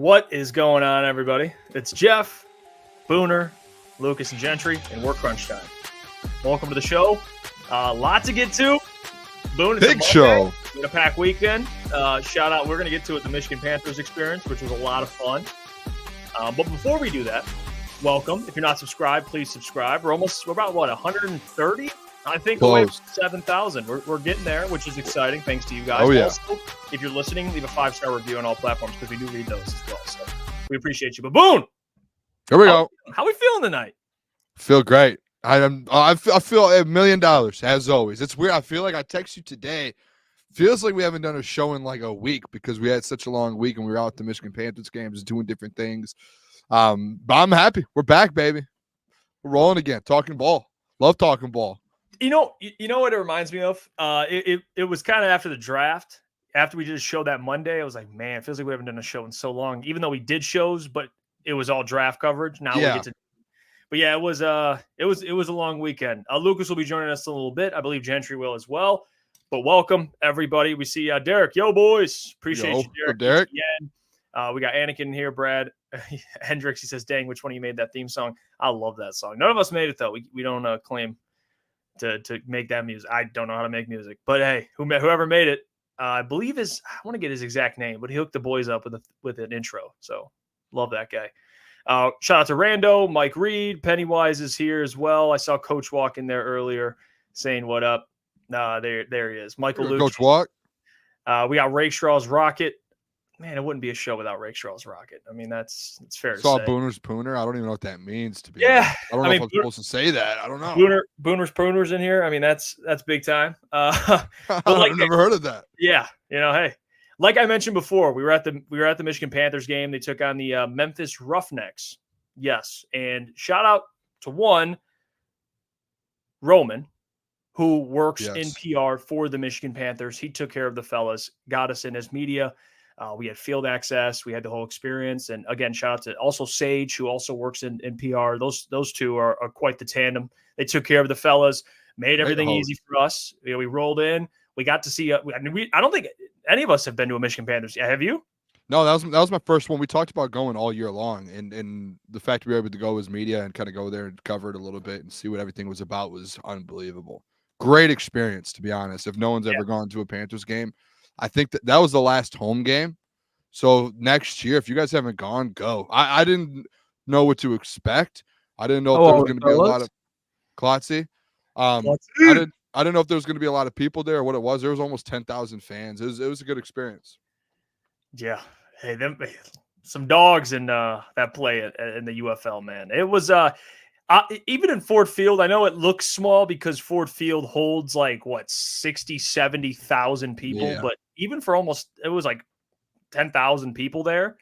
What is going on, everybody? It's Jeff, Booner, Lukas, and Gentry, and we're crunch time. Welcome to the show. Lot to get to. Booner, big show. In a pack weekend. Shout out. We're going to get to it. The Michigan Panthers experience, which was a lot of fun. But before we do that, welcome. If you're not subscribed, please subscribe. We're about 130. I think away from 7,000. We're getting there, which is exciting. Thanks to you guys. Oh, yeah. Also, if you're listening, leave a 5-star review on all platforms because we do read those as well. So we appreciate you. But Boone, here we go. How we feeling tonight? Feel great. I feel $1 million as always. It's weird. I feel like I text you today. Feels like we haven't done a show in like a week because we had such a long week and we were out at the Michigan Panthers games doing different things. But I'm happy. We're back, baby. We're rolling again. Talking ball. Love talking ball. You know what it reminds me of? It was kind of after the draft. After we did a show that Monday, I was like, man, it feels like we haven't done a show in so long. Even though we did shows, but it was all draft coverage. Now we get to. But yeah, it was a long weekend. Lukas will be joining us in a little bit. I believe Gentry will as well. But welcome everybody. We see Derek. Yo, boys, appreciate you, Derek. Yeah. We got Anakin here, Brad Hendricks. He says, "Dang, which one of you made that theme song?" I love that song. None of us made it though. We don't claim to make that music. I don't know how to make music, but hey, whoever made it, I believe I want to get his exact name, but he hooked the boys up with an intro. So love that guy. Shout out to Rando, Mike Reed, Pennywise is here as well. I saw Coach walk in there earlier saying what up. There he is. Michael Luke. Coach walk. We got Rakestraw's Rocket. Man, it wouldn't be a show without Rakestraw's Rocket. I mean, it's fair to say. Saw Booner's Pooner. I don't even know what that means, to be honest. I don't know if I'm supposed to say that. I don't know. Booner's Pooner's in here. I mean, that's big time. I've never heard of that. Yeah, hey, like I mentioned before, we were at the Michigan Panthers game. They took on the Memphis Roughnecks. Yes, and shout out to Roman, who works in PR for the Michigan Panthers. He took care of the fellas, got us in his media. We had field access. We had the whole experience. And again, shout out to also Sage, who also works in PR. Those two are quite the tandem. They took care of the fellas, made everything easy for us. We rolled in. We got to see. I don't think any of us have been to a Michigan Panthers. Have you? No, that was my first one. We talked about going all year long, and the fact we were able to go as media and kind of go there and cover it a little bit and see what everything was about was unbelievable. Great experience, to be honest. If no one's ever gone to a Panthers game, I think that was the last home game. So next year, if you guys haven't gone, go. I didn't know what to expect. I didn't know if there was going to be a lot of Klotzy. I didn't know if there was going to be a lot of people there or what it was. There was almost 10,000 fans. It was a good experience. Yeah. Hey, some dogs in that play in the UFL, man. It was even in Ford Field, I know it looks small because Ford Field holds 60, 70,000 people, but even for it was like 10,000 people there.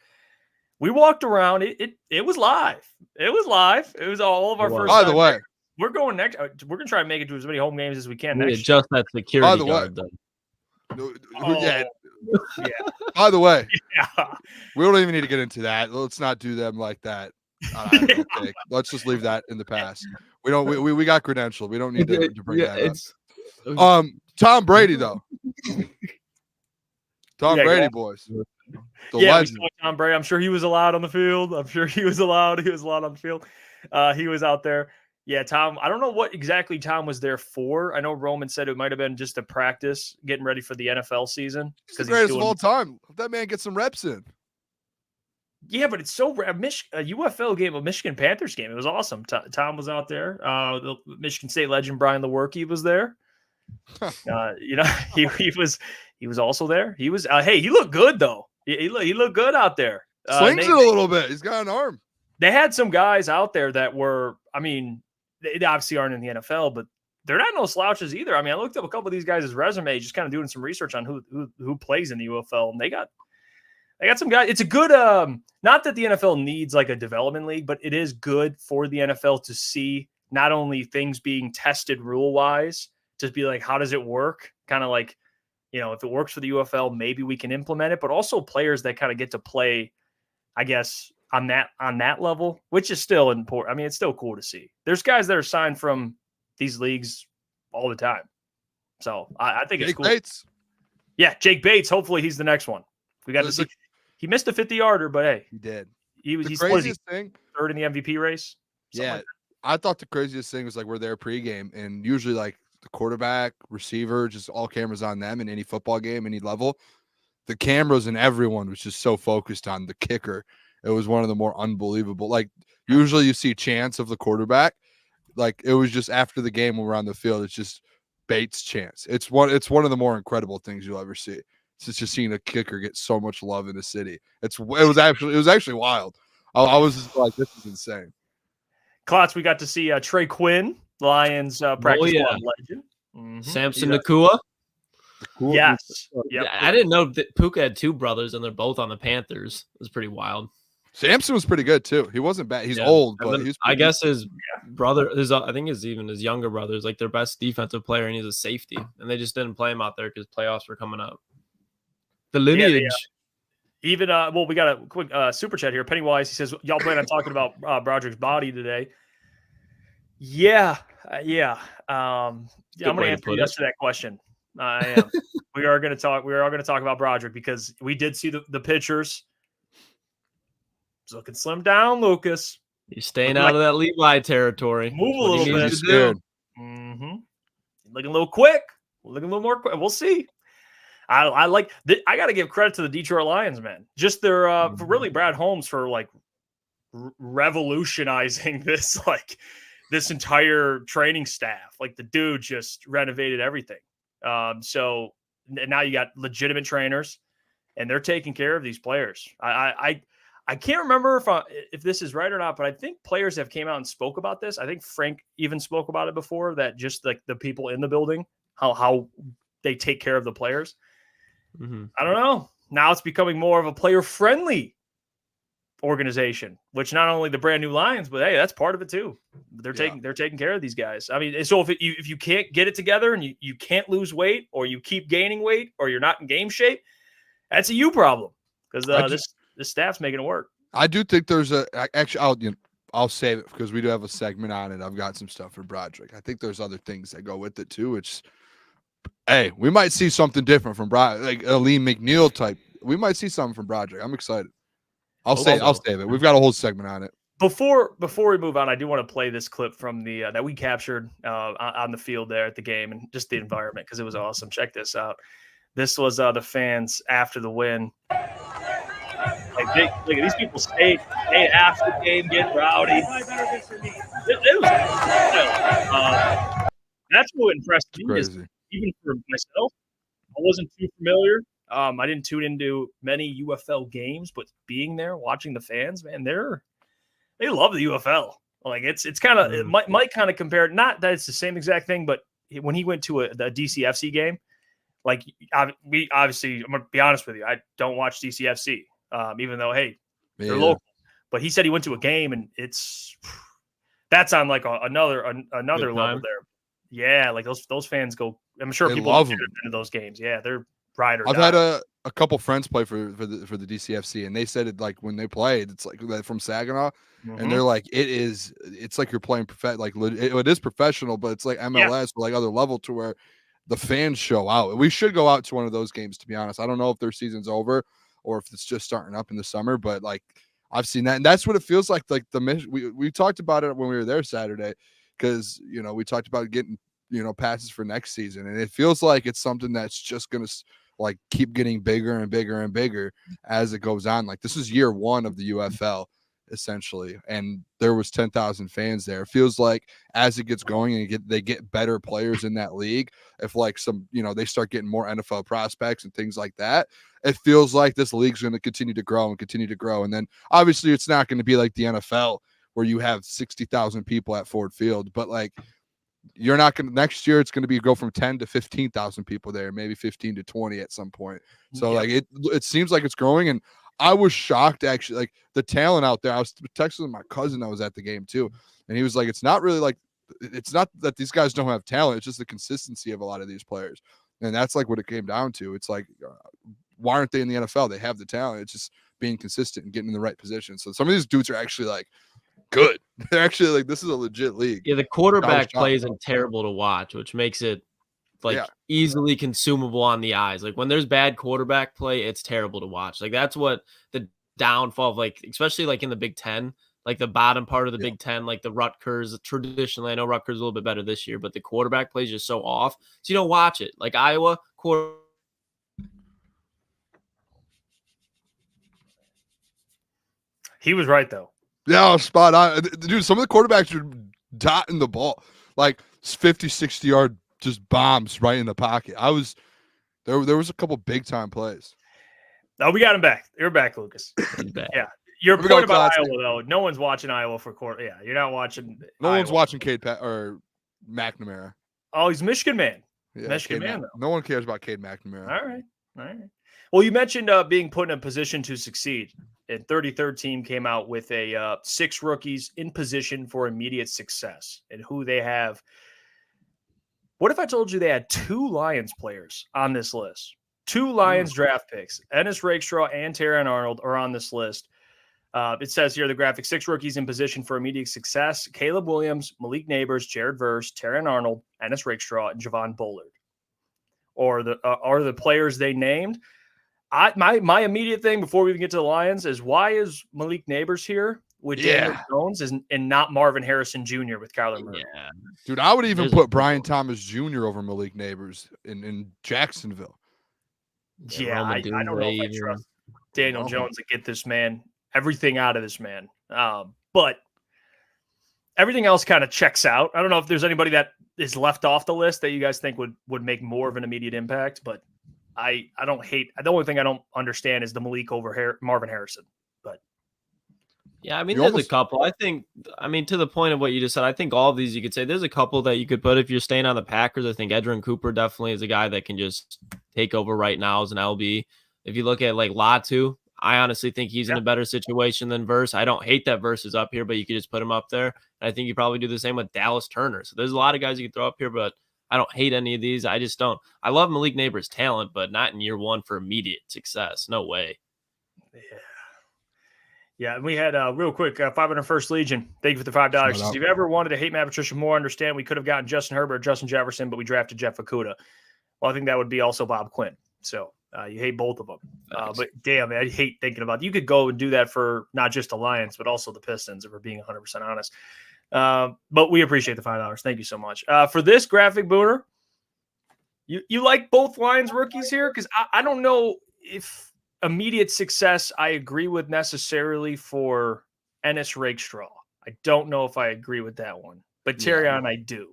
We walked around. It was live. It was live. It was all of our first. By the way, we're going next. We're gonna try to make it to as many home games as we can. We adjust that security guard, though. Yeah. By the way, we don't even need to get into that. Let's not do them like that. Let's just leave that in the past. We don't. We got credentialed. We don't need to bring that up. Tom Brady though. Tom Brady, boys. We saw Tom Brady. I'm sure he was allowed on the field. He was allowed on the field. He was out there. Yeah, Tom. I don't know what exactly Tom was there for. I know Roman said it might have been just a practice, getting ready for the NFL season. He's the greatest of all time. Let that man get some reps in. Yeah, but it's so rare. A UFL game, a Michigan Panthers game. It was awesome. Tom was out there. The Michigan State legend Brian Lewerke was there. He was also there. He was. Hey, he looked good though. He looked good out there. Slings it a little bit. He's got an arm. They had some guys out there that were. I mean, they obviously aren't in the NFL, but they're not no slouches either. I mean, I looked up a couple of these guys' resumes, just kind of doing some research on who plays in the UFL, and they got some guys. It's a good. Not that the NFL needs like a development league, but it is good for the NFL to see not only things being tested rule wise, to be like, how does it work? Kind of like, if it works for the UFL, maybe we can implement it, but also players that kind of get to play, I guess, on that level, which is still important. I mean, it's still cool to see. There's guys that are signed from these leagues all the time. So I think it's cool. Bates. Yeah, Jake Bates. Hopefully he's the next one. We got to see. He missed a 50-yarder, but hey, he did. He's craziest thing, third in the MVP race. Yeah, I thought the craziest thing was like we're there pregame, and usually like the quarterback, receiver, just all cameras on them in any football game, any level. The cameras and everyone was just so focused on the kicker. It was one of the more unbelievable. Like usually you see chants of the quarterback. Like it was just after the game when we're on the field, it's just Bates' chance. It's one of the more incredible things you'll ever see. It's just seeing a kicker get so much love in the city. It was actually wild. I was just like, this is insane. Klotz, we got to see Trey Quinn, Lions practice squad legend. Mm-hmm. Samson Nakua. Yes. Yep. I didn't know that Puka had two brothers and they're both on the Panthers. It was pretty wild. Samson was pretty good too. He wasn't bad. He's old, but I guess his brother, I think his younger brother is like their best defensive player, and he's a safety. And they just didn't play him out there because playoffs were coming up. The lineage. Yeah. Even we got a quick super chat here. Pennywise, he says, y'all plan on talking about Brodric's body today. Yeah. I'm going to answer yes to that question. I am. We are going to talk about Brodric because we did see the pictures. It's looking slim down, Lucas. He's staying out of that Levi territory. Move a little bit. Mm-hmm. Looking a little quick. Looking a little more quick. We'll see. I like. I got to give credit to the Detroit Lions, man. Just their for really Brad Holmes for like revolutionizing this entire training staff. Like the dude just renovated everything. So now you got legitimate trainers, and they're taking care of these players. I can't remember if this is right or not, but I think players have came out and spoke about this. I think Frank even spoke about it before, that just like the people in the building, how they take care of the players. Mm-hmm. I don't know. Now it's becoming more of a player-friendly organization, which not only the brand new Lions, but hey, that's part of it too. They're taking care of these guys. I mean, so if you can't get it together and you can't lose weight, or you keep gaining weight, or you're not in game shape, that's a you problem, because this staff's making it work. I do think there's I'll save it because we do have a segment on it. I've got some stuff for Brodric. I think there's other things that go with it too, which, hey, we might see something different from Brodric, like a Lee McNeil type. We might see something from Brodric. I'm excited. I'll save it. We've got a whole segment on it. Before we move on, I do want to play this clip from the that we captured on the field there at the game, and just the environment, because it was awesome. Check this out. This was the fans after the win. Like look at these people stayed after the game, getting rowdy. It was that's what impressed me. Is, even for myself, I wasn't too familiar. I didn't tune into many UFL games, but being there, watching the fans, man, they love the UFL. Like it's kind of, it might kind of compare, not that it's the same exact thing, but when he went to the DCFC game, like we obviously, I'm gonna be honest with you, I don't watch DCFC, even though they're local. But he said he went to a game, and that's on like another level there. Yeah, like those fans go. I'm sure people love them into those games. Yeah, they're ride or I've had a couple friends play for the DCFC, and they said it like when they played, it's like from Saginaw, and they're like it's like you're playing it is professional, but it's like MLS or like other level to where the fans show out. We should go out to one of those games, to be honest. I don't know if their season's over or if it's just starting up in the summer, but like I've seen that, and that's what it feels like. Like we talked about it when we were there Saturday, because we talked about getting passes for next season, and it feels like it's something that's just gonna like keep getting bigger and bigger and bigger as it goes on. Like this is year one of the UFL essentially, and there was 10,000 fans there. It feels like as it gets going and they get better players in that league, if like some they start getting more NFL prospects and things like that, it feels like this league's going to continue to grow and continue to grow. And then obviously it's not going to be like the NFL where you have 60,000 people at Ford Field, but like you're not going to, next year it's going to be go from 10 to 15,000 people there, maybe 15 to 20 at some point. So like it seems like it's growing, and I was shocked actually, like the talent out there. I was texting my cousin that was at the game too, and he was like, it's not that these guys don't have talent, it's just the consistency of a lot of these players. And that's like what it came down to. It's like, why aren't they in the NFL? They have the talent. It's just being consistent and getting in the right position. So some of these dudes are actually like good. They're actually like, this is a legit league. Yeah, the quarterback play isn't terrible to watch, which makes it like easily consumable on the eyes. Like when there's bad quarterback play, it's terrible to watch. Like that's what the downfall of, like, especially like in the Big Ten, like the bottom part of the Big Ten, like the Rutgers. Traditionally, I know Rutgers is a little bit better this year, but the quarterback play is just so off. So you don't watch it. Like Iowa quarter. He was right though. Yeah, spot on. Dude, some of the quarterbacks are dotting the ball. Like 50, 60-yard just bombs right in the pocket. There was a couple big-time plays. No, we got him back. You're back, Lucas. Yeah. Your point about Iowa, though, no one's watching Iowa for quarter. Yeah, you're not watching. No one's watching Cade or McNamara. Oh, he's Michigan man. Yeah, Michigan man, though. No one cares about Cade McNamara. All right. Well, you mentioned being put in a position to succeed. And 33rd team came out with a 6 rookies in position for immediate success, and who they have. What if I told you they had 2 Lions players on this list? 2 Lions draft picks. Ennis Rakestraw and Terrion Arnold are on this list. It says here the graphic 6 rookies in position for immediate success: Caleb Williams, Malik Neighbors, Jared Verse, Terrion Arnold, Ennis Rakestraw, and Javon Bullard. Or the players they named. My immediate thing before we even get to the Lions is, why is Malik Neighbors here with Daniel Jones and not Marvin Harrison Jr. with Kyler Murray? Yeah. Dude, I would even put Brian Thomas Jr. over Malik Neighbors in Jacksonville. Yeah, I don't know if I trust Daniel Jones to get this man everything out of this man. But everything else kind of checks out. I don't know if there's anybody that is left off the list that you guys think would make more of an immediate impact, but I don't hate. The only thing I don't understand is the Malik over Marvin Harrison. But yeah, I mean, there's a couple. I mean, to the point of what you just said, I think all of these you could say there's a couple that you could put if you're staying on the Packers. I think Edgerrin Cooper definitely is a guy that can just take over right now as an LB. If you look at like Latu, I honestly think he's in a better situation than Verse. I don't hate that Verse is up here, but you could just put him up there. And I think you probably do the same with Dallas Turner. So there's a lot of guys you can throw up here, but I don't hate any of these. I just don't. I love Malik Neighbors' talent, but not in year 1 for immediate success. No way. Yeah, and we had real quick 501st Legion. Thank you for the $5. If you've ever wanted to hate Matt Patricia more, understand we could have gotten Justin Herbert or Justin Jefferson, but we drafted Jeff Okudah. Well, I think that would be also Bob Quinn. So you hate both of them. But damn, man, I hate thinking about it. You could go and do that for not just the Lions, but also the Pistons, if we're being 100% honest. But we appreciate the $5. Thank you so much. For this graphic, Booner, you like both Lions rookies here? Because I don't know if immediate success I agree with necessarily for Ennis Rakestraw. I don't know if I agree with that one. But Terrion, I do.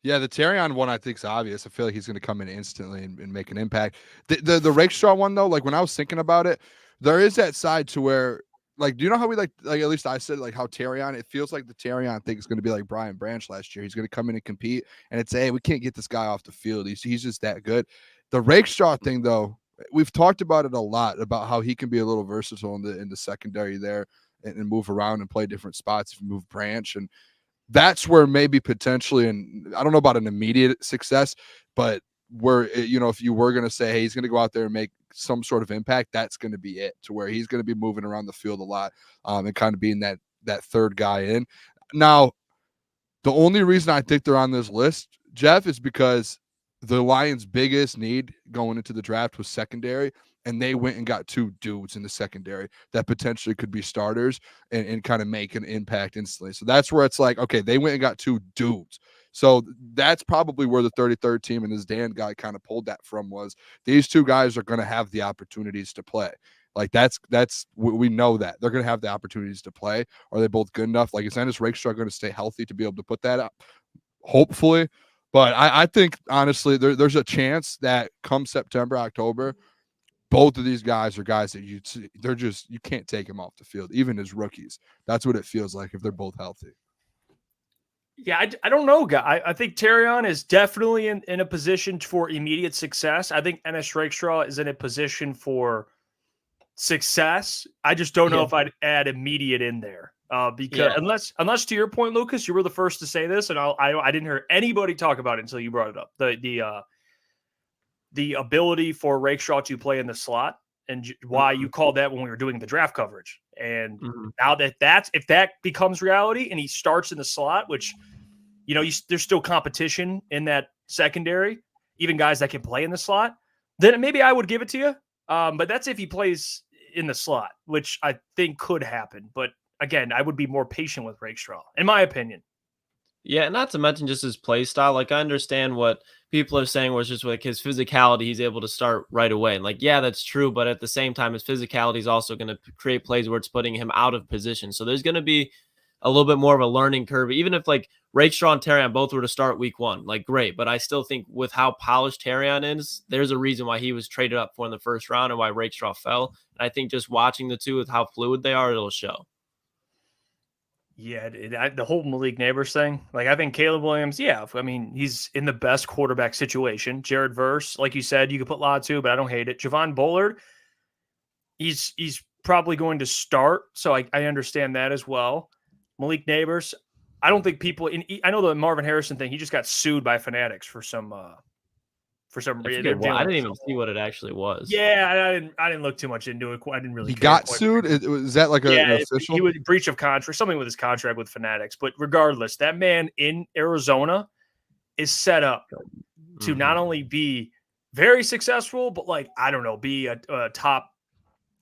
Yeah, the Terrion one I think is obvious. I feel like he's going to come in instantly and make an impact. The Rakestraw one, though, like when I was thinking about it, there is that side to where, like, do you know how we like at least I said, like, how Terrion, it feels like the Terrion thing is going to be like Brian Branch last year. He's going to come in and compete, and it's, hey, we can't get this guy off the field. He's just that good. The Rakestraw thing, though, we've talked about it a lot, about how he can be a little versatile in the secondary there and move around and play different spots if you move Branch. And that's where maybe potentially, and I don't know about an immediate success, but where, if you were going to say, hey, he's going to go out there and make some sort of impact, that's going to be it, to where he's going to be moving around the field a lot and kind of being that third guy in. Now, the only reason I think they're on this list, Jeff, is because the Lions' biggest need going into the draft was secondary, and they went and got 2 dudes in the secondary that potentially could be starters and kind of make an impact instantly. So that's where it's like, okay, they went and got 2 dudes. So that's probably where the 33rd team and this Dan guy kind of pulled that from, was these 2 guys are going to have the opportunities to play. Like that's we know that they're going to have the opportunities to play. Are they both good enough? Like, is Ennis Rakestraw going to stay healthy to be able to put that up? Hopefully. But I think, honestly, there's a chance that come September, October, both of these guys are guys that you can't take them off the field, even as rookies. That's what it feels like if they're both healthy. Yeah, I don't know, guy. I think Terrion is definitely in a position for immediate success. I think Ennis Rakestraw is in a position for success. I just don't know if I'd add immediate in there. Because unless to your point, Lucas, you were the first to say this, and I didn't hear anybody talk about it until you brought it up. The ability for Rakestraw to play in the slot, and why you called that when we were doing the draft coverage. And now if that becomes reality and he starts in the slot, which there's still competition in that secondary, even guys that can play in the slot, then maybe I would give it to you. But that's if he plays in the slot, which I think could happen. But again, I would be more patient with Rakestraw, in my opinion. Yeah, not to mention just his play style. Like, I understand what people are saying was just like his physicality, he's able to start right away. And like, yeah, that's true. But at the same time, his physicality is also going to create plays where it's putting him out of position. So there's going to be a little bit more of a learning curve. Even if like Rakestraw and Terrion both were to start week 1, like great. But I still think with how polished Terrion is, there's a reason why he was traded up for in the first round and why Rakestraw fell. And I think just watching the two with how fluid they are, it'll show. Yeah, the whole Malik Neighbors thing. Like, I think Caleb Williams, yeah, I mean, he's in the best quarterback situation. Jared Verse, like you said, you could put Latu, but I don't hate it. Javon Bullard, he's probably going to start, so I understand that as well. Malik Neighbors, I don't think people I know the Marvin Harrison thing, he just got sued by Fanatics for some reason. I didn't even see what it actually was. Yeah, I didn't look too much into it. I didn't really. He got sued. Is that like an official? He was breach of contract, something with his contract with Fanatics. But regardless, that man in Arizona is set up to not only be very successful, but like, I don't know, be a top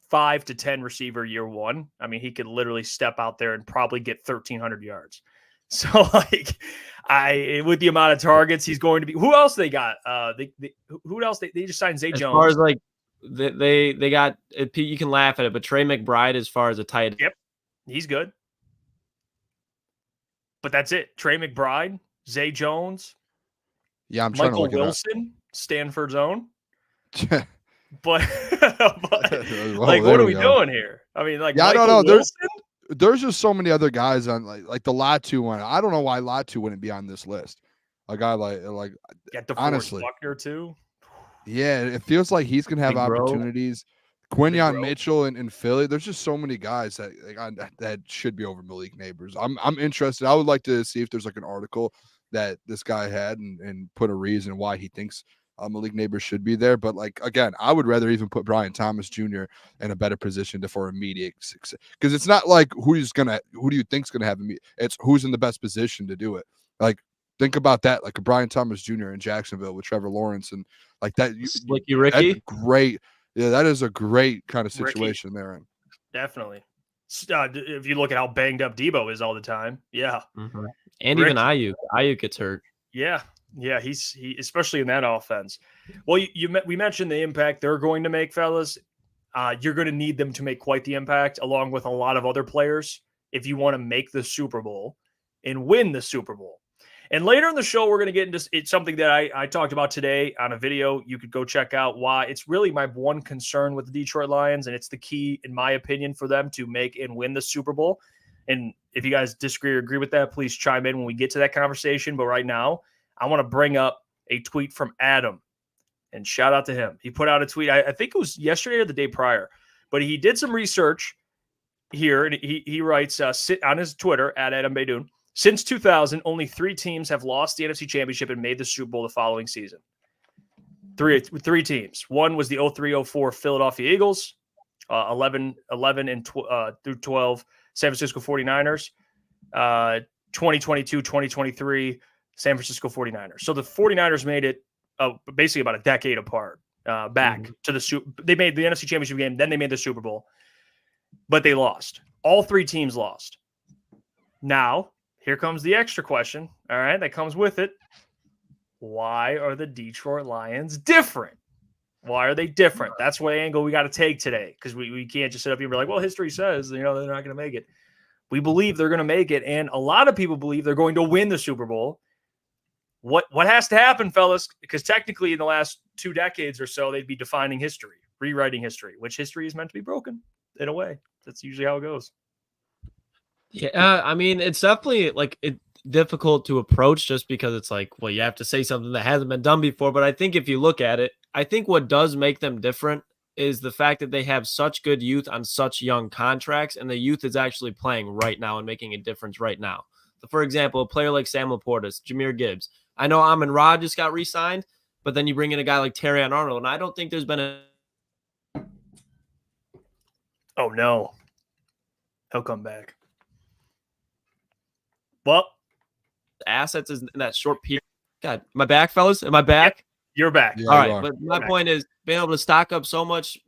5 to 10 receiver year 1. I mean, he could literally step out there and probably get 1,300 yards. So like, with the amount of targets he's going to be, who else they got? Who else they just signed Zay Jones. As far as like they got, you can laugh at it, but Trey McBride as far as a tight end. Yep, he's good. But that's it. Trey McBride, Zay Jones. Yeah, I'm Michael trying to look Wilson, Stanford's own. it up. but Whoa, like, what are we doing here? I mean, like, yeah, Michael I don't know. Wilson? There's just so many other guys on like the Latu one. I don't know why Latu wouldn't be on this list. A guy like honestly, Buckner too. Yeah, it feels like he's gonna have opportunities. Quinyon Mitchell in Philly. There's just so many guys that should be over Malik Neighbors. I'm interested. I would like to see if there's like an article that this guy had and put a reason why he thinks Malik Neighbors should be there. But like, again, I would rather even put Brian Thomas Jr. in a better position for immediate success, because it's not like who do you think's gonna have immediate. It's who's in the best position to do it. Like, think about that, like a Brian Thomas Jr. in Jacksonville with Trevor Lawrence and like that. Slicky Ricky, great. Yeah, that is a great kind of situation they're in. Definitely. If you look at how banged up Debo is all the time, yeah. Mm-hmm. And Ricky. Even Ayuk gets hurt. Yeah. Yeah, he especially in that offense. Well, we mentioned the impact they're going to make, fellas. You're going to need them to make quite the impact, along with a lot of other players, if you want to make the Super Bowl and win the Super Bowl. And later in the show, we're going to get into it's something that I talked about today on a video. You could go check out why it's really my one concern with the Detroit Lions, and it's the key, in my opinion, for them to make and win the Super Bowl. And if you guys disagree or agree with that, please chime in when we get to that conversation. But right now, I want to bring up a tweet from Adam, and shout out to him. He put out a tweet, I think it was yesterday or the day prior, but he did some research here, and he writes on his Twitter, at Adam Baydoun, since 2000, only 3 teams have lost the NFC Championship and made the Super Bowl the following season. Three teams. One was the 03-04 Philadelphia Eagles, 11 through 12 San Francisco 49ers, 2022-2023 San Francisco 49ers. So the 49ers made it basically about a decade apart back to the Super. They made the NFC Championship game, then they made the Super Bowl, but they lost. All 3 teams lost. Now, here comes the extra question, all right, that comes with it. Why are the Detroit Lions different? Why are they different? That's what angle we got to take today, because we can't just sit up here and be like, well, history says, they're not going to make it. We believe they're going to make it, and a lot of people believe they're going to win the Super Bowl. What has to happen, fellas? Because technically in the last 2 decades or so, they'd be defining history, rewriting history, which history is meant to be broken in a way. That's usually how it goes. Yeah, I mean, it's definitely like difficult to approach just because it's like, well, you have to say something that hasn't been done before. But I think if you look at it, I think what does make them different is the fact that they have such good youth on such young contracts, and the youth is actually playing right now and making a difference right now. So, for example, a player like Sam Laporta, Jahmyr Gibbs. I know Amon-Ra just got re-signed, but then you bring in a guy like Terrion Arnold, and I don't think there's been a... Oh, no. He'll come back. Well, assets in that short period God, am I back, fellas? Am I back? Yep, you're back. Yeah, all right, but my point is being able to stock up so much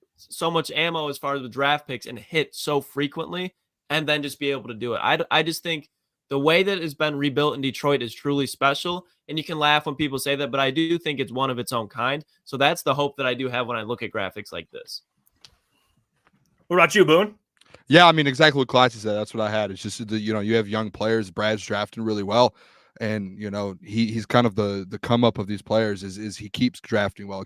ammo as far as the draft picks and hit so frequently, and then just be able to do it. I just think the way that it's been rebuilt in Detroit is truly special, and you can laugh when people say that, but I do think it's one of its own kind. So that's the hope that I do have when I look at graphics like this. What about you, Boone? Yeah, I mean, exactly what Klotz said. That's what I had. It's just you have young players. Brad's drafting really well, and he's kind of the come up of these players is he keeps drafting well,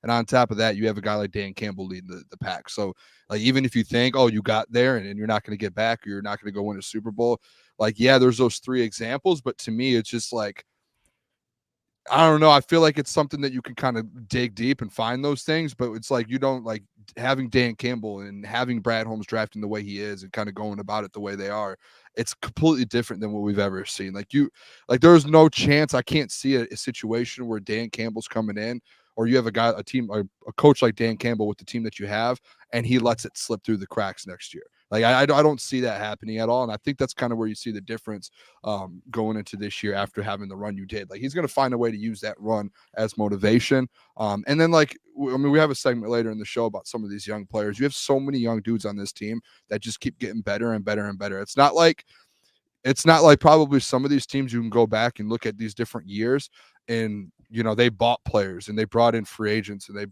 and on top of that, you have a guy like Dan Campbell leading the pack. So like even if you think, oh, you got there and you're not going to get back, or you're not going to go win a Super Bowl, like yeah, there's those 3 examples, but to me, it's just like, I don't know. I feel like it's something that you can kind of dig deep and find those things, but it's like you don't like having Dan Campbell and having Brad Holmes drafting the way he is and kind of going about it the way they are. It's completely different than what we've ever seen. Like there's no chance. I can't see a situation where Dan Campbell's coming in, or you have a team, or a coach like Dan Campbell with the team that you have, and he lets it slip through the cracks next year. Like I don't see that happening at all, and I think that's kind of where you see the difference going into this year after having the run you did. Like he's going to find a way to use that run as motivation, and then we have a segment later in the show about some of these young players. You have so many young dudes on this team that just keep getting better and better and better. It's not like probably some of these teams you can go back and look at these different years and they bought players and they brought in free agents and they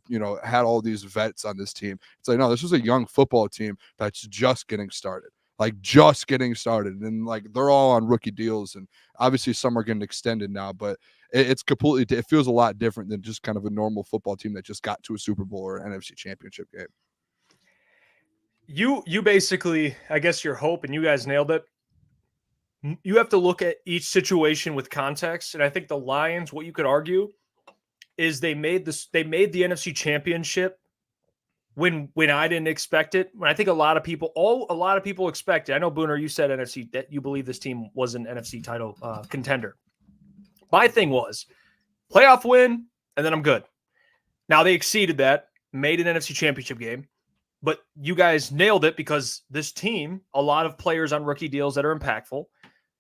had all these vets on this team. It's like, no, this was a young football team that's just getting started, and like they're all on rookie deals, and obviously some are getting extended now, but it feels a lot different than just kind of a normal football team that just got to a Super Bowl or an NFC Championship game. You basically, I guess your hope, and you guys nailed it. You have to look at each situation with context, and I think the Lions, what you could argue is they made the NFC Championship when I didn't expect it. When I think a lot of people expected. I know, Booner, you said NFC, that you believe this team was an NFC title contender. My thing was playoff win, and then I'm good. Now they exceeded that, made an NFC Championship game, but you guys nailed it because this team, a lot of players on rookie deals that are impactful,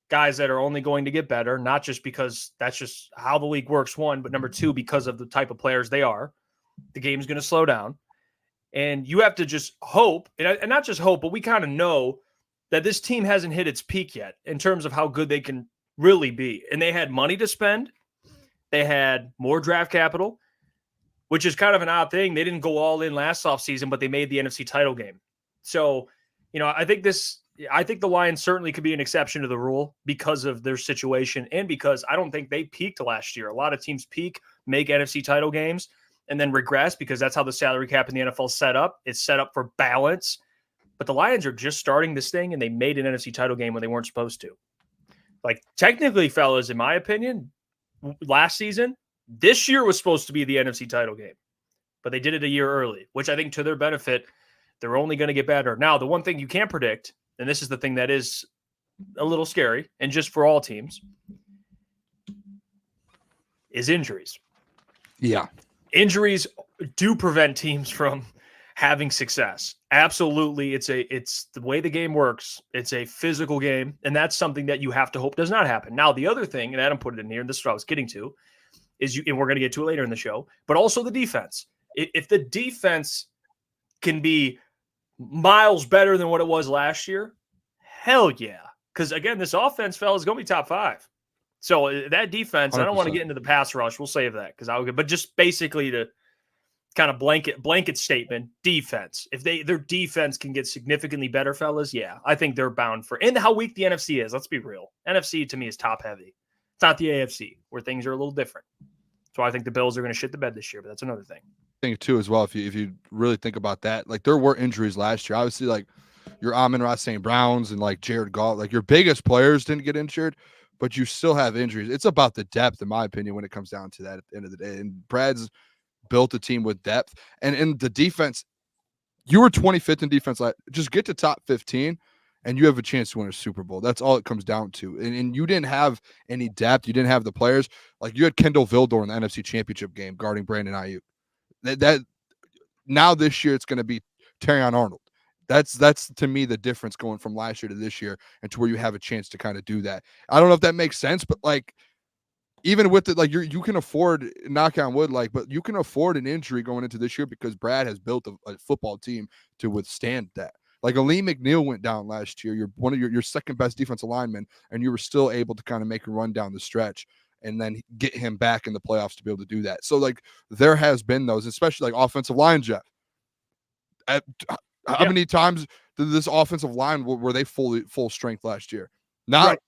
guys that are only going to get better, not just because that's just how the league works, one, but number two, because of the type of players they are. The game's going to slow down. And you have to just hope, and not just hope, but we kind of know that this team hasn't hit its peak yet in terms of how good they can really be. And they had money to spend. They had more draft capital, which is kind of an odd thing. They didn't go all in last offseason, but they made the NFC title game. So, I think the Lions certainly could be an exception to the rule because of their situation and because I don't think they peaked last year. A lot of teams peak, make NFC title games, and then regress because that's how the salary cap in the NFL is set up. It's set up for balance. But the Lions are just starting this thing, and they made an NFC title game when they weren't supposed to. Like, technically, fellas, in my opinion, last season, this year was supposed to be the NFC title game. But they did it a year early, which I think to their benefit, they're only going to get better. Now, the one thing you can't predict, and this is the thing that is a little scary, and just for all teams, is injuries. Yeah. Injuries do prevent teams from having success. Absolutely. It's the way the game works. It's a physical game, and that's something that you have to hope does not happen. Now, the other thing, and Adam put it in here, and this is what I was getting to, is and we're going to get to it later in the show, but also the defense. If the defense can be miles better than what it was last year, hell yeah. Because, again, this offense, fellas, is going to be top 5. So that defense, 100%. I don't want to get into the pass rush. We'll save that because but just basically to kind of blanket statement, defense. If their defense can get significantly better, fellas, yeah, I think they're bound for. And how weak the NFC is. Let's be real. NFC to me is top heavy. It's not the AFC where things are a little different. So I think the Bills are going to shit the bed this year, but that's another thing. I think too as well. If you really think about that, like there were injuries last year. Obviously, like your Amon-Ra St. Browns and like Jared Goff, like your biggest players didn't get injured, but you still have injuries. It's about the depth, in my opinion, when it comes down to that at the end of the day. And Brad's built a team with depth. And in the defense, you were 25th in defense. Like, just get to top 15, and you have a chance to win a Super Bowl. That's all it comes down to. And you didn't have any depth. You didn't have the players. Like, you had Kendall Vildor in the NFC Championship game guarding Brandon Ayuk. That now this year it's going to be Terrion Arnold. That's to me the difference going from last year to this year and to where you have a chance to kind of do that. I don't know if that makes sense, but like even with it, like you can afford, knock on wood, like, but you can afford an injury going into this year because Brad has built a football team to withstand that. Like Aleem McNeil went down last year. You're one of your second best defensive linemen, and you were still able to kind of make a run down the stretch and then get him back in the playoffs to be able to do that. So like there has been those, especially like offensive line, Jeff. How many times did this offensive line were they full strength last year? Not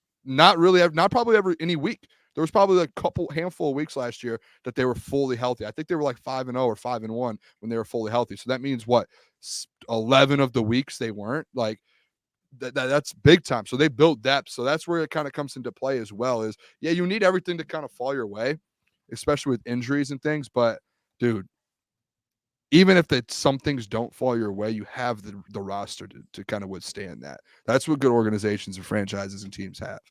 really, not probably any week. There was probably like a handful of weeks last year that they were fully healthy. I think they were like 5-0 or 5-1 when they were fully healthy. So that means what? 11 of the weeks they weren't. Like that's big time. So they built depth. So that's where it kind of comes into play as well. Is you need everything to kind of fall your way, especially with injuries and things. But dude, even if some things don't fall your way, you have the roster to kind of withstand that. That's what good organizations and franchises and teams have.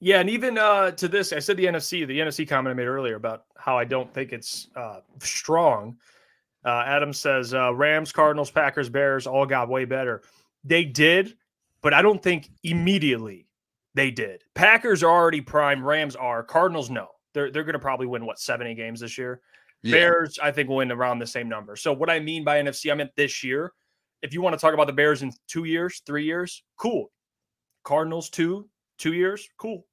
Yeah, and even to this, I said the NFC comment I made earlier about how I don't think it's strong. Adam says Rams, Cardinals, Packers, Bears all got way better. They did, but I don't think immediately they did. Packers are already prime. Rams are. Cardinals, no. They're going to probably win, 7-8 games this year. Yeah. Bears, I think, will win around the same number. So what I mean by NFC, I meant this year. If you want to talk about the Bears in 2 years, 3 years, cool. Cardinals, 2 years, cool.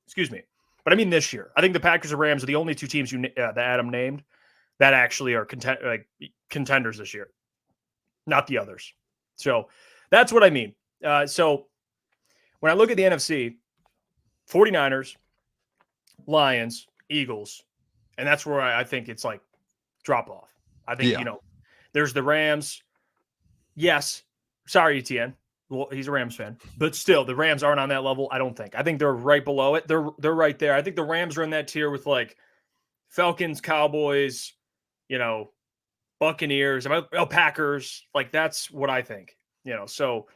Excuse me. But I mean this year. I think the Packers and Rams are the only two teams that Adam named that actually are contenders this year, not the others. So that's what I mean. So when I look at the NFC, 49ers, Lions, Eagles, and that's where I think it's like drop off. I think, there's the Rams. Yes. Sorry, Etienne. Well, he's a Rams fan, but still the Rams aren't on that level. I don't think. I think they're right below it. They're right there. I think the Rams are in that tier with like Falcons, Cowboys, Buccaneers, Packers. Like that's what I think, so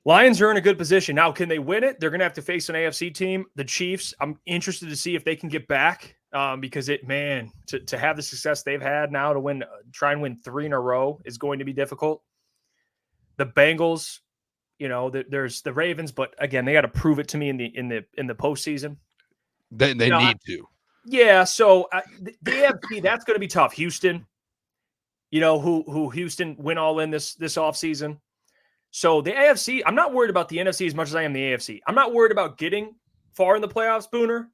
Lions are in a good position. Now, can they win it? They're going to have to face an AFC team, the Chiefs. I'm interested to see if they can get back because to have the success they've had now to try and win 3 in a row is going to be difficult. The Bengals, there's the Ravens, but again, they got to prove it to me in the postseason. They need to. Yeah, so the AFC, that's going to be tough. Houston, who Houston went all in this offseason. So the AFC, I'm not worried about the NFC as much as I am the AFC. I'm not worried about getting far in the playoffs, Booner.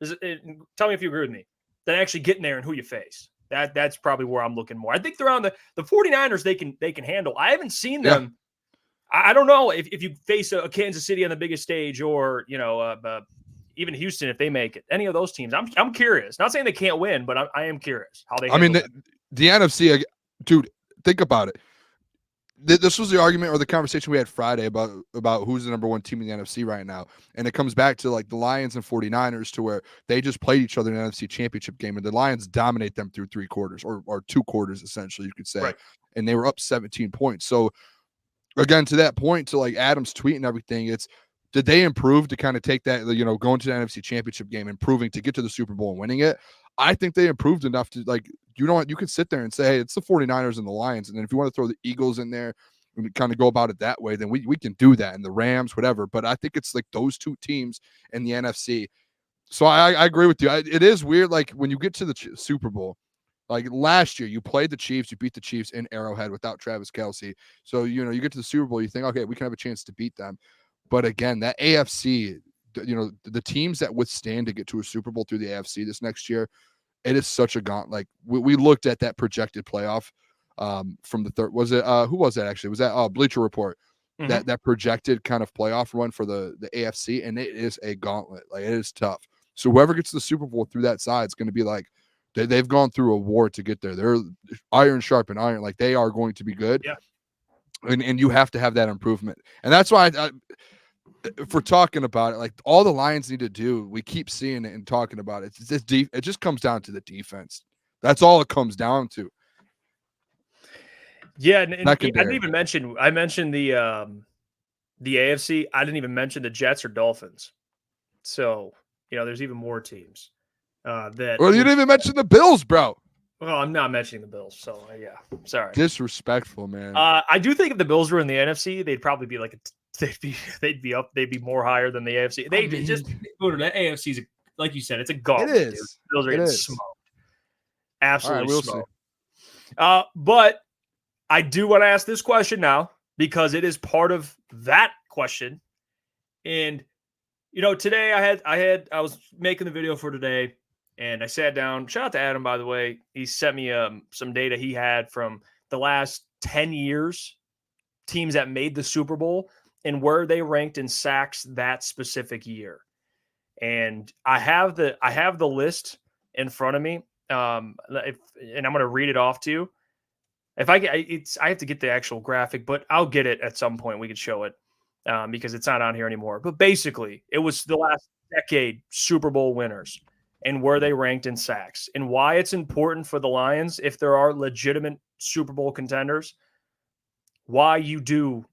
Tell me if you agree with me. Than actually getting there and who you face. That's probably where I'm looking more. I think they're on the 49ers they can handle. I haven't seen them. I don't know if you face a Kansas City on the biggest stage or, even Houston, if they make it, any of those teams. I'm curious. Not saying they can't win, but I am curious how they handle it. The NFC, dude, think about it. This was the argument or the conversation we had Friday about who's the number one team in the NFC right now. And it comes back to like the Lions and 49ers to where they just played each other in an NFC championship game and the Lions dominate them through 3 quarters or 2 quarters, essentially, you could say. Right. And they were up 17 points. So again, to that point, to like Adam's tweet and everything, did they improve to kind of take that, going to the NFC championship game, improving to get to the Super Bowl and winning it? I think they improved enough to you could sit there and say, hey, it's the 49ers and the Lions. And then if you want to throw the Eagles in there and kind of go about it that way, then we can do that, and the Rams, whatever. But I think it's like those 2 teams in the NFC. So I agree with you. It is weird. Like when you get to the Super Bowl, like last year, you played the Chiefs, you beat the Chiefs in Arrowhead without Travis Kelce. So, you get to the Super Bowl, you think, okay, we can have a chance to beat them. But again, that AFC, the teams that withstand to get to a Super Bowl through the AFC this next year, it is such a gauntlet. Like we looked at that projected playoff from the third. Was it who was that actually? Was that Bleacher Report? Mm-hmm. That projected kind of playoff run for the AFC, and it is a gauntlet. Like it is tough. So whoever gets to the Super Bowl through that side is going to be like they've gone through a war to get there. They're iron sharpened iron. Like they are going to be good. Yeah. And you have to have that improvement, and that's why if we're talking about it, like all the Lions need to do, we keep seeing it and talking about it. It just comes down to the defense. That's all it comes down to. Yeah, and I didn't even mention. I mentioned the AFC. I didn't even mention the Jets or Dolphins. So there's even more teams that. Well, you didn't even mention the Bills, bro. Well, I'm not mentioning the Bills, so yeah, sorry. Disrespectful, man. I do think if the Bills were in the NFC, they'd probably be like they'd be up. They'd be more higher than the AFC. That AFC is like you said, it's a gauntlet. It is. Dude. Bills are getting smoked. Absolutely smoked. But I do want to ask this question now because it is part of that question. And today I was making the video for today, and I sat down. Shout out to Adam, by the way. He sent me some data he had from the last 10 years, teams that made the Super Bowl and where they ranked in sacks that specific year. And I have the list in front of me. And I'm going to read it off to you. If I have to get the actual graphic, but I'll get it at some point. We could show it because it's not on here anymore. But basically, it was the last decade Super Bowl winners and where they ranked in sacks and why it's important for the Lions, if there are legitimate Super Bowl contenders, why you do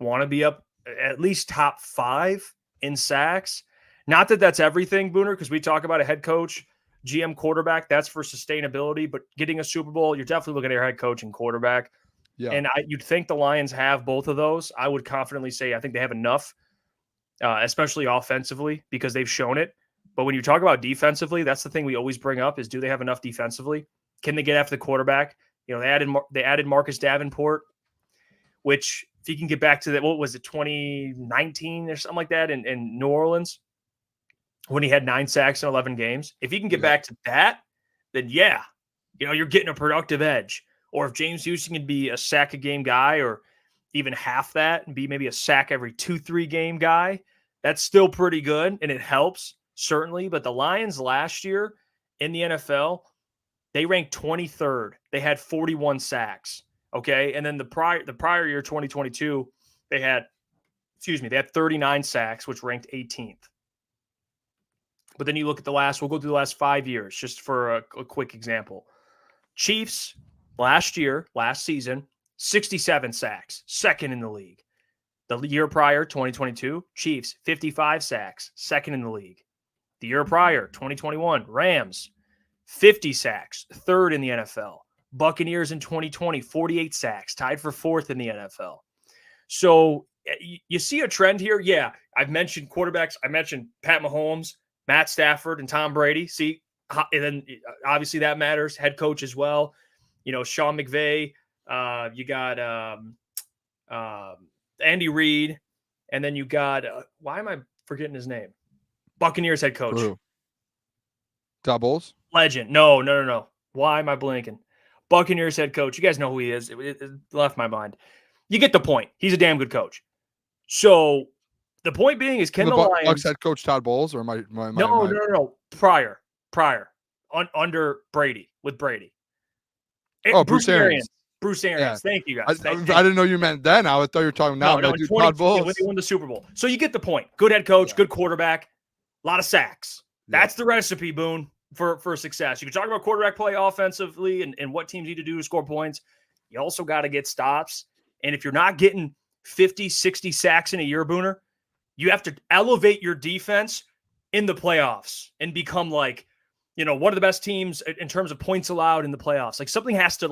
want to be up at least top 5 in sacks. Not that that's everything, Booner, because we talk about a head coach, GM, quarterback. That's for sustainability. But getting a Super Bowl, you're definitely looking at your head coach and quarterback. Yeah. And you'd think the Lions have both of those. I would confidently say I think they have enough, especially offensively, because they've shown it. But when you talk about defensively, that's the thing we always bring up is, do they have enough defensively? Can they get after the quarterback? They added Marcus Davenport, which if he can get back to that, what was it, 2019 or something like that in New Orleans, when he had 9 sacks in 11 games. If he can get back to that, then you're getting a productive edge. Or if James Houston can be a sack a game guy, or even half that and be maybe a sack every 2-3 game guy, that's still pretty good. And it helps, certainly. But the Lions last year in the NFL, they ranked 23rd. They had 41 sacks. Okay. And then the prior year, 2022, they had 39 sacks, which ranked 18th. But then you look at we'll go through the last 5 years, just for a quick example. Chiefs last season, 67 sacks, second in the league. The year prior, 2022, Chiefs, 55 sacks, second in the league. The year prior, 2021, Rams, 50 sacks, third in the NFL. Buccaneers in 2020, 48 sacks, tied for fourth in the NFL. So you see a trend here. Yeah, I've mentioned quarterbacks. I mentioned Pat Mahomes, Matt Stafford, and Tom Brady. See, and then obviously that matters. Head coach as well. Sean McVay. You got Andy Reid, and then you got why am I forgetting his name? Buccaneers head coach. True. Todd Bowles? Legend. No. Why am I blanking? Buccaneers head coach. You guys know who he is. It left my mind. You get the point. He's a damn good coach. So the point being is, can the Lions... Bucs head coach Todd Bowles, or am I No. Prior. Under Brady, with Brady. Bruce Arians. Bruce Arians. Yeah. Thank you, guys. I didn't know you meant then. I thought you were talking now. No, Todd Bowles. When they won the Super Bowl. So you get the point. Good head coach, good quarterback, a lot of sacks. That's the recipe, Boone, for success. You can talk about quarterback play offensively and what teams need to do to score points. You also got to get stops. And if you're not getting 50, 60 sacks in a year, Booner, you have to elevate your defense in the playoffs and become one of the best teams in terms of points allowed in the playoffs. Like something has to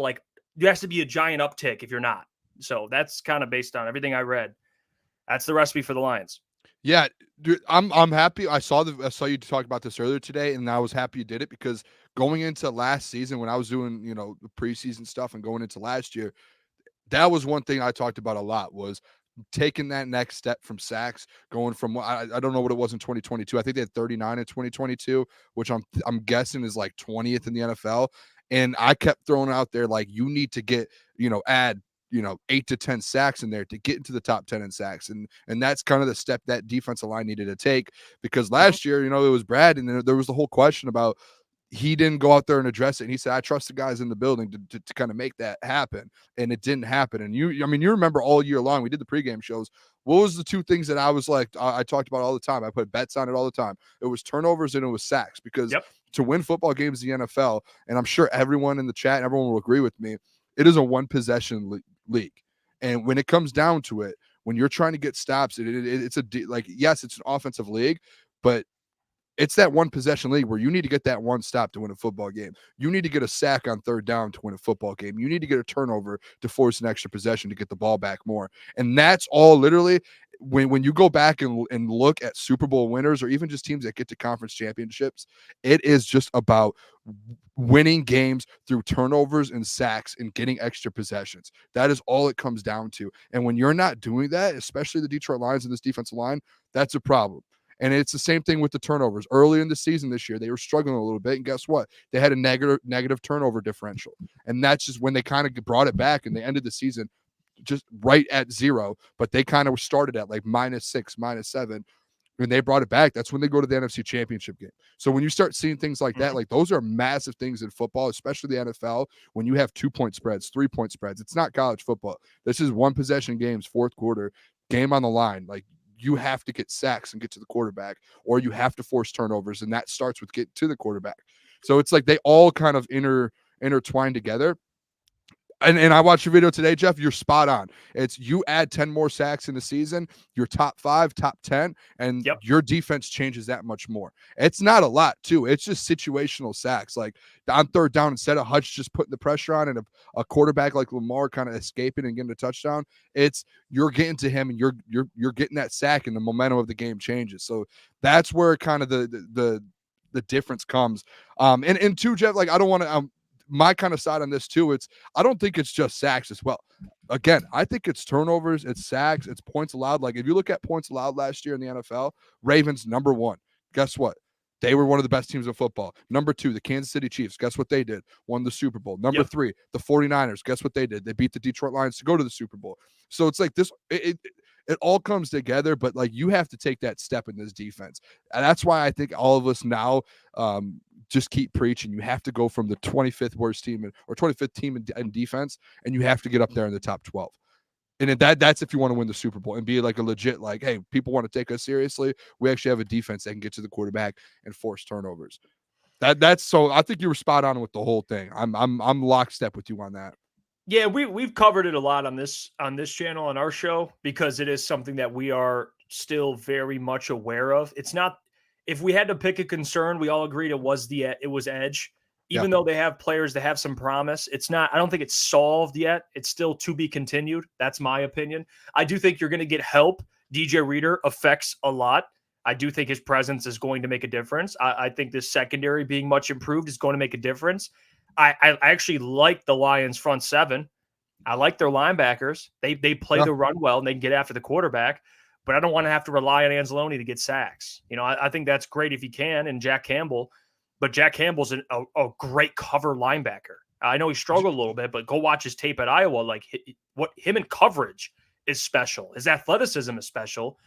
be a giant uptick if you're not. So that's kind of based on everything I read. That's the recipe for the Lions. Yeah, dude, I'm happy. I saw you talk about this earlier today, and I was happy you did it, because going into last season, when I was doing the preseason stuff and going into last year, that was one thing I talked about a lot, was taking that next step from sacks, going from I don't know what it was in 2022. I think they had 39 in 2022, which I'm guessing is like 20th in the NFL. And I kept throwing out there, like, you need to get add 8 to 10 sacks in there to get into the top 10 in sacks. And that's kind of the step that defensive line needed to take, because last year, it was Brad, and there was the whole question about, he didn't go out there and address it. And he said, I trust the guys in the building to kind of make that happen. And it didn't happen. And you remember all year long, we did the pregame shows. What was the two things that I was like, I talked about all the time? I put bets on it all the time. It was turnovers and it was sacks, because to win football games in the NFL, and I'm sure everyone in the chat, everyone will agree with me, it is a one possession league. And when it comes down to it, when you're trying to get stops, it's yes, it's an offensive league, but It's that one possession league where you need to get that one stop to win a football game. You need to get a sack on third down to win a football game. You need to get a turnover to force an extra possession to get the ball back more. And that's all literally when you go back and look at Super Bowl winners or even just teams that get to conference championships, it is just about winning games through turnovers and sacks and getting extra possessions. That is all it comes down to. And when you're not doing that, especially the Detroit Lions and this defensive line, that's a problem. And it's the same thing with the turnovers. Early in the season this year, they were struggling a little bit. And guess what? They had a negative turnover differential. And that's just when they kind of brought it back and they ended the season just right at 0. But they kind of started at like -6, -7. When they brought it back, that's when they go to the NFC Championship game. So when you start seeing things like that, like those are massive things in football, especially the NFL, when you have 2-point spreads, 3-point spreads. It's not college football. This is one possession games, fourth quarter, game on the line. Like, you have to get sacks and get to the quarterback, or you have to force turnovers, and that starts with getting to the quarterback. So it's like they all kind of intertwine together. And I watched your video today, Jeff. You're spot on. It's you add 10 more sacks in the season, you're top 5, top 10, and your defense changes that much more. It's not a lot, too. It's just situational sacks. Like on third down, instead of Hutch just putting the pressure on and a quarterback like Lamar kind of escaping and getting a touchdown, it's you're getting to him and you're getting that sack, and the momentum of the game changes. So that's where kind of the difference comes. And two, Jeff, like I don't want to. My kind of side on this too, I don't think it's just sacks as well. Again, I think it's turnovers, it's sacks, it's points allowed. Like if you look at points allowed last year in the NFL, Ravens number 1. Guess what? They were one of the best teams in football. Number 2, the Kansas City Chiefs. Guess what they did? Won the Super Bowl. Number 3, the 49ers. Guess what they did? They beat the Detroit Lions to go to the Super Bowl. So it's like this, it all comes together, but like you have to take that step in this defense. And that's why I think all of us now just keep preaching. You have to go from the 25th worst team or 25th team in defense, and you have to get up there in the top 12. And that's if you want to win the Super Bowl and be like a legit, like, hey, people want to take us seriously. We actually have a defense that can get to the quarterback and force turnovers. That's so I think you were spot on with the whole thing. I'm lockstep with you on that. Yeah, we've covered it a lot on this channel, on our show, because it is something that we are still very much aware of. It's not, if we had to pick a concern, we all agreed it was edge. Even though they have players that have some promise, it's not, I don't think it's solved yet. It's still to be continued. That's my opinion. I do think you're going to get help. DJ Reader affects a lot. I do think his presence is going to make a difference. I think this secondary being much improved is going to make a difference. I actually like the Lions front 7. I like their linebackers. They play the run well and they can get after the quarterback, but I don't want to have to rely on Anzalone to get sacks. You know, I think that's great if he can, and Jack Campbell, but Jack Campbell's a great cover linebacker. I know he struggled a little bit, but go watch his tape at Iowa. Like what him in coverage is special. His athleticism is special.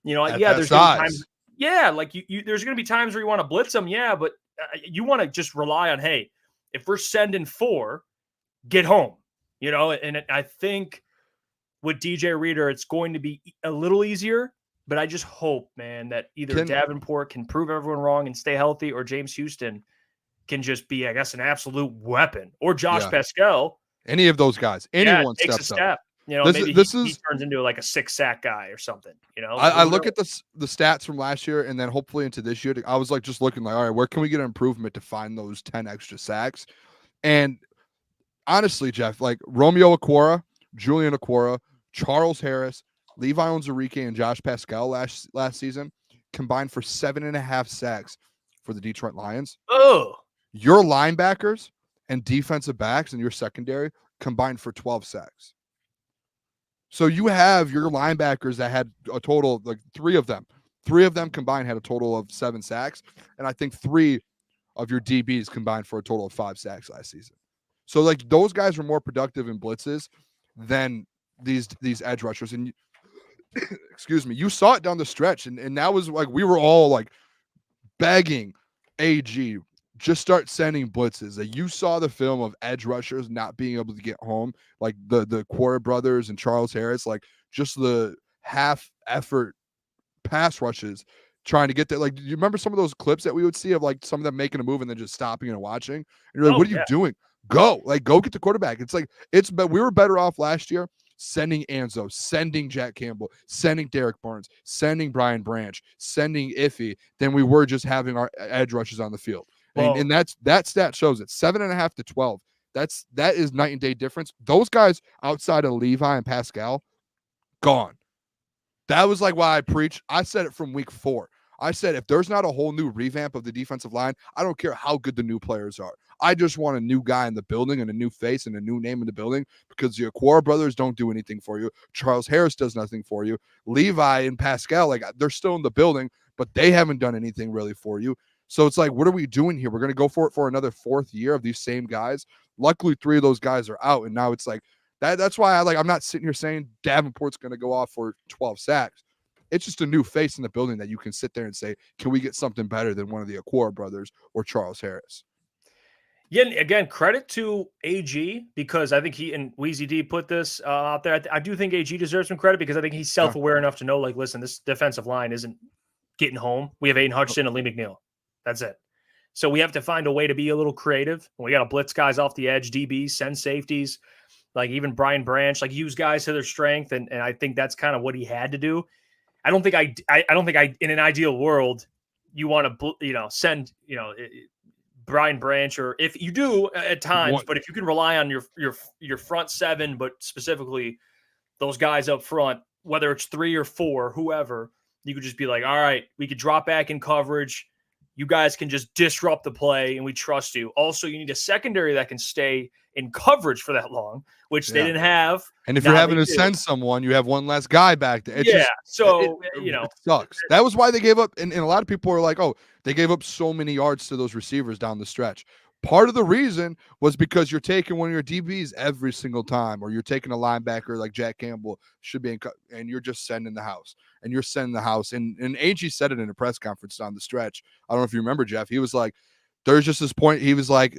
You know, there's gonna be times. Yeah, like there's going to be times where you want to blitz them. Yeah, but you want to just rely on, hey, if we're sending 4, get home, you know, and I think with DJ Reader, it's going to be a little easier, but I just hope, man, that either Davenport can prove everyone wrong and stay healthy, or James Houston can just be, I guess, an absolute weapon, or Josh Pascal. Any of those guys, anyone takes steps a step. Up. You know, maybe he turns into like a 6-sack guy or something, you know? I look at the stats from last year and then hopefully into this year. I was like just looking like, all right, where can we get an improvement to find those 10 extra sacks? And honestly, Jeff, like Romeo Okwara, Julian Okwara, Charles Harris, Levi Onwuzurike, and Josh Pascal last season combined for 7.5 sacks for the Detroit Lions. Oh, your linebackers and defensive backs and your secondary combined for 12 sacks. So you have your linebackers that had a total of like 3 of them combined had a total of 7 sacks. And I think 3 of your DBs combined for a total of 5 sacks last season. So like those guys were more productive in blitzes than these edge rushers. And excuse me, you saw it down the stretch. And that was like, we were all like begging AG, just start sending blitzes. Like you saw the film of edge rushers not being able to get home, like the Quora brothers and Charles Harris, like just the half effort pass rushes trying to get there. Like, do you remember some of those clips that we would see of like some of them making a move and then just stopping and watching? And you're like, what are you doing? Go get the quarterback. It's like, but we were better off last year sending Anzo, sending Jack Campbell, sending Derek Barnes, sending Brian Branch, sending Iffy than we were just having our edge rushes on the field. And that stat shows it 7.5 to 12. That is night and day difference. Those guys outside of Levi and Pascal, gone. That was like why I preach. I said it from week 4. I said, if there's not a whole new revamp of the defensive line, I don't care how good the new players are. I just want a new guy in the building and a new face and a new name in the building, because the Aquara brothers don't do anything for you. Charles Harris does nothing for you. Levi and Pascal, like, they're still in the building, but they haven't done anything really for you. So it's like, what are we doing here? We're going to go for it for another 4th year of these same guys. Luckily, 3 of those guys are out, and now it's like that's why I'm not sitting here saying Davenport's going to go off for 12 sacks. It's just a new face in the building that you can sit there and say, can we get something better than one of the Aquara brothers or Charles Harris? Yeah, again, credit to AG, because I think he and Weezy D put this out there. I do think AG deserves some credit, because I think he's self-aware enough to know, like, listen, this defensive line isn't getting home. We have Aiden Hutchinson and Lee McNeil. That's it. So we have to find a way to be a little creative. We got to blitz guys off the edge, DBs, send safeties, like even Brian Branch, like use guys to their strength. And I think that's kind of what he had to do. I don't think in an ideal world, you want to, send, Brian Branch, or if you do at times, but if you can rely on your front 7, but specifically those guys up front, whether it's 3 or 4, whoever, you could just be like, all right, we could drop back in coverage. You guys can just disrupt the play, and we trust you. Also, you need a secondary that can stay in coverage for that long, which they didn't have. And if you're having to send someone, you have one less guy back there. It sucks. That was why they gave up. And a lot of people are like, oh, they gave up so many yards to those receivers down the stretch. Part of the reason was because you're taking one of your DBs every single time, or you're taking a linebacker like Jack Campbell should be and you're just sending the house. And you're sending the house. And AG said it in a press conference down the stretch. I don't know if you remember, Jeff. He was like, there's just this point. He was like,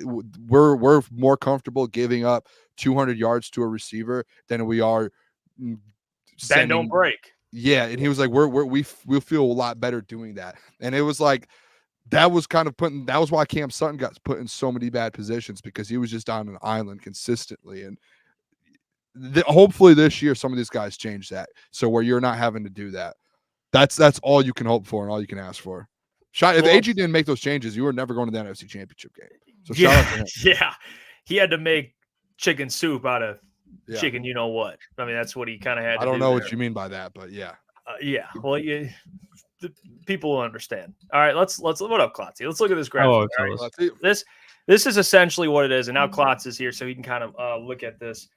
we're more comfortable giving up 200 yards to a receiver than we are Bend don't break. Yeah, and he was like, we'll feel a lot better doing that. And it was like, that was why Cam Sutton got put in so many bad positions, because he was just on an island consistently. And hopefully this year some of these guys change that, so where you're not having to do that. That's all you can hope for and all you can ask for. If AG didn't make those changes, you were never going to the NFC Championship game. So shout out to him. Yeah, he had to make chicken soup out of chicken. You know what? I mean, that's what he kind of had. I don't know what you mean by that, but yeah. Well, the people will understand. All right, let's what up, Klotzy? Let's look at this graphic. Oh, this is essentially what it is, and now Klotz is here, so he can kind of look at this.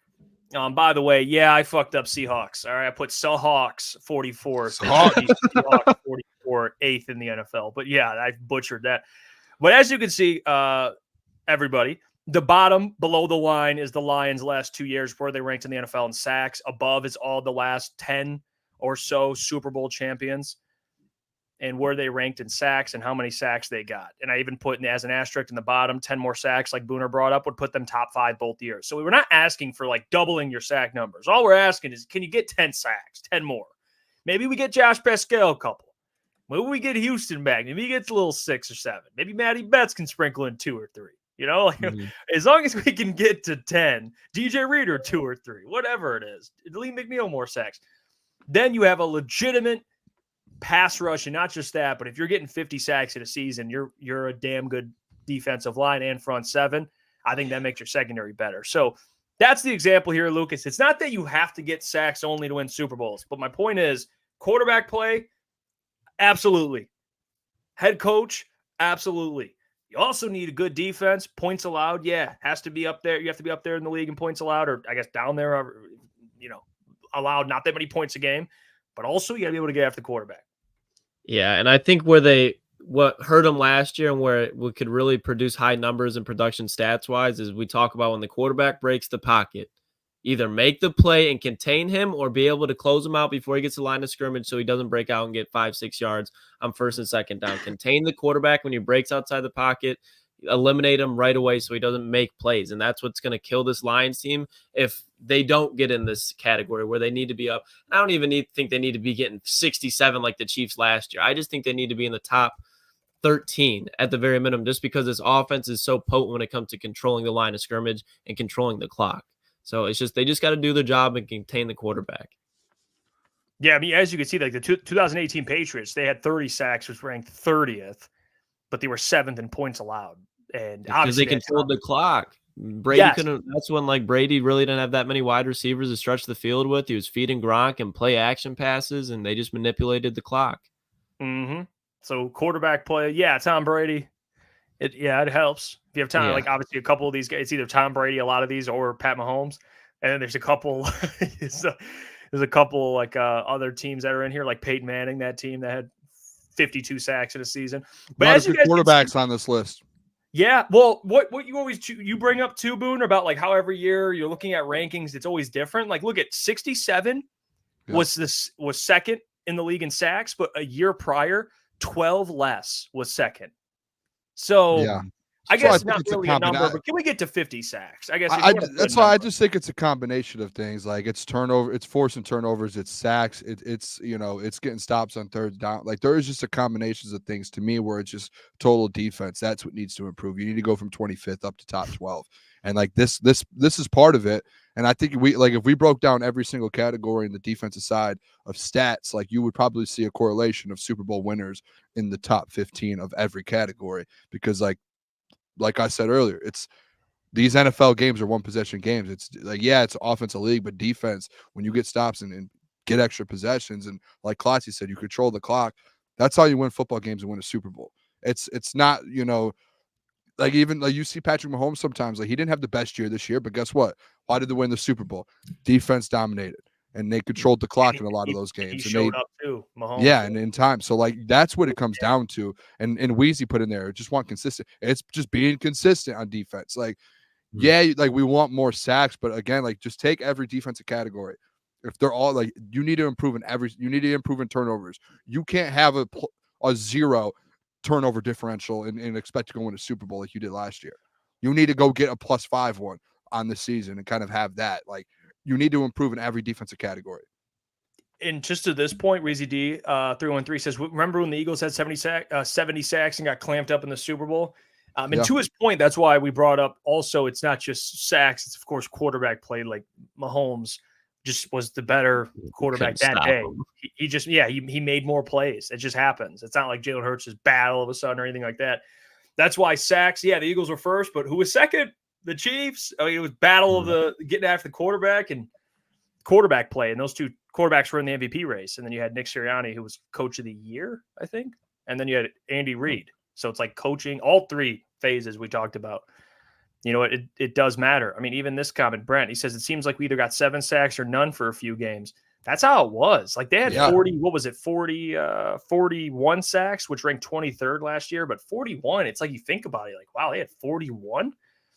By the way, I fucked up Seahawks. All right, I put Seahawks 44, Seahawks 44, 8th in the NFL. But I butchered that. But as you can see, everybody, the bottom below the line is the Lions' last 2 years, where they ranked in the NFL in sacks. Above is all the last 10 or so Super Bowl champions, and where they ranked in sacks and how many sacks they got. And I even put as an asterisk in the bottom, 10 more sacks, like Booner brought up, would put them top 5 both years. So we were not asking for like doubling your sack numbers. All we're asking is, can you get 10 sacks, 10 more? Maybe we get Josh Pascal a couple. Maybe we get Houston back. Maybe he gets a little 6 or 7. Maybe Matty Betts can sprinkle in 2 or 3. As long as we can get to 10, DJ Reader 2 or 3, whatever it is, Lee McNeil more sacks, then you have a legitimate pass rush. And not just that, but if you're getting 50 sacks in a season, you're a damn good defensive line and front 7. I think that makes your secondary better. So that's the example here, Lucas. It's not that you have to get sacks only to win Super Bowls, but my point is quarterback play, absolutely. Head coach, absolutely. You also need a good defense. Points allowed, has to be up there. You have to be up there in the league in points allowed, or I guess down there, allowed not that many points a game. But also, you got to be able to get after the quarterback. Yeah, and I think what hurt them last year and where we could really produce high numbers and production stats-wise is we talk about when the quarterback breaks the pocket. Either make the play and contain him, or be able to close him out before he gets the line of scrimmage so he doesn't break out and get 5-6 yards on first and second down. Contain the quarterback when he breaks outside the pocket. Eliminate him right away so he doesn't make plays. And that's what's going to kill this Lions team if they don't get in this category where they need to be up. I don't even think they need to be getting 67 like the Chiefs last year. I just think they need to be in the top 13 at the very minimum, just because this offense is so potent when it comes to controlling the line of scrimmage and controlling the clock. So it's just they just got to do their job and contain the quarterback. Yeah, I mean, as you can see, like the 2018 Patriots, they had 30 sacks, which ranked 30th, but they were 7th in points allowed. And because obviously they controlled the clock. Brady couldn't. That's when like Brady really didn't have that many wide receivers to stretch the field with. He was feeding Gronk and play action passes, and they just manipulated the clock. Mm-hmm. So quarterback play, yeah, Tom Brady. It helps if you have time. Yeah. Like obviously, a couple of these guys, it's either Tom Brady, a lot of these, or Pat Mahomes. And then there's a couple. There's a couple like other teams that are in here, like Peyton Manning, that team that had 52 sacks in a season. But as good quarterbacks on this list. Yeah, well, what you always you bring up too, Booner, about like how every year you're looking at rankings, it's always different. Like, look at 67 was second in the league in sacks, but a year prior, 12 less was second. So yeah. I guess not really a number, but can we get to 50 sacks? I guess that's why I just think it's a combination of things. Like it's turnover, it's forcing turnovers, it's sacks, it's it's getting stops on third down. Like there is just a combination of things to me where it's just total defense. That's what needs to improve. You need to go from 25th up to top 12, and like this is part of it. And I think if we broke down every single category in the defensive side of stats, like you would probably see a correlation of Super Bowl winners in the top 15 of every category, because like I said earlier, it's these NFL games are one possession games. It's like, yeah, it's offensive league, but defense, when you get stops and get extra possessions, and like Klotz said, you control the clock. That's how you win football games and win a Super Bowl. It's not, like even like you see Patrick Mahomes sometimes, like he didn't have the best year this year, but guess what? Why did they win the Super Bowl? Defense dominated. And they controlled the clock in a lot of those games. He showed up too, Mahomes. Yeah, and in time. So like that's what it comes down to. And Weezy put in there, just want consistent. It's just being consistent on defense. Like, yeah, like we want more sacks, but again, like just take every defensive category. If they're all like, you need to improve in turnovers. You can't have a 0 turnover differential and expect to go win a Super Bowl like you did last year. You need to go get a +5 one on the season and kind of have that. Like, you need to improve in every defensive category. And just to this point, Weezy D 313 says, remember when the Eagles had 70 sacks and got clamped up in the Super Bowl? And to his point, that's why we brought up also, it's not just sacks. It's, of course, quarterback play. Like Mahomes just was the better quarterback that day. He made more plays. It just happens. It's not like Jalen Hurts is bad all of a sudden or anything like that. That's why sacks, the Eagles were first, but who was second? The Chiefs. I mean, it was battle of the getting after the quarterback and quarterback play, and those two quarterbacks were in the MVP race. And then you had Nick Sirianni, who was coach of the year, I think, and then you had Andy Reid. So it's like coaching all three phases we talked about. It does matter. I mean, even this comment, Brent, he says it seems like we either got 7 sacks or none for a few games. That's how it was. Like they had 41 sacks, which ranked 23rd last year, but 41. It's like you think about it, like wow, they had 41.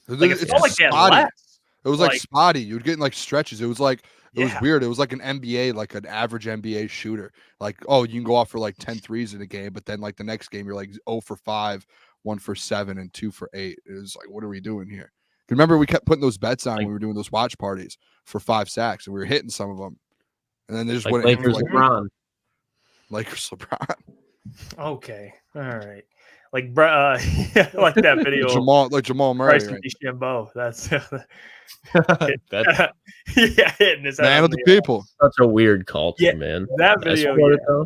Like it felt like they had less. It was like spotty. You would get in like stretches. It was like it was weird. It was like an NBA, like an average NBA shooter. Like, oh, you can go off for like 10 threes in a game, but then like the next game you're like 0 for 5, 1 for 7, and 2 for 8. It was like, what are we doing here? Remember, we kept putting those bets on when we were doing those watch parties for 5 sacks, and we were hitting some of them, and then they just went Lakers LeBron. Lakers LeBron. Okay, all right. Like like that video. Jamal Murray. Right? DeChambeau. That's hitting his man of the people. Such a weird culture, man. That video.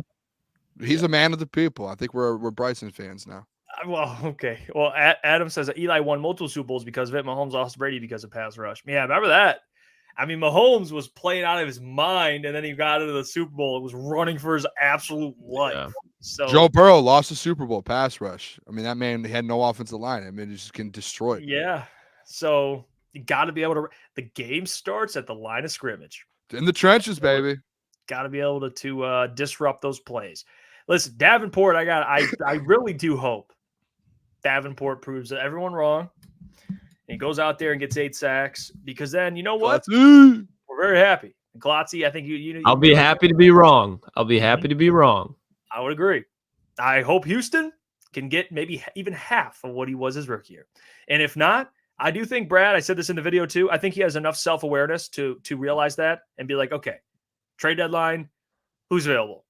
He's a man of the people. I think we're Bryson fans now. Well, okay. Well, Adam says that Eli won multiple Super Bowls because of it. Mahomes lost Brady because of pass rush. Yeah, remember that? I mean, Mahomes was playing out of his mind, and then he got into the Super Bowl. It was running for his absolute life. Yeah. So Joe Burrow lost the Super Bowl pass rush. I mean, that man had no offensive line. I mean, he just can destroy it. Yeah. So you got to be able to. The game starts at the line of scrimmage. In the trenches, baby. Got to be able to disrupt those plays. Listen, Davenport, I really do hope Davenport proves everyone wrong. And he goes out there and gets 8 sacks, because then you know what? We're very happy. And Klotzy, I think I'll be happy to be wrong. I'll be happy to be wrong. I would agree. I hope Houston can get maybe even half of what he was his rookie year. And if not, I do think Brad, I said this in the video too, I think he has enough self-awareness to realize that and be like, okay, trade deadline, who's available?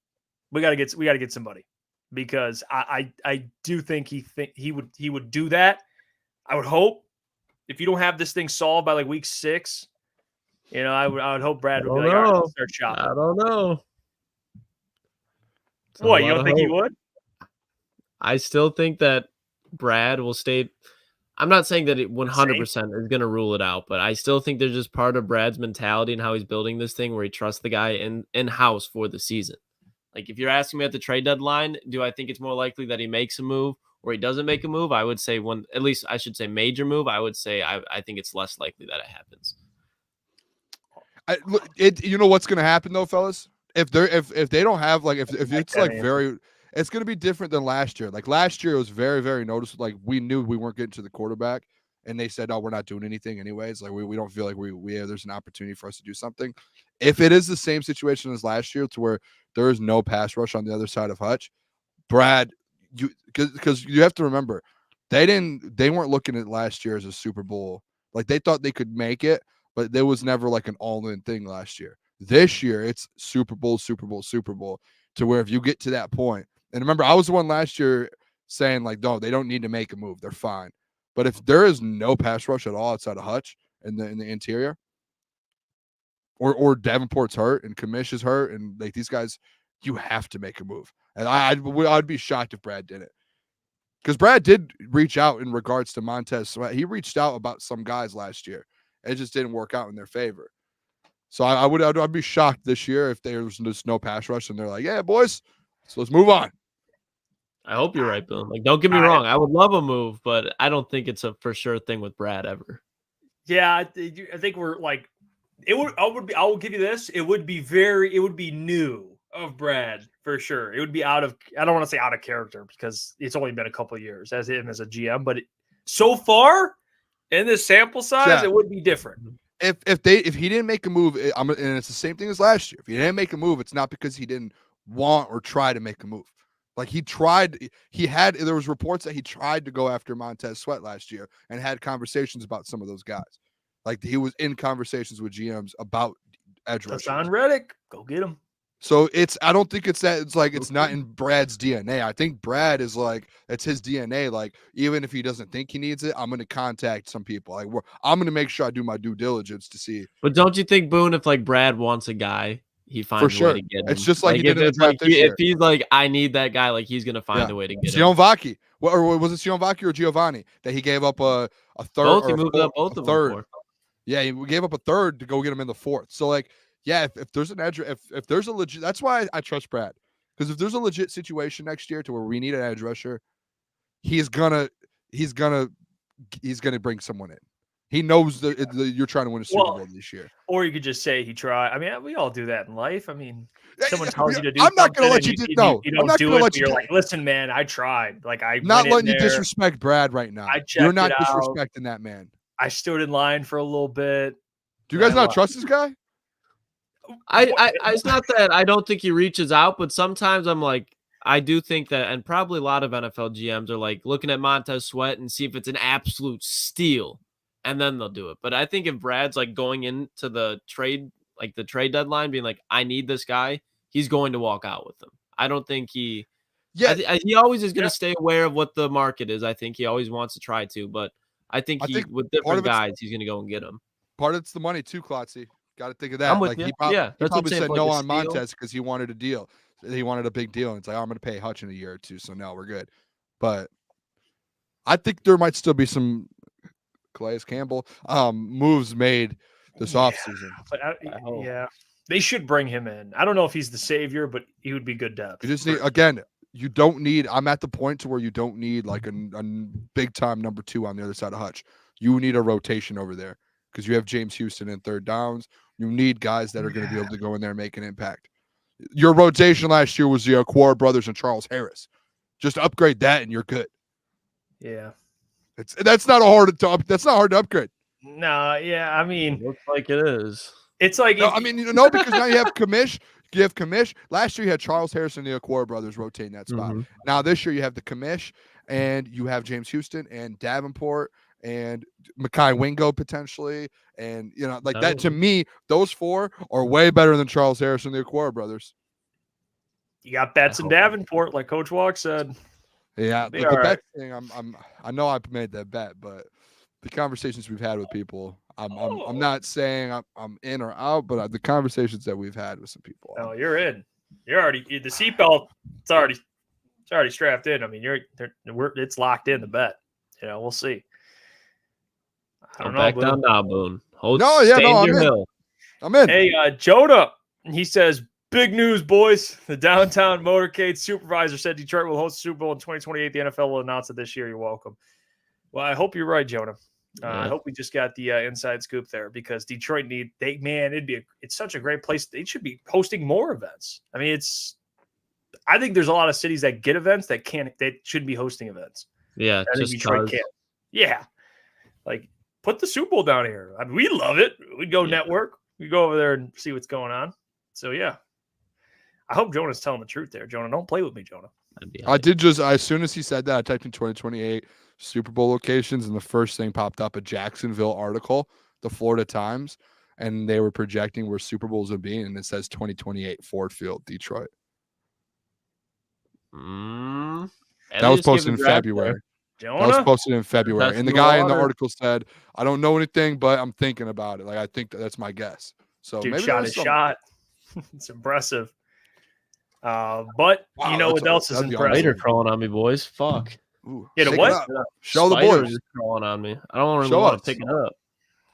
We gotta get somebody. Because I do think he would do that. I would hope. If you don't have this thing solved by like week 6, I would hope Brad would be like, all right, let's start shopping. I don't know. What, you don't think he would? I still think that Brad will stay. I'm not saying that it 100% is going to rule it out, but I still think there's just part of Brad's mentality and how he's building this thing where he trusts the guy in-house for the season. Like, if you're asking me at the trade deadline, do I think it's more likely that he makes a move or he doesn't make a move? I would say major move. I would say I think it's less likely that it happens. You know what's going to happen though, fellas? If they don't have if it's like it's going to be different than last year. Like last year, it was very, very noticeable. Like we knew we weren't getting to the quarterback, and they said, "Oh, we're not doing anything anyways." Like we don't feel like there's an opportunity for us to do something. If it is the same situation as last year, to where there is no pass rush on the other side of Hutch, Brad, because you have to remember, they weren't looking at last year as a Super Bowl. Like they thought they could make it, but there was never like an all-in thing last year. This year, it's Super Bowl, Super Bowl, Super Bowl, to where if you get to that point, and remember, I was the one last year saying like, no, they don't need to make a move. They're fine. But if there is no pass rush at all outside of Hutch in the interior, or Davenport's hurt and Kamish is hurt, and like these guys, you have to make a move. And I'd be shocked if Brad did it. Because Brad did reach out in regards to Montez Sweat. He reached out about some guys last year. It just didn't work out in their favor. So I'd be shocked this year if there's just no pass rush and they're like, yeah, boys, so let's move on. I hope you're right, Bill. Like, don't get me wrong. I would love a move, but I don't think it's a for sure thing with Brad ever. Yeah, I think we're like, I will give you this. It would be new of Brad for sure. It would be I don't want to say out of character because it's only been a couple of years as him as a GM, but so far in this sample size, it would be different. If he didn't make a move, and it's the same thing as last year. If he didn't make a move, it's not because he didn't want or try to make a move. Like there was reports that he tried to go after Montez Sweat last year and had conversations about some of those guys. Like he was in conversations with GMs about edge rushers. Hassan Reddick, go get him. So I don't think it's that. It's like it's not in Brad's DNA. I think Brad is like it's his DNA. Like even if he doesn't think he needs it, I'm going to contact some people. Like I'm going to make sure I do my due diligence to see. But don't you think, Boone, if like Brad wants a guy, he finds a way to get him? It's just like he did in the draft this year. If he's like, I need that guy, like he's going to find a way to get him. Vacchi. Or was it Vacchi or Giovanni that he gave up a third? Both. He moved up both of them. Yeah, he gave up a third to go get him in the fourth. So like. Yeah, if there's an edge, if there's a legit, that's why I trust Brad. Because if there's a legit situation next year to where we need an edge rusher, he's gonna bring someone in. He knows that you're trying to win a Super Bowl this year. Or you could just say he tried. I mean, we all do that in life. I mean, someone tells you to do. I'm not gonna let you do. No, you don't do it. But you're like, listen, man, I tried. Like I'm not letting you disrespect Brad right now. You're not disrespecting that man. I stood in line for a little bit. Do you guys not trust this guy? It's not that I don't think he reaches out, but sometimes I'm like, I do think that, and probably a lot of NFL GMs are like looking at Montez Sweat and see if it's an absolute steal, and then they'll do it. But I think if Brad's like going into the trade deadline, being like, I need this guy, he's going to walk out with them. I don't think he. Yeah, he always is going to stay aware of what the market is. I think he always wants to try to, but I think with different guys, he's going to go and get them. Part of it's the money too, Klotzy. Got to think of that. I'm with you. He probably said no on Montez because he wanted a deal. He wanted a big deal. And it's like, I'm going to pay Hutch in a year or two. So no, we're good. But I think there might still be some Calais Campbell moves made this offseason. But they should bring him in. I don't know if he's the savior, but he would be good depth. You just need, again, you don't need, I'm at the point to where you don't need like a big time number 2 on the other side of Hutch. You need a rotation over there because you have James Houston in third downs. You need guys that are going to be able to go in there and make an impact. Your rotation last year was the Aquar brothers and Charles Harris. Just upgrade that and you're good. Yeah. That's not hard to upgrade. No, yeah, I mean, looks like it is. It's like because now you have Kamish. You have Kamish. Last year you had Charles Harris and the Aquar brothers rotating that spot. Mm-hmm. Now this year you have the Kamish and you have James Houston and Davenport and Mekhi Wingo potentially, and that. To me, those 4 are way better than Charles Harris and the Aquara brothers. You got bets in Davenport, like Coach Walk said. Yeah, the bet thing. I know I made that bet, but the conversations we've had with people, I'm not saying I'm in or out, but the conversations that we've had with some people. Oh, you're in. You're already the seatbelt. It's already strapped in. I mean, it's locked in the bet. We'll see. I don't know. Back down now, Boone. I'm in. I'm in. Hey, Jonah. He says, big news, boys. The downtown motorcade supervisor said Detroit will host the Super Bowl in 2028. The NFL will announce it this year. You're welcome. Well, I hope you're right, Jonah. I hope we just got the inside scoop there because Detroit it's such a great place. They should be hosting more events. I mean, I think there's a lot of cities that get events that shouldn't be hosting events. Yeah, I think Detroit can't. Yeah, like put the Super Bowl down here. I mean, we love it. We'd go network. We go over there and see what's going on. So yeah, I hope Jonah's telling the truth there. Jonah, don't play with me, Jonah. I did as soon as he said that, I typed in 2028 Super Bowl locations, and the first thing popped up a Jacksonville article, the Florida Times, and they were projecting where Super Bowls would be, and it says 2028 Ford Field, Detroit. That was posted in February. That was posted in February, and the guy in the article said, "I don't know anything, but I'm thinking about it. Like I think that's my guess." So dude, maybe shot his shot. It's impressive. But wow, you know what else is impressive? Spider crawling on me, boys. Fuck. Ooh, what? Show the boys. Is crawling on me. I don't really want to pick it up.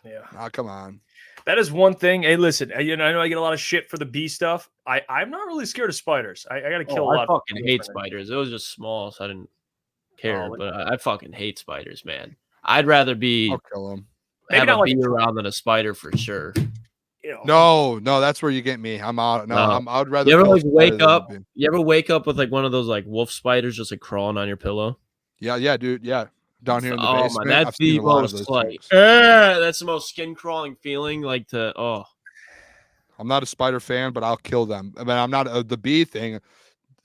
Yeah. Come on. That is one thing. Hey, listen. I know I get a lot of shit for the bee stuff. I'm not really scared of spiders. I got to kill a lot. I fucking hate spiders. It was just small, so I didn't care. But I fucking hate spiders, man. I'd rather be. I'll kill them. Have a bee around than a spider for sure. No, that's where you get me. I'm out. I'd rather. You ever wake up? You ever wake up with like one of those like wolf spiders just like crawling on your pillow? Yeah, dude. Yeah, down here in the basement. Oh man, that's the most like. That's the most skin crawling feeling. Like I'm not a spider fan, but I'll kill them. I mean, I'm not the bee thing.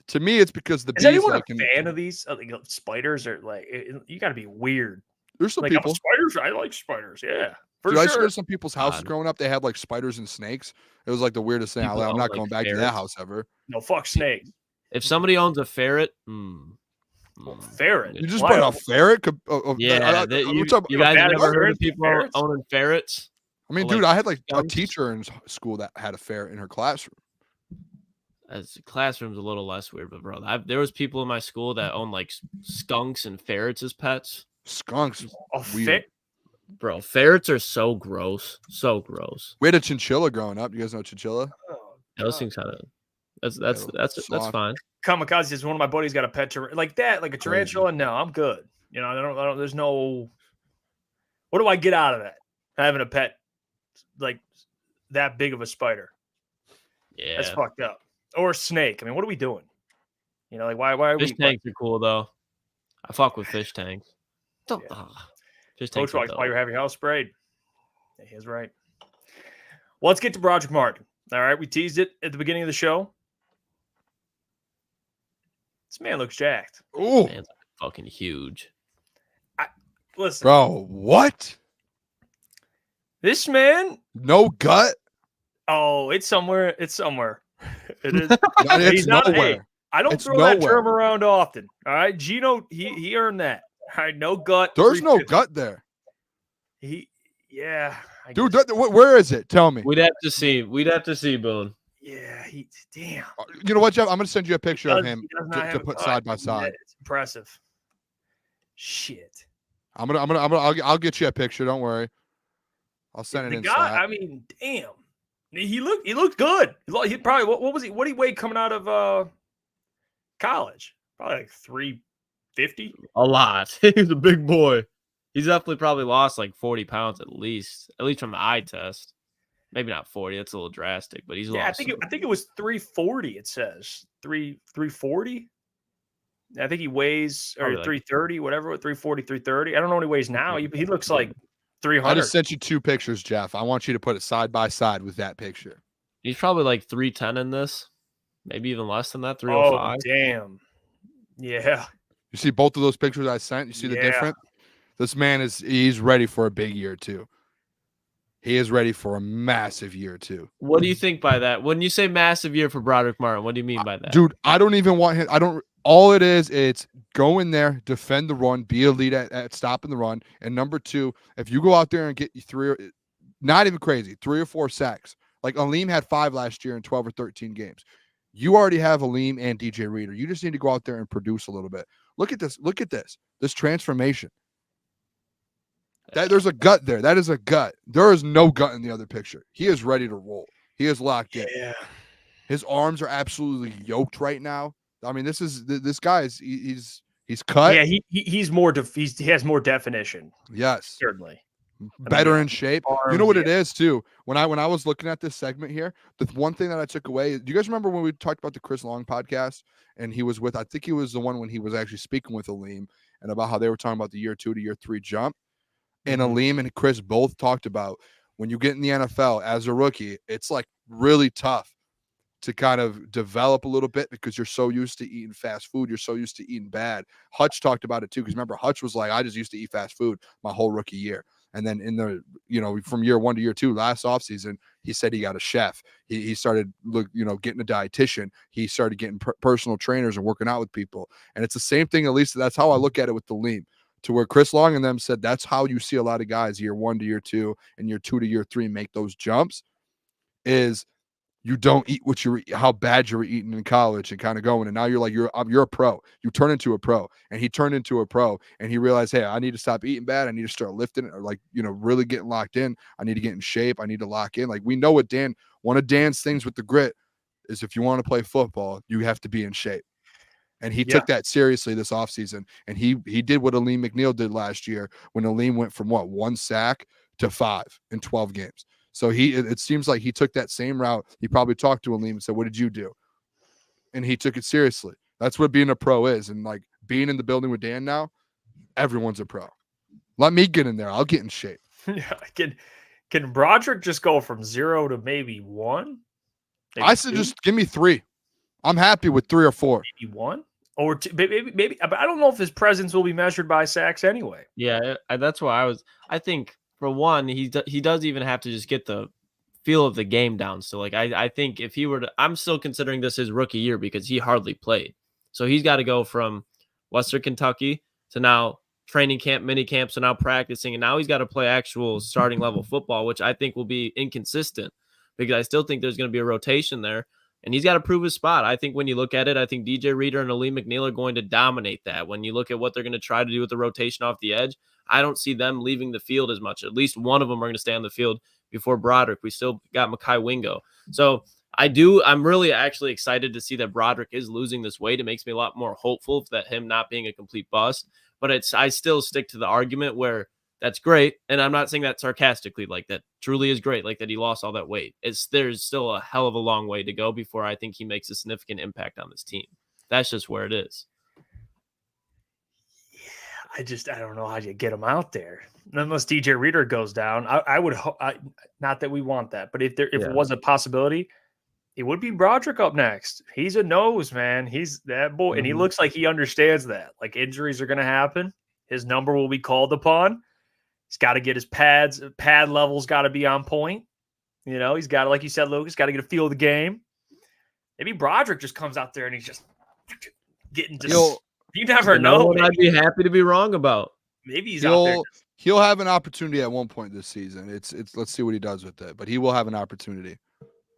To me, it's because the bees. Is anyone a fan of these spiders? Or like you got to be weird. There's some people. Spiders. I like spiders. Yeah. Dude, I used to go to some people's houses growing up. They had like spiders and snakes. It was like the weirdest thing. I'm not going back to that house ever. No, fuck snakes. If somebody owns a ferret, ferret. You just brought a ferret? Yeah. You guys never heard of people owning ferrets? I mean, dude, I had like a teacher in school that had a ferret in her classroom. As classroom's a little less weird, but bro, there was people in my school that own like skunks and ferrets as pets. Skunks? Weird. Bro, ferrets are so gross. So gross. We had a chinchilla growing up. You guys know chinchilla? Those things kind of that's fine. Kamikaze says one of my buddies got a pet like that, like a tarantula. No, I'm good. I don't there's no what do I get out of that? Having a pet like that big of a spider. Yeah. That's fucked up. Or a snake. I mean, what are we doing? Like why are fish tanks are cool though. I fuck with fish tanks. Coach likes why you're having your house sprayed. Yeah, he's right. Well, let's get to Brodric Martin. All right, we teased it at the beginning of the show. This man looks jacked. Oh, man's fucking huge. Listen, bro, what? This man? No gut? Oh, it's somewhere. It is. It's nowhere. Hey, I don't throw that term around often. All right, Gino, he earned that. All right, no gut. There's no gut there. Dude, where is it? Tell me. We'd have to see, Boone. Yeah, damn. You know what, Jeff? I'm gonna send you a picture of him to put side by side. It's impressive. Shit. I'll get you a picture. Don't worry. I'll send it in. I mean, damn. He looked good. He probably what was he? What did he weigh coming out of college? Probably like 350. A lot. He's a big boy. He's definitely probably lost like 40 pounds at least from the eye test. Maybe not 40. That's a little drastic, but he's lost. I think it was 340. It says 340. I think he weighs or 330, whatever. 340, 330. I don't know what he weighs now. He looks like 300. I just sent you two pictures, Jeff. I want you to put it side by side with that picture. He's probably like 310 in this, maybe even less than that. 305. Oh damn. Yeah. You see both of those pictures I sent? You see the difference? This man he's ready for a big year too. He is ready for a massive year too. What do you think by that? When you say massive year for Brodric Martin, what do you mean by that? Dude, I don't even want him. All it is, it's go in there, defend the run, be elite at stopping the run. And number two, if you go out there and get you not even crazy, 3 or 4 sacks. Like Aleem had 5 last year in 12 or 13 games. You already have Aleem and DJ Reader. You just need to go out there and produce a little bit. Look at this. Look at this transformation. There's a gut there. That is a gut. There is no gut in the other picture. He is ready to roll. He is locked in. Yeah. His arms are absolutely yoked right now. I mean, this guy is he's cut. Yeah, he has more definition. Yes, certainly. Better in shape. Arms, you know what it is too. When I was looking at this segment here, the one thing that I took away. Do you guys remember when we talked about the Chris Long podcast? And he was with, I think he was the one when he was actually speaking with Aleem and about how they were talking about the year 2 to year 3 jump. And Aleem and Chris both talked about when you get in the NFL as a rookie, it's like really tough to kind of develop a little bit because you're so used to eating fast food. You're so used to eating bad. Hutch talked about it too. Because remember, Hutch was like, I just used to eat fast food my whole rookie year. And then in the, from year 1 to year 2, last offseason, he said he got a chef. He started, getting a dietitian. He started getting personal trainers and working out with people. And it's the same thing, at least that's how I look at it with the Aleem. To where Chris Long and them said that's how you see a lot of guys year 1 to year 2 and year 2 to year 3 make those jumps is you don't eat how bad you were eating in college and kind of going. And now you're like, you're a pro. You turn into a pro. And he turned into a pro and he realized, hey, I need to stop eating bad. I need to start lifting or really getting locked in. I need to get in shape. I need to lock in. Like we know what one of Dan's things with the grit is if you want to play football, you have to be in shape. And he took that seriously this offseason. And he did what Aleem McNeil did last year when Aleem went from 1 sack to 5 in 12 games. So it seems like he took that same route. He probably talked to Aleem and said, what did you do? And he took it seriously. That's what being a pro is. And like being in the building with Dan now, everyone's a pro. Let me get in there. I'll get in shape. Yeah. Can Brodric just go from 0 to maybe 1? I said just give me 3. I'm happy with 3 or 4. Maybe 1 or 2, maybe. But I don't know if his presence will be measured by sacks anyway. Yeah, that's why I think for one, he does even have to just get the feel of the game down. So like I think if he were to, I'm still considering this his rookie year because he hardly played. So he's got to go from Western Kentucky to now training camp, mini camp, so now practicing, and now he's got to play actual starting level football, which I think will be inconsistent because I still think there's going to be a rotation there. And he's got to prove his spot. I think when you look at it, I think DJ Reader and Aleem McNeil are going to dominate that. When you look at what they're going to try to do with the rotation off the edge, I don't see them leaving the field as much. At least one of them are going to stay on the field before Brodric. We still got Mekhi Wingo. So I'm really actually excited to see that Brodric is losing this weight. It makes me a lot more hopeful that him not being a complete bust. But I still stick to the argument where that's great. And I'm not saying that sarcastically, like that truly is great, like that he lost all that weight. There's still a hell of a long way to go before I think he makes a significant impact on this team. That's just where it is. Yeah, I don't know how you get him out there. Unless DJ Reader goes down. I would hope, not that we want that, but if it was a possibility, it would be Brodric up next. He's a nose, man. He's that boy. And he looks like he understands that. Like injuries are going to happen. His number will be called upon. He's got to get his pad levels got to be on point. He's got to, like you said, Lucas, got to get a feel of the game. Maybe Brodric just comes out there and he's just getting to. You never know. I'd be happy to be wrong about. Maybe he's out there. He'll have an opportunity at one point this season. It's let's see what he does with it, but he will have an opportunity.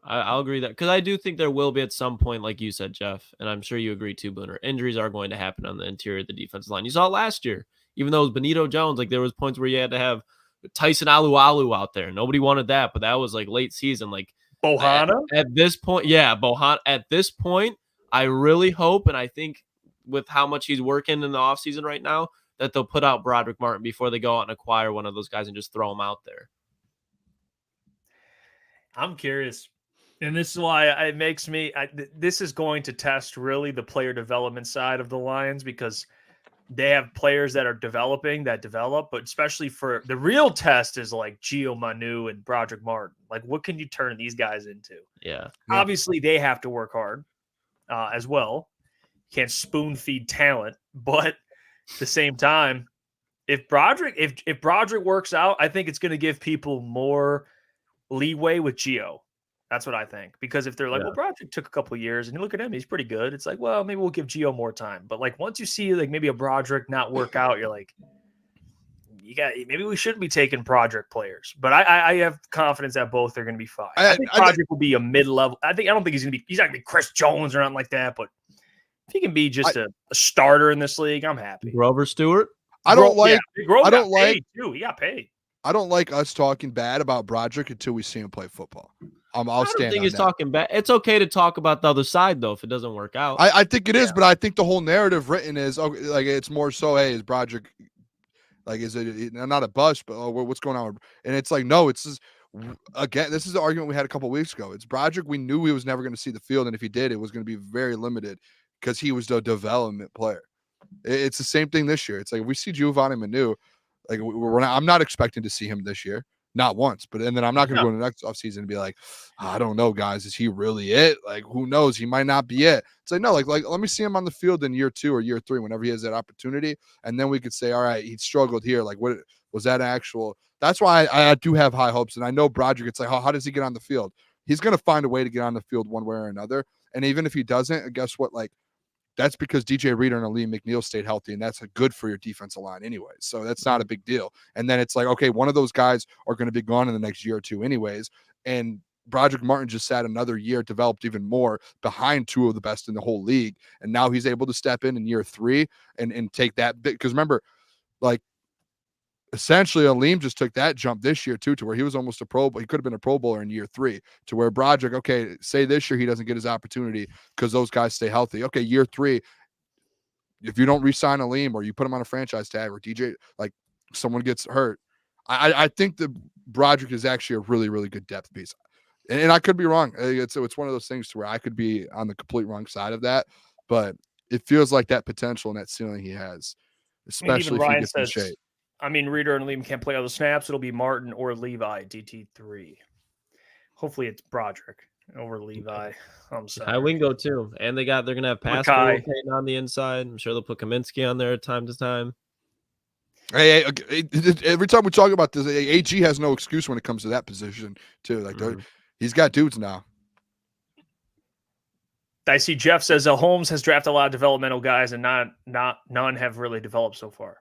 I'll agree that because I do think there will be at some point, like you said, Jeff, and I'm sure you agree too, Booner. Injuries are going to happen on the interior of the defensive line. You saw it last year. Even though it was Benito Jones, like there was points where you had to have Tyson Alualu out there. Nobody wanted that, but that was like late season. Like Bohanna? At this point, Bohanna. At this point, I really hope, and I think with how much he's working in the offseason right now, that they'll put out Brodric Martin before they go out and acquire one of those guys and just throw him out there. I'm curious. And this is why it makes me this is going to test really the player development side of the Lions because they have players that are that develop, but especially for the real test is like Gio Manu and Brodric Martin. Like, what can you turn these guys into? Yeah. Obviously, they have to work hard as well. You can't spoon feed talent, but at the same time, if Brodric works out, I think it's going to give people more leeway with Gio. That's what I think. Because if they're like, well, Brodric took a couple of years and you look at him, he's pretty good. It's like, well, maybe we'll give Gio more time. But like once you see like maybe a Brodric not work out, you're like, maybe we shouldn't be taking project players, but I have confidence that both are going to be fine. I think project will be a mid-level. I don't think he's not going to be Chris Jones or nothing like that, but if he can be just a starter in this league, I'm happy. Grover Stewart. He got paid. I don't like us talking bad about Brodric until we see him play football. I don't think he's talking bad. It's okay to talk about the other side though if it doesn't work out. I think it is, but I think the whole narrative written is like it's more so, hey, is Brodric like is it not a bust, but what's going on? And it's like no, it's just, again, this is the argument we had a couple of weeks ago. It's Brodric. We knew he was never going to see the field, and if he did, it was going to be very limited because he was the development player. It's the same thing this year. It's like if we see Giovanni Manu, like I'm not expecting to see him this year. Not once, but and then I'm not going to go to the next offseason and be like, I don't know, guys, is he really it? Like, who knows? He might not be it. It's like, no, like let me see him on the field in year 2 or year 3, whenever he has that opportunity. And then we could say, all right, he struggled here. Like, what was that actual? That's why I do have high hopes. And I know Brodric, it's like, how does he get on the field? He's going to find a way to get on the field one way or another. And even if he doesn't, guess what? Like, that's because DJ Reader and Aleem McNeil stayed healthy, and that's good for your defensive line anyway. So that's not a big deal. And then it's like, okay, one of those guys are going to be gone in the next year or 2 anyways. And Brodric Martin just sat another year, developed even more behind 2 of the best in the whole league. And now he's able to step in year 3 and take that bit. Because remember, like, essentially Aleem just took that jump this year too, to where he was almost a Pro Bowl. He could have been a Pro Bowler in year 3, to where Brodric, okay, say this year he doesn't get his opportunity because those guys stay healthy. Okay, year 3, if you don't re-sign Aleem or you put him on a franchise tag or DJ, like someone gets hurt, I think that Brodric is actually a really, really good depth piece. And I could be wrong. It's one of those things to where I could be on the complete wrong side of that, but it feels like that potential and that ceiling he has, especially if he gets in shape. I mean, Reader and Aleem can't play all the snaps. It'll be Martin or Levi, DT3. Hopefully it's Brodric over Levi. I'm sorry. High Wingo too. And they're going to have pass rotating on the inside. I'm sure they'll put Kaminsky on there time to time. Hey, every time we talk about this, AG has no excuse when it comes to that position too. Like he's got dudes now. I see Jeff says Holmes has drafted a lot of developmental guys and none have really developed so far.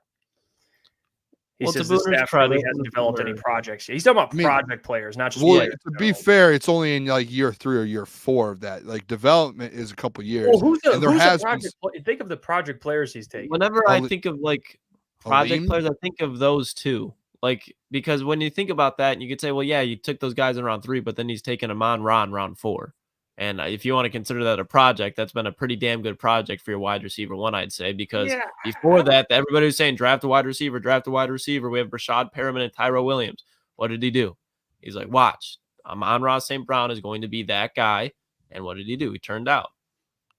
He says the staff really hasn't developed any projects. He's talking about project players, not just players. To be fair, it's only in like year 3 or year 4 of that. Like development is a couple years. Well, who's the project? Think of the project players he's taking. Whenever I think of like project players, I think of those two. Like, because when you think about that, you could say, well, yeah, you took those guys in round 3, but then he's taken them on round 4. And if you want to consider that a project, that's been a pretty damn good project for your wide receiver 1, I'd say, because before that, everybody was saying draft a wide receiver. We have Rashad Perriman and Tyrell Williams. What did he do? He's like, watch, Amon-Ra St. Brown is going to be that guy. And what did he do? He turned out.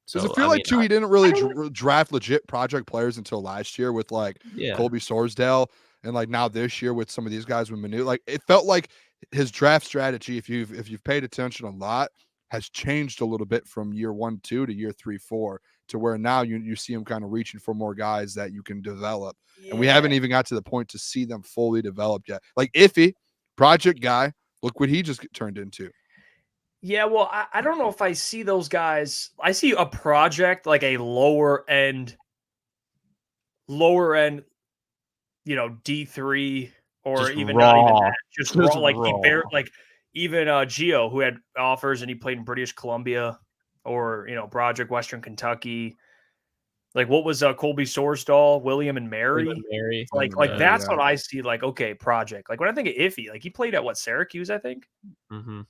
So, does it feel too, he didn't really draft legit project players until last year with like Colby Sorsdale, and like now this year with some of these guys with Manu? Like it felt like his draft strategy, if you've paid attention a lot, has changed a little bit from year 1, 2 to year 3, 4, to where now you see him kind of reaching for more guys that you can develop. And we haven't even got to the point to see them fully developed yet. Like Iffy, project guy, look what he just turned into. Yeah, well, I don't know if I see those guys. I see a project like a lower end, D3 or just even raw. Not even that, just raw. Like raw. Even Gio, who had offers and he played in British Columbia, or Brodric, Western Kentucky. Like what was Colby Sorsdal, William and Mary? That's what I see. Like, okay, project. Like when I think of Iffy, like he played at Syracuse, I think. Mm-hmm.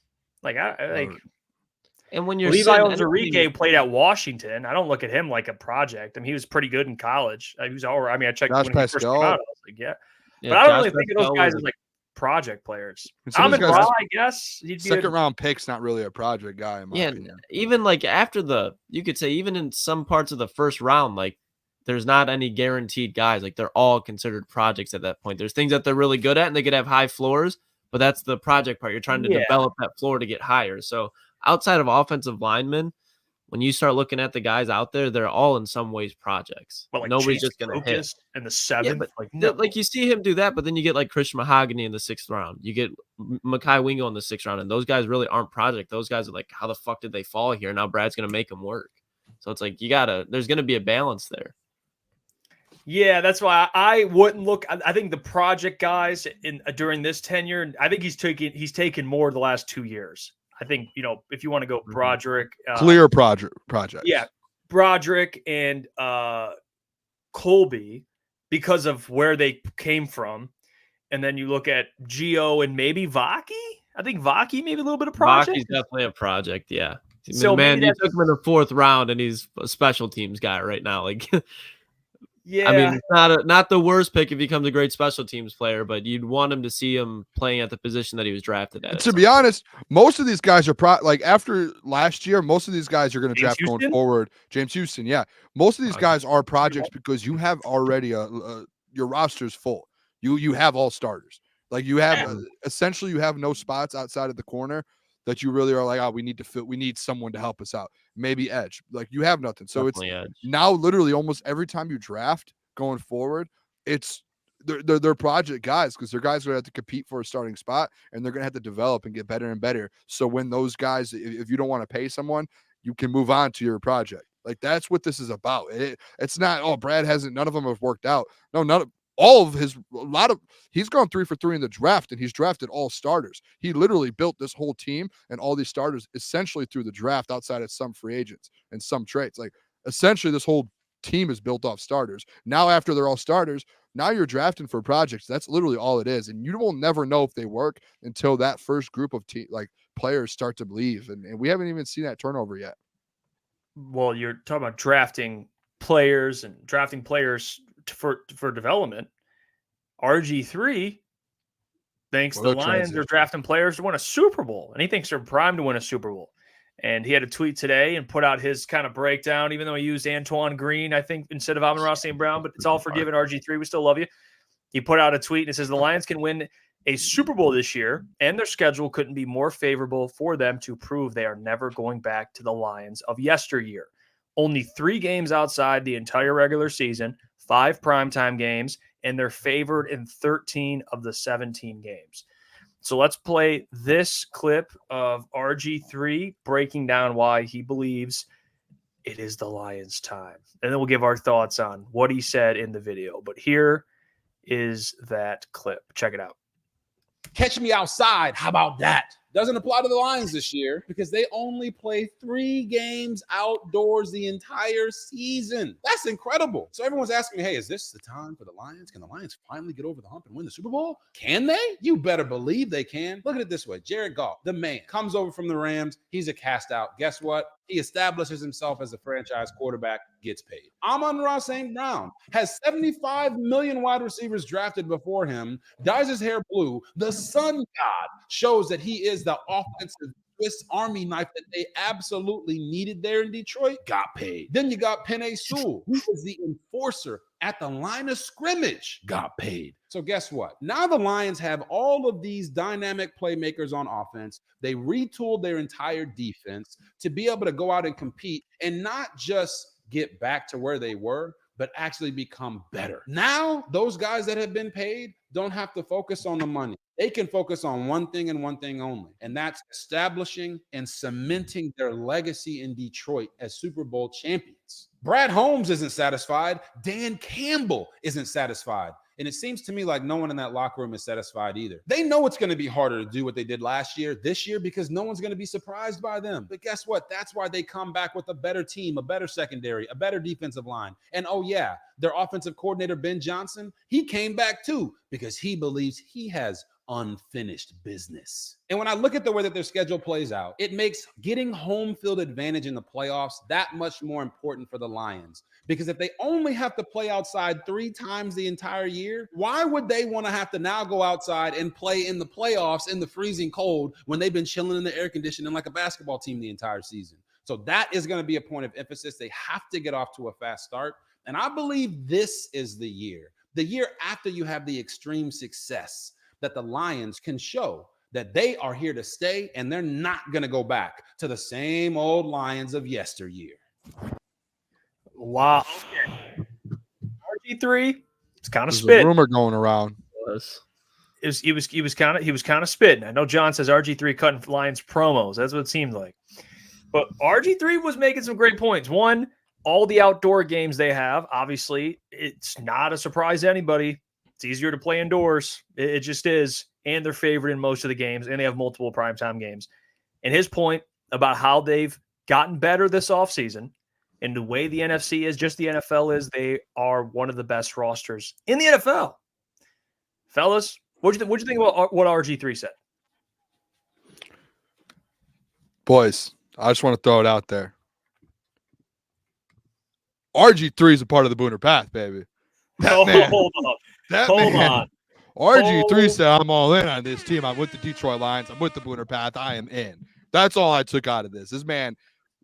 And when you're Levi Onwuzurike played at Washington, I don't look at him like a project. I mean, he was pretty good in college. He was all right. I mean, I checked when he first came out. I was like, yeah. But I don't really think of those guys as like project players. Amon-Ra, I guess he'd be second round pick's not really a project guy. In my opinion. Even like after you could say even in some parts of the first round, like there's not any guaranteed guys. Like they're all considered projects at that point. There's things that they're really good at and they could have high floors, but that's the project part. You're trying to develop that floor to get higher. So outside of offensive linemen, when you start looking at the guys out there, they're all in some ways projects. But like nobody's Chase just going to hit. In the 7th, like you see him do that, but then you get like Christian Mahogany in the 6th round. You get Mekhi Wingo in the 6th round, and those guys really aren't project. Those guys are like, how the fuck did they fall here? Now Brad's going to make them work. So it's like there's going to be a balance there. Yeah, that's why I wouldn't look. I think the project guys during this tenure, I think he's taken more the last 2 years. I think, if you want to go Brodric, clear projects. Yeah, Brodric and Colby, because of where they came from, and then you look at Gio and maybe Vaki. I think Vaki maybe a little bit of project. Vaki's definitely a project, yeah. So man, you took him in the 4th round, and he's a special teams guy right now. Like, yeah, I mean, it's not the worst pick if he becomes a great special teams player, but you'd want him to see him playing at the position that he was drafted at. To be honest, most of these guys are like after last year, most of these guys are going to draft Houston? going forward. James Houston, yeah, most of these guys are projects because you have already your roster's full. You have all starters. Like you have essentially you have no spots outside of the corner that you really are like, oh, we need to fill. We need someone to help us out. Maybe edge. Like you have nothing. So Definitely it's edge. Now literally almost every time you draft going forward, they're project guys because they're guys who have to compete for a starting spot and they're going to have to develop and get better and better. So when those guys, if you don't want to pay someone, you can move on to your project. Like that's what this is about. It's not, oh, Brad hasn't, none of them have worked out. No, he's gone 3 for 3 in the draft and he's drafted all starters. He literally built this whole team and all these starters essentially through the draft outside of some free agents and some trades. Like essentially this whole team is built off starters. Now, after they're all starters, now you're drafting for projects. That's literally all it is. And you will never know if they work until that first group of players start to leave. And we haven't even seen that turnover yet. Well, you're talking about drafting players for development. RG3 thinks the Lions are drafting players to win a Super Bowl, and he thinks they're primed to win a Super Bowl. And he had a tweet today and put out his kind of breakdown, even though he used Antoine Green, I think, instead of Amon-Ra St. Brown, but it's all forgiven. RG3, we still love you. He put out a tweet and it says the Lions can win a Super Bowl this year, and their schedule couldn't be more favorable for them to prove they are never going back to the Lions of yesteryear. Only 3 games outside the entire regular season, 5 primetime games, and they're favored in 13 of the 17 games. So let's play this clip of RG3 breaking down why he believes it is the Lions' time. And then we'll give our thoughts on what he said in the video. But here is that clip. Check it out. Catch me outside. How about that? Doesn't apply to the Lions this year because they only play 3 games outdoors the entire season. That's incredible. So everyone's asking me, hey, is this the time for the Lions? Can the Lions finally get over the hump and win the Super Bowl? Can they? You better believe they can. Look at it this way. Jared Goff, the man, comes over from the Rams. He's a cast out. Guess what? He establishes himself as a franchise quarterback, gets paid. Amon-Ra St. Brown has 75 million wide receivers drafted before him, dyes his hair blue. The sun god shows that he is the offensive Swiss Army knife that they absolutely needed there in Detroit, got paid. Then you got Penei Sewell, who was the enforcer at the line of scrimmage, got paid. So guess what? Now the Lions have all of these dynamic playmakers on offense. They retooled their entire defense to be able to go out and compete and not just get back to where they were, but actually become better. Now, those guys that have been paid don't have to focus on the money. They can focus on one thing and one thing only, and that's establishing and cementing their legacy in Detroit as Super Bowl champions. Brad Holmes isn't satisfied. Dan Campbell isn't satisfied. And it seems to me like no one in that locker room is satisfied either. They know it's going to be harder to do what they did last year, this year, because no one's going to be surprised by them. But guess what? That's why they come back with a better team, a better secondary, a better defensive line. And oh yeah, their offensive coordinator, Ben Johnson, he came back too because he believes he has unfinished business. And when I look at the way that their schedule plays out, it makes getting home field advantage in the playoffs that much more important for the Lions. Because if they only have to play outside 3 times the entire year, why would they want to have to now go outside and play in the playoffs in the freezing cold when they've been chilling in the air conditioning like a basketball team the entire season? So that is going to be a point of emphasis. They have to get off to a fast start. And I believe this is the year after you have the extreme success, that the Lions can show that they are here to stay and they're not going to go back to the same old Lions of yesteryear. Wow. Okay. RG3, it's kind of spitting. Rumor going around. He was kind of spitting. I know John says RG3 cutting Lions promos. That's what it seemed like. But RG3 was making some great points. One, all the outdoor games they have, obviously, it's not a surprise to anybody. It's easier to play indoors. It just is. And they're favored in most of the games, and they have multiple primetime games. And his point about how they've gotten better this offseason and the way the NFC is, just the NFL is, they are one of the best rosters in the NFL. Fellas, what'd you think about what RG3 said? Boys, I just want to throw it out there. RG3 is a part of the Booner Path, baby. Hold on. RG3 said, I'm all in on this team. I'm with the Detroit Lions. I'm with the Booner Path. I am in. That's all I took out of this. This man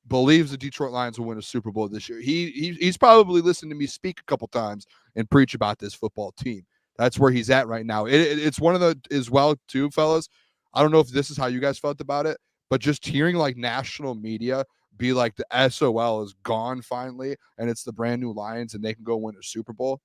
believes the Detroit Lions will win a Super Bowl this year. He's probably listened to me speak a couple times and preach about this football team. That's where he's at right now. It's one of the, as well, too, fellas. I don't know if this is how you guys felt about it, but just hearing like national media be like the SOL is gone finally, and it's the brand new Lions, and they can go win a Super Bowl.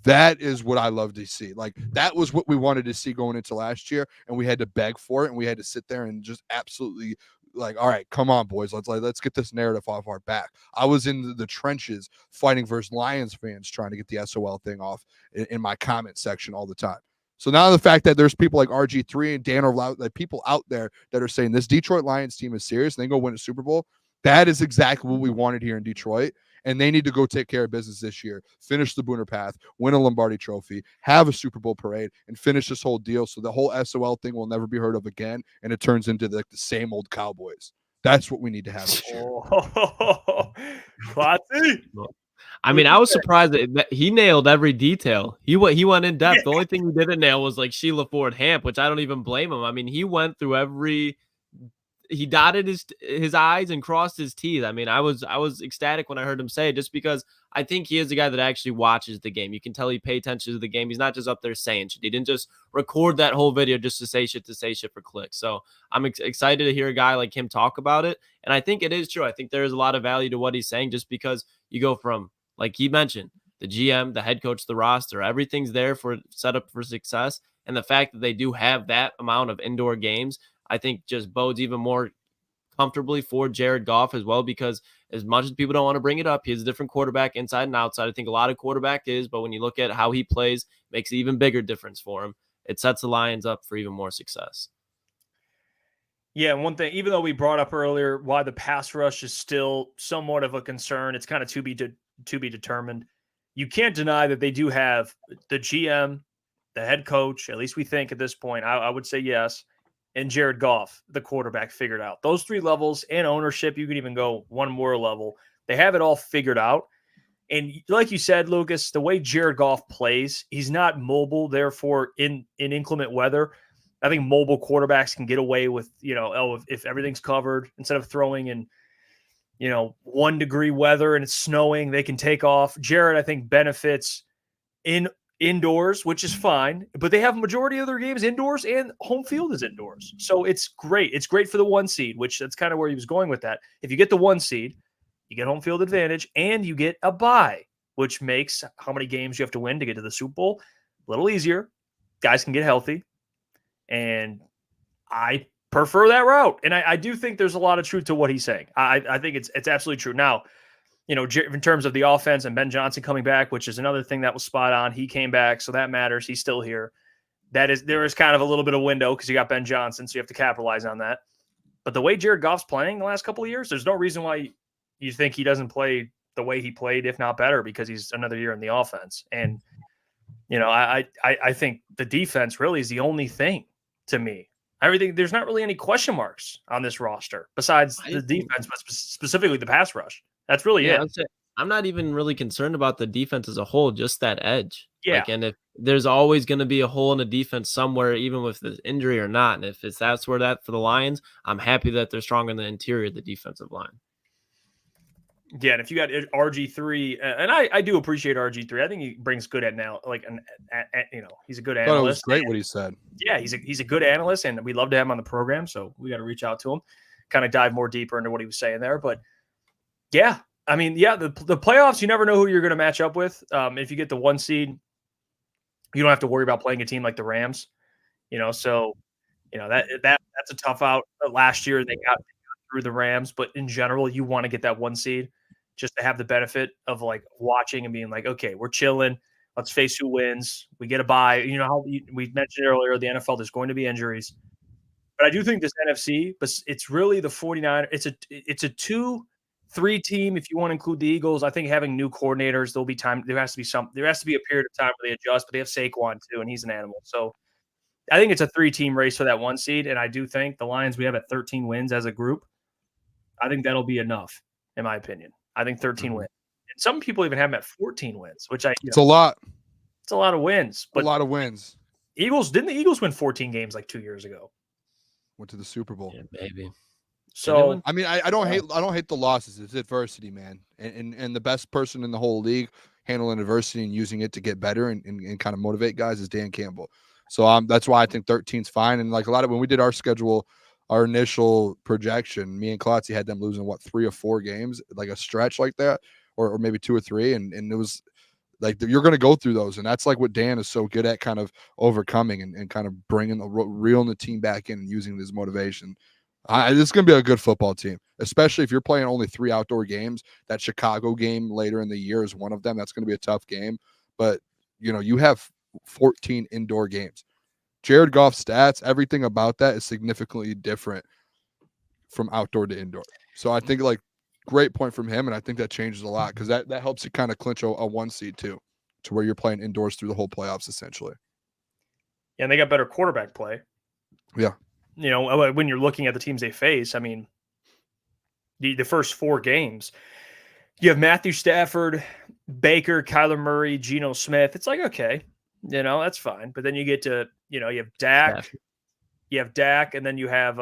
That is what I love to see. Like, that was what we wanted to see going into last year, and we had to beg for it, and we had to sit there and just absolutely like, all right, come on, boys, let's get this narrative off our back. I was in the trenches fighting versus Lions fans trying to get the SOL thing off in my comment section all the time. So now the fact that there's people like RG3 and Dan Orlout, like people out there that are saying this Detroit Lions team is serious and they go win a Super Bowl, that is exactly what we wanted here in Detroit. And they need to go take care of business this year, finish the Booner Path, win a Lombardi trophy, have a Super Bowl parade, and finish this whole deal so the whole SOL thing will never be heard of again, and it turns into the same old Cowboys. That's what we need to have this year. I mean, I was surprised that he nailed every detail. He went in depth. The only thing he didn't nail was like Sheila Ford Hamp, which I don't even blame him. I mean, he went through every. He dotted his I's and crossed his T's. I mean, I was ecstatic when I heard him say it, just because I think he is a guy that actually watches the game. You can tell he paid attention to the game. He's not just up there saying shit. He didn't just record that whole video just to say shit for clicks. So I'm excited to hear a guy like him talk about it. And I think it is true. I think there is a lot of value to what he's saying, just because you go from, like he mentioned, the GM, the head coach, the roster, everything's there for set up for success. And the fact that they do have that amount of indoor games, I think just bodes even more comfortably for Jared Goff as well, because as much as people don't want to bring it up, he's a different quarterback inside and outside. I think a lot of quarterback is, but when you look at how he plays, it makes an even bigger difference for him. It sets the Lions up for even more success. Yeah, and one thing, even though we brought up earlier why the pass rush is still somewhat of a concern, it's kind of to be determined. You can't deny that they do have the GM, the head coach, at least we think at this point, I would say yes, and Jared Goff, the quarterback, figured out. Those three levels and ownership, you could even go one more level. They have it all figured out. And like you said, Lucas, the way Jared Goff plays, he's not mobile. Therefore, in inclement weather, I think mobile quarterbacks can get away with, if everything's covered, instead of throwing in, 1 degree weather and it's snowing, they can take off. Jared, I think, benefits indoors, which is fine, but they have a majority of their games indoors and home field is indoors. So it's great. It's great for the 1 seed, which that's kind of where he was going with that. If you get the 1 seed, you get home field advantage and you get a bye, which makes how many games you have to win to get to the Super Bowl a little easier. Guys can get healthy. And I prefer that route. And I do think there's a lot of truth to what he's saying. I think it's absolutely true. Now, in terms of the offense and Ben Johnson coming back, which is another thing that was spot on. He came back, so that matters. He's still here. There is kind of a little bit of window because you got Ben Johnson, so you have to capitalize on that. But the way Jared Goff's playing the last couple of years, there's no reason why you think he doesn't play the way he played, if not better, because he's another year in the offense. And, I think the defense really is the only thing to me. Everything, there's not really any question marks on this roster besides the defense, but specifically the pass rush. That's really it. I'm not even really concerned about the defense as a whole, just that edge. Yeah. And if there's always going to be a hole in the defense somewhere, even with the injury or not, and if that's where that for the Lions, I'm happy that they're strong in the interior of the defensive line. Yeah, and if you got RG3, and I do appreciate RG3. I think he brings good he's a good analyst. It was great what he said. Yeah, he's a good analyst, and we'd love to have him on the program. So we got to reach out to him, kind of dive more deeper into what he was saying there. But yeah, I mean, the playoffs, you never know who you're going to match up with. If you get the 1 seed, you don't have to worry about playing a team like the Rams. That's a tough out. Last year they got through the Rams, but in general, you want to get that 1 seed just to have the benefit of like watching and being like, okay, we're chilling. Let's face who wins. We get a bye. You know how we mentioned earlier, the NFL, there's going to be injuries. But I do think this NFC, but it's really the 49ers. It's a 2-3 team if you want to include the Eagles. I think having new coordinators, there'll be time. There has to be a period of time where they adjust, but they have Saquon too, and he's an animal. So I think it's a 3-team race for that 1 seed. And I do think the Lions we have at 13 wins as a group, I think that'll be enough, in my opinion. I think 13 wins. And some people even have them at 14 wins, which it's a lot. It's a lot of wins. But a lot of wins. Didn't the Eagles win 14 games like 2 years ago? Went to the Super Bowl. Yeah, baby. So I mean, I don't hate the losses. It's adversity, man. And the best person in the whole league handling adversity and using it to get better and kind of motivate guys is Dan Campbell. So that's why I think 13's fine. And like a lot of when we did our schedule, our initial projection, me and Klotz had them losing 3 or 4 games, like a stretch like that, or maybe 2 or 3, and it was like you're going to go through those, and that's like what Dan is so good at, kind of overcoming and kind of reeling the team back in and using this motivation. This is going to be a good football team, especially if you're playing only 3 outdoor games. That Chicago game later in the year is one of them. That's going to be a tough game, but you have 14 indoor games. Jared Goff's stats, everything about that is significantly different from outdoor to indoor. So I think like great point from him, and I think that changes a lot because that helps you kind of clinch a 1 seed too, to where you're playing indoors through the whole playoffs essentially. Yeah, and they got better quarterback play. Yeah. When you're looking at the teams they face, I mean, the first 4 games, you have Matthew Stafford, Baker, Kyler Murray, Geno Smith. It's like, okay, that's fine. But then you get to, you have Dak, and then you have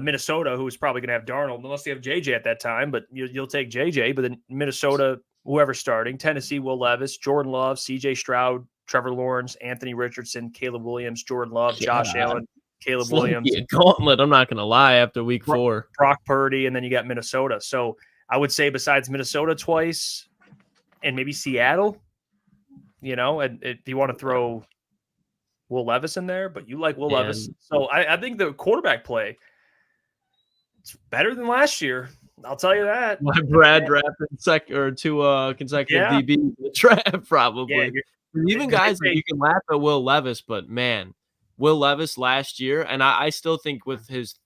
Minnesota, who's probably going to have Darnold, unless they have JJ at that time, but you'll take JJ. But then Minnesota, whoever's starting, Tennessee, Will Levis, Jordan Love, CJ Stroud, Trevor Lawrence, Anthony Richardson, Caleb Williams, Jordan Love, Josh Allen, Caleb Williams. Gauntlet, I'm not going to lie, after week 4. Brock Purdy, and then you got Minnesota. So I would say besides Minnesota twice and maybe Seattle, and if you want to throw Will Levis in there, but you like Will Levis. So I think the quarterback play, it's better than last year. I'll tell you that. My Brad drafted 2 consecutive DBs in the draft, probably. Yeah, even guys, you can laugh at Will Levis, but man, Will Levis last year, and I still think with his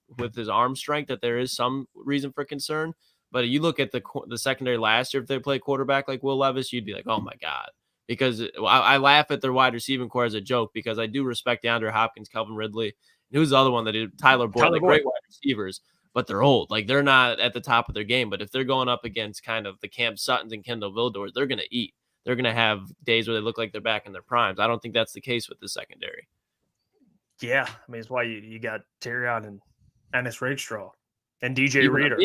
arm strength that there is some reason for concern. But you look at the secondary last year, if they play quarterback like Will Levis, you'd be like, oh my God. Because I laugh at their wide receiving core as a joke because I do respect DeAndre Hopkins, Calvin Ridley. Who's the other one that did? Tyler Boyd, great wide receivers, but they're old. Like they're not at the top of their game. But if they're going up against kind of the Cam Suttons and Kendall Vildors, they're going to eat. They're going to have days where they look like they're back in their primes. I don't think that's the case with the secondary. Yeah, I mean, it's why you got Terrion and Ennis Rakestraw and DJ Reader.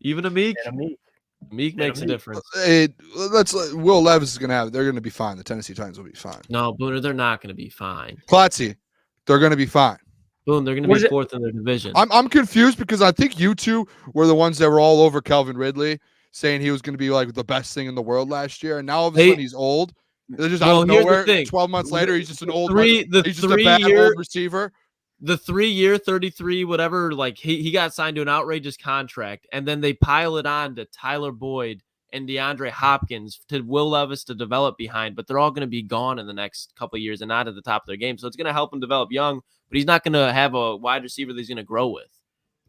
Even a Meek. Meek makes a difference. Will Levis is going to have. They're going to be fine. The Tennessee Titans will be fine. No, Booner, they're not going to be fine. Klotzy, they're going to be fine. Boom, they're going to be 4th in their division. I'm confused because I think you two were the ones that were all over Calvin Ridley, saying he was going to be like the best thing in the world last year, and now all of a sudden he's old. They're just out of nowhere. 12 months later, he's just an old. He's just a bad old receiver. The 3-year, 33, whatever, like he got signed to an outrageous contract, and then they pile it on to Tyler Boyd and DeAndre Hopkins to Will Levis to develop behind, but they're all going to be gone in the next couple of years and not at the top of their game. So it's going to help him develop young, but he's not going to have a wide receiver that he's going to grow with.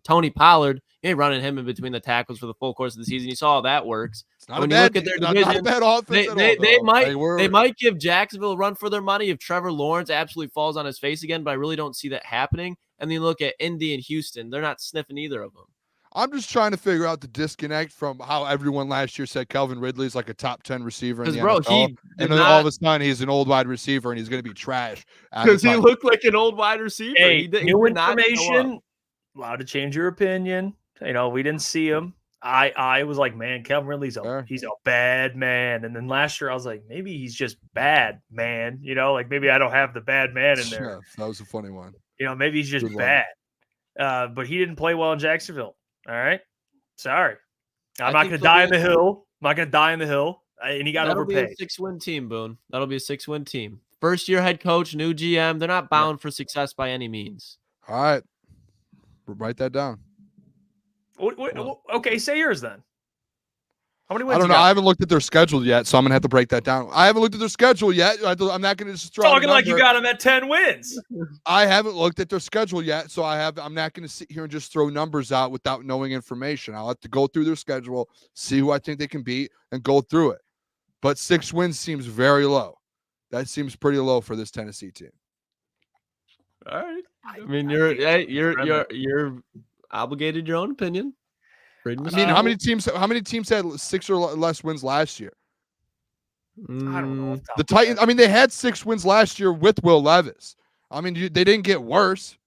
Tony Pollard, you ain't running him in between the tackles for the full course of the season. You saw how that works. When you look at their division, they might give Jacksonville a run for their money if Trevor Lawrence absolutely falls on his face again, but I really don't see that happening. And then you look at Indy and Houston. They're not sniffing either of them. I'm just trying to figure out the disconnect from how everyone last year said Calvin Ridley's like a top 10 receiver in the NFL. And then all of a sudden he's an old wide receiver and he's going to be trash. Because he looked like an old wide receiver. Hey, new information. Allowed to change your opinion. We didn't see him. I was like, man, Calvin Ridley's he's a bad man. And then last year I was like, maybe he's just bad man. Like maybe I don't have the bad man in there. Yeah, that was a funny one. Maybe he's just bad. But he didn't play well in Jacksonville. All right. Sorry. I'm not going to die in the hill. I'm not going to die in the hill. And he got overpaid. That'll be a 6-win team, Boone. That'll be a 6-win team. First year head coach, new GM. They're not bound for success by any means. All right. Write that down. Okay, say yours then. How many wins? I don't know. I haven't looked at their schedule yet, so I'm gonna have to break that down. I haven't looked at their schedule yet. I'm not gonna just throw talking like you got them at 10 wins. I haven't looked at their schedule yet, so I'm not gonna sit here and just throw numbers out without knowing information. I'll have to go through their schedule, see who I think they can beat, and go through it. But 6 wins seems very low. That seems pretty low for this Tennessee team. All right. I mean, you're obligated to your own opinion. I mean, how many teams had 6 or less wins last year? I don't know. The Titans. I mean, they had 6 wins last year with Will Levis. I mean, they didn't get worse.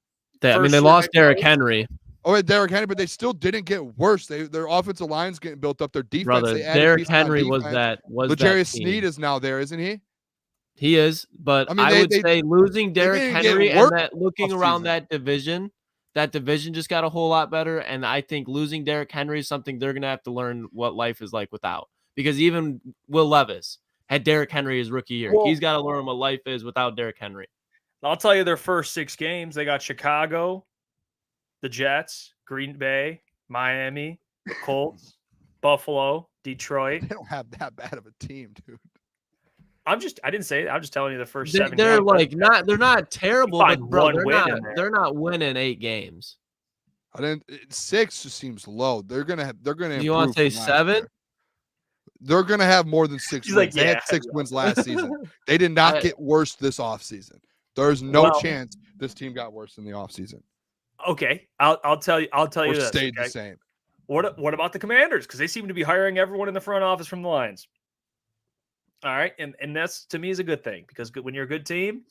They lost Derrick Henry. Oh, Derrick Henry, but they still didn't get worse. Their offensive line's getting built up. Their defense. Brother, Derrick Henry was L'Jarius Sneed is now there, isn't he? He is, but I mean, I would say losing Derrick Henry and that looking around that division just got a whole lot better. And I think losing Derrick Henry is something they're going to have to learn what life is like without. Because even Will Levis had Derrick Henry his rookie year. He's got to learn what life is without Derrick Henry. I'll tell you their first 6 games. They got Chicago, the Jets, Green Bay, Miami, Colts, Buffalo, Detroit. They don't have that bad of a team, dude. I didn't say it. I'm just telling you the first 7 they're games. They're not terrible, but bro, they're not winning 8 games. 6 just seems low. They're gonna. You want to say 7? They're gonna have more than 6 wins. Like, they had 6 wins last season. They did not get worse this offseason. There's no chance this team got worse in the offseason. Okay, I'll tell you. Or this. Stayed the same. What about the Commanders? Because they seem to be hiring everyone in the front office from the Lions. All right, and that's to me is a good thing because when you're a good team,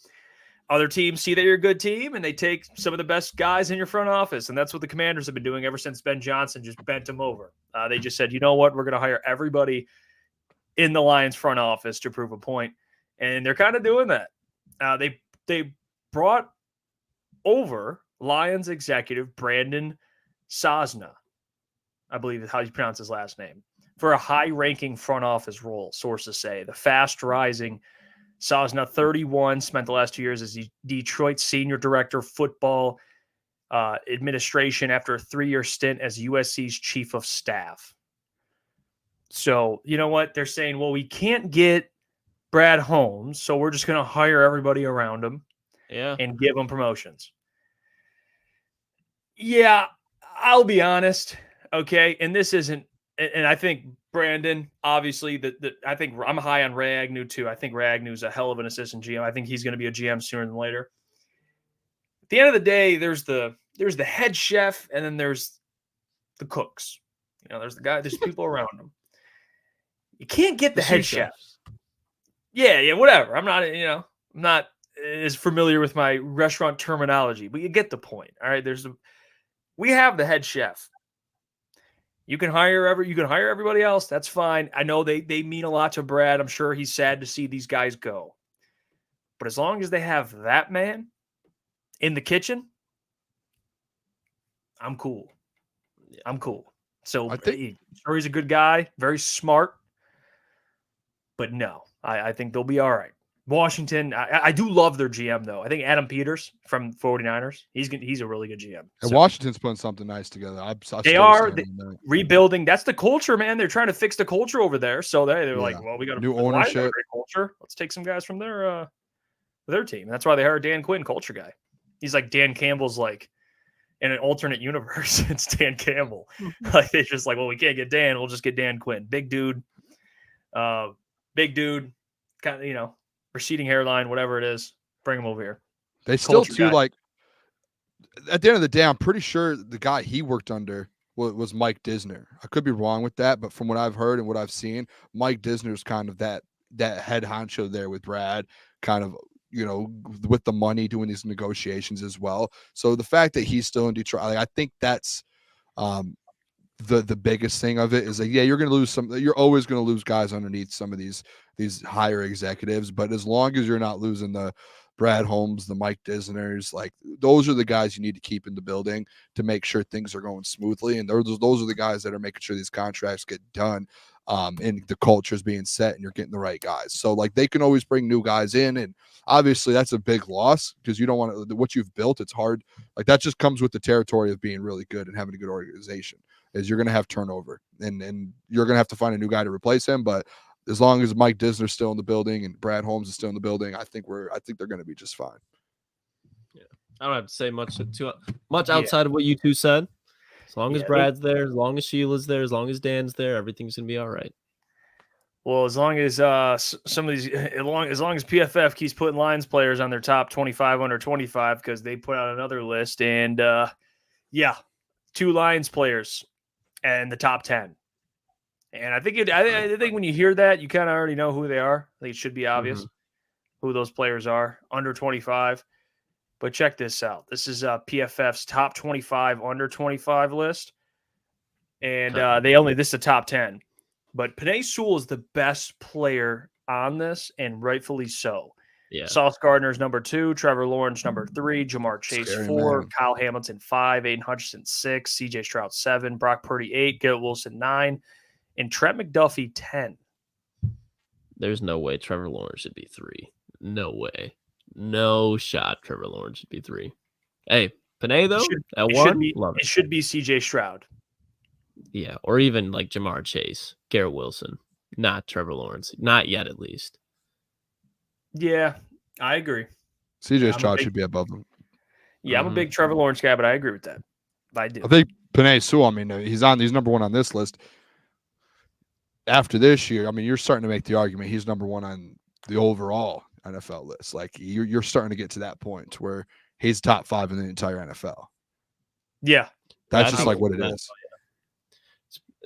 other teams see that you're a good team and they take some of the best guys in your front office, and that's what the Commanders have been doing ever since Ben Johnson just bent them over. They just said, you know what, we're going to hire everybody in the Lions front office to prove a point, and they're kind of doing that. They brought over Lions executive Brandon Sosna, I believe is how you pronounce his last name, for a high-ranking front office role, sources say. The fast-rising Sosna, 31, spent the last 2 years as the Detroit Senior Director of Football Administration after a 3-year stint as USC's Chief of Staff. So, you know what? They're saying, well, we can't get Brad Holmes, so we're just going to hire everybody around him and give them promotions. Yeah, I'll be honest, okay? And this isn't, and I think Brandon, obviously, I think I'm high on Ray Agnew too. I think Ray Agnew is a hell of an assistant GM. I think he's going to be a GM sooner than later. At the end of the day, there's the head chef, and then there's the cooks. You know, there's people around them. You can't get the head chef. Yeah, whatever. I'm not as familiar with my restaurant terminology, but you get the point. All right, we have the head chef. You can hire everybody else. That's fine. I know they mean a lot to Brad. I'm sure he's sad to see these guys go. But as long as they have that man in the kitchen, I'm cool. I'm cool. So he's a good guy, very smart. But no, I think they'll be all right. Washington, I do love their GM, though. I think Adam Peters from 49ers, he's a really good GM. And Washington's putting something nice together. They are rebuilding. That's the culture, man. They're trying to fix the culture over there. So they're like, well, we got a new ownership, great culture. Let's take some guys from their team. And that's why they hired Dan Quinn, culture guy. He's like Dan Campbell's like in an alternate universe. It's Dan Campbell. Like it's just like, well, we can't get Dan. We'll just get Dan Quinn. Big dude, kind of, receding hairline, whatever it is, bring him over here. They still like at the end of the day, I'm pretty sure the guy he worked under was Mike Disner. I could be wrong with that, but from what I've heard and what I've seen, Mike Disner's kind of that head honcho there with Brad, kind of, with the money doing these negotiations as well. So the fact that he's still in Detroit, I think that's the biggest thing of it is like, you're always going to lose guys underneath some of these higher executives, but as long as you're not losing the Brad Holmes, the Mike Disners, like those are the guys you need to keep in the building to make sure things are going smoothly. And those are the guys that are making sure these contracts get done, and the culture is being set and you're getting the right guys. So like they can always bring new guys in, and obviously that's a big loss because you don't want what you've built. It's hard. Like that just comes with the territory of being really good and having a good organization. is you're going to have turnover, and you're going to have to find a new guy to replace him. But as long as Mike Disner's still in the building and Brad Holmes is still in the building, I think they're going to be just fine. Yeah, I don't have to say much outside of what you two said. As long as Brad's there, as long as Sheila's there, as long as Dan's there, everything's going to be all right. Well, as long as some of these, as long as PFF keeps putting Lions players on their top 25 under 25, because they put out another list, and 2 Lions players and the top 10. And I think when you hear that, you kind of already know who they are. I think it should be obvious who those players are under 25. But check this out. This is PFF's top 25 under 25 list, and this is the top 10. But Penei Sewell is the best player on this, and rightfully so. Yeah. Sauce Gardner's number 2, Trevor Lawrence number 3, Jamar Chase Scary 4, man. Kyle Hamilton 5, Aiden Hutchinson 6, CJ Stroud 7, Brock Purdy 8, Garrett Wilson 9, and Trent McDuffie 10. There's no way Trevor Lawrence should be 3. No way. No shot Trevor Lawrence should be 3. Hey, Penei, though, at 1, love it. It should be CJ Stroud. Yeah, or even like Jamar Chase, Garrett Wilson, not Trevor Lawrence. Not yet, at least. Yeah, I agree. CJ Stroud should be above him. Yeah, I'm a big Trevor Lawrence guy, but I agree with that. I do. I think Penei Sewell, I mean, he's number 1 on this list. After this year, I mean, you're starting to make the argument he's number 1 on the overall NFL list. Like, you're starting to get to that point where he's top 5 in the entire NFL. Yeah. That's just like what it is.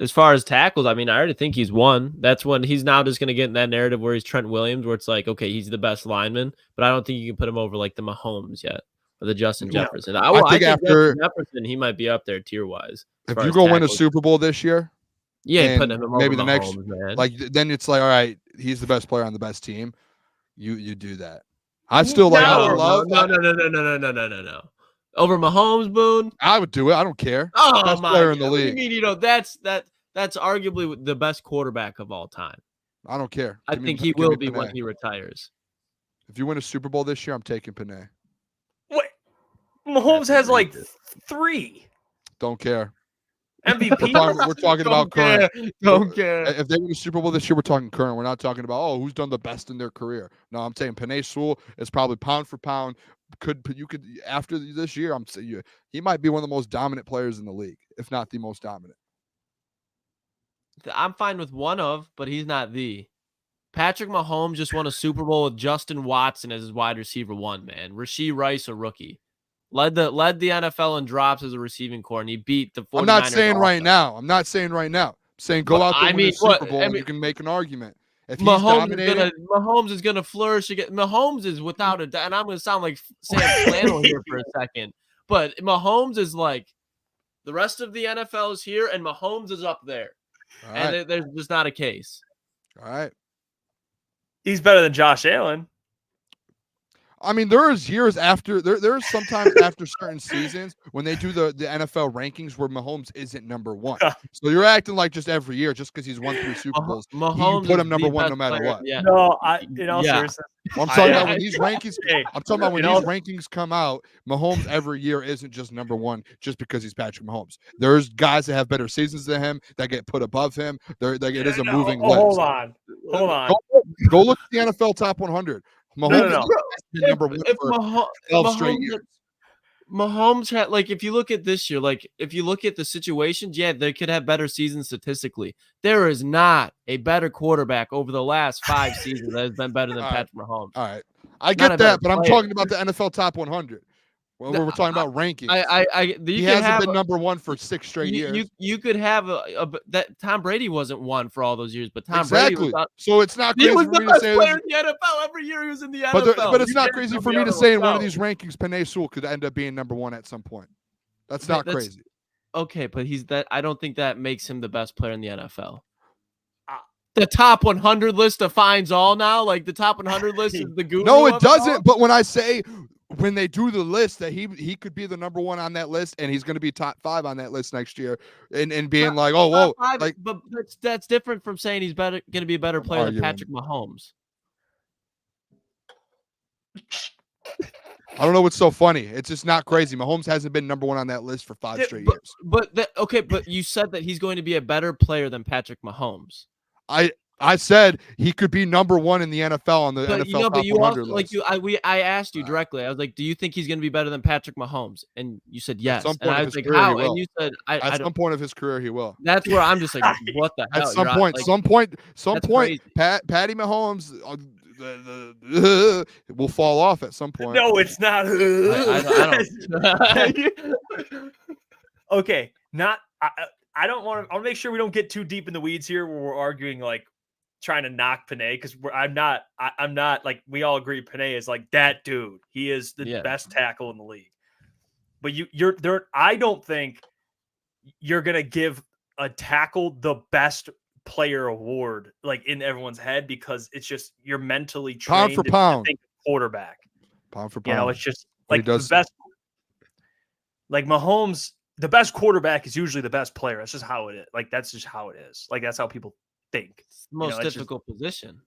As far as tackles, I mean, I already think he's 1. That's when he's now just going to get in that narrative where he's Trent Williams, where it's like, okay, he's the best lineman, but I don't think you can put him over like the Mahomes yet or the Justin Jefferson. I think after Jefferson, he might be up there tier wise. If you go win a Super Bowl this year, putting him maybe over the Mahomes, next, man. like then it's like, all right, he's the best player on the best team. You do that. I still like. I would love. No. Over Mahomes, Boone? I would do it. I don't care. Oh, best my player in God. the league. I mean, that's arguably the best quarterback of all time. I don't care. I think he will be when he retires. If you win a Super Bowl this year, I'm taking Penei. Wait, Mahomes has like 3. Don't care. MVP. We're talking about current. Don't care. If they win a Super Bowl this year, we're talking current. We're not talking about who's done the best in their career. No, I'm saying Penei Sewell is probably pound for pound. You could after this year, I'm saying he might be one of the most dominant players in the league, if not the most dominant. I'm fine with one of, but he's not the. Patrick Mahomes just won a Super Bowl with Justin Watson as his wide receiver 1, man. Rashee Rice, a rookie. Led the NFL in drops as a receiving core, and he beat the 49ers. I'm not saying right now. I'm saying go out there and win a Super Bowl, and you can make an argument. If he's Mahomes is gonna flourish again. Mahomes is without a doubt, and I'm gonna sound like Sam Flannel here for a second, but Mahomes is like the rest of the NFL is here, and Mahomes is up there. And there's just not a case. All right. He's better than Josh Allen. I mean, there's years after there's sometimes after certain seasons when they do the NFL rankings where Mahomes isn't number 1. So you're acting like just every year, just because he's won 3 Super Bowls, Mahomes you put him number 1 no matter what. Yeah. No, seriousness. I'm talking about when these rankings. I'm talking about when these rankings come out. Mahomes every year isn't just number 1 just because he's Patrick Mahomes. There's guys that have better seasons than him that get put above him. It is a moving list. Hold on. Go look at the NFL top 100. Mahomes is number 1 for 12 straight years. Mahomes had, like, if you look at this year, like, if you look at the situations, they could have better seasons statistically. There is not a better quarterback over the last 5 seasons that has been better than Patrick Mahomes. All right. I get that, but I'm talking about the NFL top 100. Well, we're talking about rankings. He hasn't been number 1 for 6 straight years. You could have that Tom Brady wasn't 1 for all those years, but Tom Brady was so it's not crazy he was for the me best to say player in the NFL every year he was in the NFL. But it's not crazy for me to say in one of these rankings, Penei Sewell could end up being number 1 at some point. That's not crazy. Okay, but I don't think that makes him the best player in the NFL. The top 100 list defines all now. Like the top 100 list is the guru. No, it doesn't. But when I say when they do the list that he could be the number 1 on that list and he's going to be top 5 on that list next year and being like, but that's different from saying he's going to be a better player than Patrick Mahomes. I don't know what's so funny. It's just not crazy. Mahomes hasn't been number one on that list for 5 straight years. But you said that he's going to be a better player than Patrick Mahomes. I said he could be number one in the NFL on the NFL top 100 list. I asked you directly. I was like, "Do you think he's going to be better than Patrick Mahomes?" And you said yes. At some point and I of was his like, career, "How?" he will. And you said, "At some point of his career, he will." That's where I'm just like, "What the hell?" At some point, Patty Mahomes will fall off at some point. No, it's not. I don't. Okay, I don't want to. I'll make sure we don't get too deep in the weeds here, where we're arguing like trying to knock Panay, because I'm not like, we all agree Panay is like that dude. He is the best tackle in the league. But you're there. I don't think you're gonna give a tackle the best player award like in everyone's head, because it's just, you're mentally trained pound for pound to think quarterback. Pound for pound. You know, it's just like the best. Like Mahomes, the best quarterback is usually the best player. That's just how it is. Like that's just how it is. Like that's how people think. It's the most difficult position.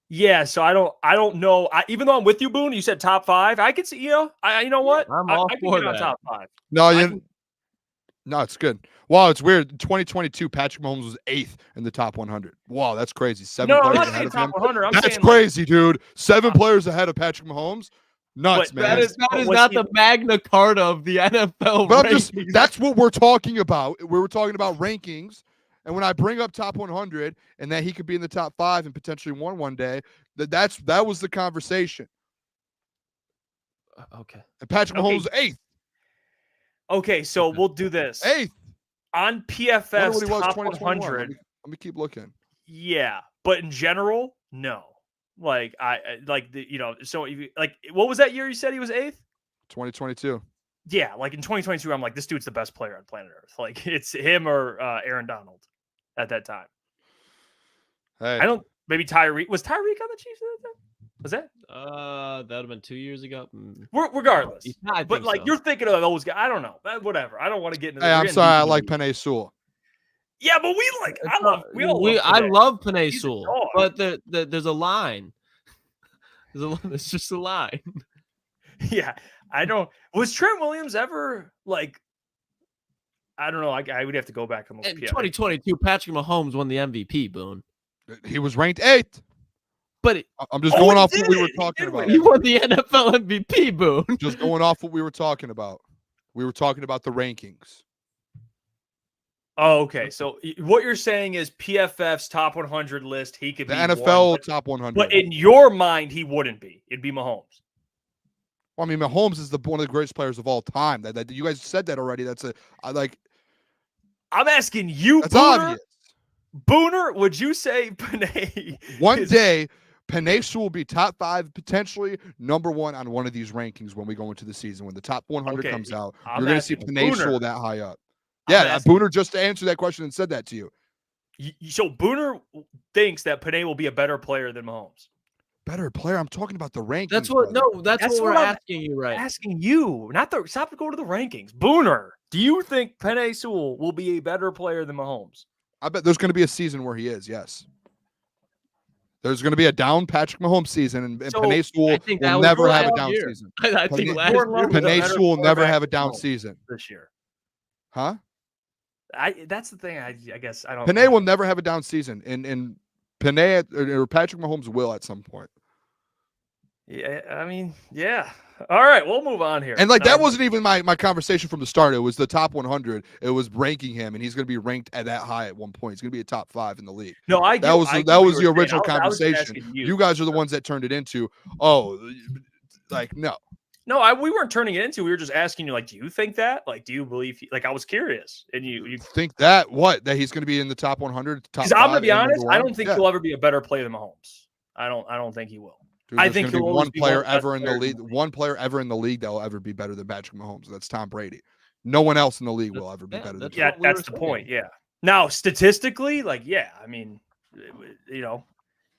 Yeah, so I don't know. Even though I'm with you, Boone, you said top 5. I could see, you know what? I'm all for that. Top 5. No, it's good. Wow, it's weird. In 2022, Patrick Mahomes was 8th in the top 100. Wow, that's crazy. 7 I'm players not ahead saying of top him. 100. That's crazy, dude. 7 players ahead of Patrick Mahomes. Nuts, man. That is not the Magna Carta of the NFL. But that's what we're talking about. We were talking about rankings. And when I bring up top 100 and that he could be in the top 5 and potentially one day, that was the conversation. Okay. And Patrick Mahomes 8th. Okay, so we'll do this. 8th. On PFF's top 100. Let me keep looking. Yeah, but in general, no. Like so like, what was that year you said he was 8th? 2022. Yeah, like in 2022, I'm like, this dude's the best player on planet Earth. Like it's him or Aaron Donald at that time. Hey. Maybe Tyreek. Was Tyreek on the Chiefs at that time? Was that? That would have been 2 years ago. Regardless. But like, you're thinking of those guys. I don't know. Whatever. I don't want to get into Hey, I'm sorry. I like Penei Sewell. Yeah, but I love Penei Sewell, but there's a line. There's just a line. Yeah, I don't. Was Trent Williams ever like? I don't know. I would have to go back and look. In 2022, Patrick Mahomes won the MVP. Boone. He was ranked 8th. But I'm just going off what we were talking about. He won the NFL MVP, Boone. Just going off what we were talking about. We were talking about the rankings. Oh, okay. So what you're saying is PFF's top 100 list, he could be the NFL one, top 100. But in your mind, he wouldn't be. It'd be Mahomes. Well, I mean, Mahomes is one of the greatest players of all time. That you guys said that already. I'm asking you, that's Booner. Obvious. Booner, would you say Panay? One day, Penei Sewell will be top 5, potentially number 1 on one of these rankings when we go into the season. When the top 100 comes out, you're going to see Penei Sewell that high up. Yeah, Booner just answered that question and said that to you. So Booner thinks that Panay will be a better player than Mahomes. Better player? I'm talking about the rankings. That's what. brother. No, that's what we're asking you, right? Asking you, not the. Stop to go to the rankings. Booner, do you think Penei Sewell will be a better player than Mahomes? I bet there's going to be a season where he is. Yes. There's going to be a down Patrick Mahomes season, and Penei Sewell will never have a down season. I think Penei Sewell will never have a down season this year. Huh? That's the thing. I guess I don't. Penei will never have a down season, and Penei or Patrick Mahomes will at some point. Yeah, I mean, yeah. All right, we'll move on here. And like that wasn't even my conversation from the start. It was the top 100. It was ranking him, and he's going to be ranked at that high at one point. He's going to be a top 5 in the league. No, that was the original conversation. You guys are the ones that turned it into, no. No, we weren't turning it into. We were just asking you, like, do you think that? Like, do you believe? Like, I was curious, and you think that he's going to be in the top 100? Because I'm going to be honest, I don't think he'll ever be a better player than Mahomes. I don't think he will. Dude, I think he'll one player ever in the league. One player ever in the league that will ever be better than Patrick Mahomes. That's Tom Brady. No one else in the league will ever be better than. Yeah, that's the point. Yeah. Now, statistically, like, yeah, I mean,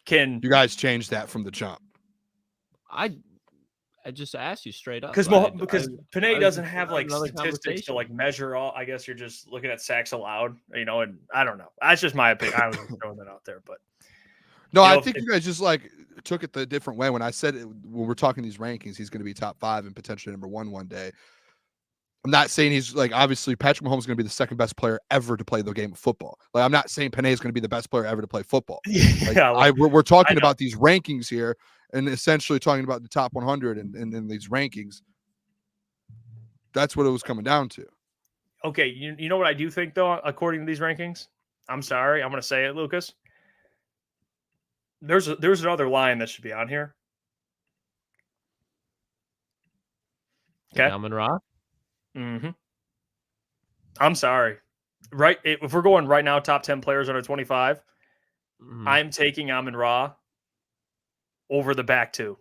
can you guys change that from the jump? I just asked you straight up because Panay doesn't have like statistics to like measure all. I guess you're just looking at sacks allowed, and I don't know. That's just my opinion. I was just throwing that out there, but No, I think you guys just like took it the different way. When I said when we're talking these rankings, he's going to be top 5 and potentially number 1 one day. I'm not saying he's like, obviously Patrick Mahomes is going to be the second best player ever to play the game of football. Like, I'm not saying Penei is going to be the best player ever to play football. Like, we're talking about these rankings here and essentially talking about the top 100 and these rankings. That's what it was coming down to. Okay. You know what I do think though, according to these rankings, I'm sorry, I'm going to say it, Lucas. There's another line that should be on here. Okay. Amon-Ra? Mm-hmm. I'm sorry. Right. If we're going right now, top 10 players under 25, I'm taking Amon-Ra over the back 2.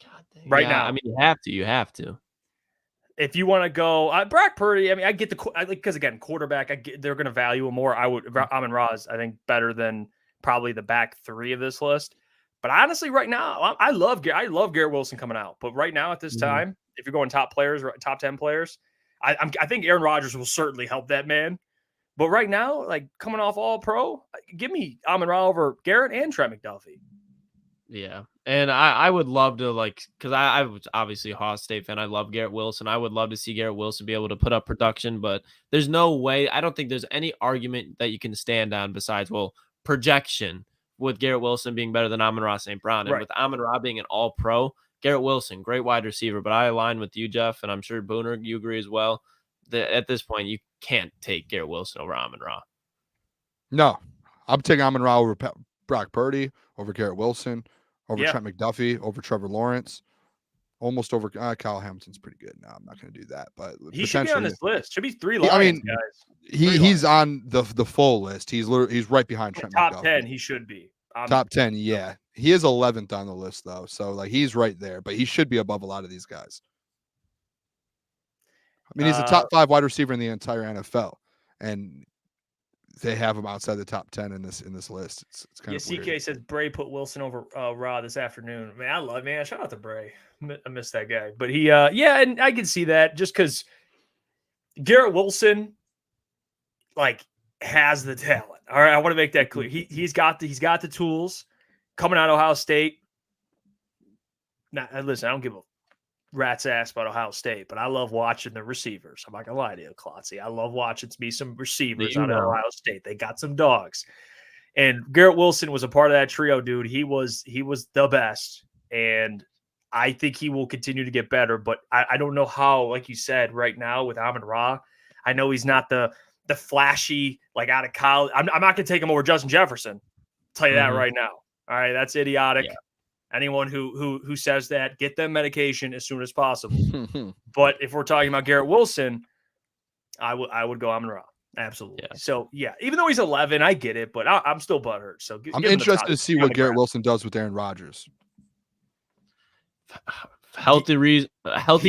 God dang. Right now. I mean, you have to. If you want to go, Brock Purdy, I mean, I get because again, quarterback, they're going to value him more. Amon-Ra is, I think, better than probably the back 3 of this list. But honestly, right now, I love Garrett Wilson coming out. But right now, at this time, if you're going top 10 players, I think Aaron Rodgers will certainly help that man. But right now, like coming off All Pro, give me Amon-Ra over Garrett and Trent McDuffie. Yeah, and I would love to because I was obviously a Ohio State fan. I love Garrett Wilson. I would love to see Garrett Wilson be able to put up production, but there's no way. I don't think there's any argument that you can stand on besides projection with Garrett Wilson being better than Amon-Ra St. Brown, and with Amon-Ra being an All Pro. Garrett Wilson, great wide receiver, but I align with you, Jeff, and I'm sure Booner, you agree as well. That at this point, you can't take Garrett Wilson over Amon-Ra. No, I'm taking Amon-Ra over Brock Purdy, over Garrett Wilson, over Trent McDuffie, over Trevor Lawrence, almost over Kyle Hamilton's pretty good. No, I'm not going to do that, but he should be on this list. Should be 3 Lions, I mean, guys. He's on the full list. He's right behind Trent top McDuffie. 10. He should be top 10. Yeah, he is 11th on the list though, so like he's right there, but he should be above a lot of these guys. I mean, he's a top 5 wide receiver in the entire NFL, and they have him outside the top 10 in this list. It's kind of weird. CK says Bray put Wilson over Ra this afternoon. Man, shout out to Bray. I miss that guy, but he and I can see that just because Garrett Wilson has the talent. All right, I want to make that clear. He's got the tools coming out of Ohio State. Now, listen, I don't give a rat's ass about Ohio State, but I love watching the receivers. I'm not gonna lie to you, Klotzy. I love watching some receivers out of Ohio State. They got some dogs, and Garrett Wilson was a part of that trio, dude. He was the best, and I think he will continue to get better. But I don't know how, like you said, right now with Amon-Ra, I know he's not the flashy out of college. I'm not gonna take him over Justin Jefferson. I'll tell you that right now. All right, that's idiotic. Yeah. Anyone who says that, get them medication as soon as possible. But if we're talking about Garrett Wilson, I would go Amon-Ra. Absolutely. Yeah. So, yeah, even though he's 11, I get it, but I'm still butthurt. So I'm interested to see what Garrett Wilson does with Aaron Rodgers. Healthy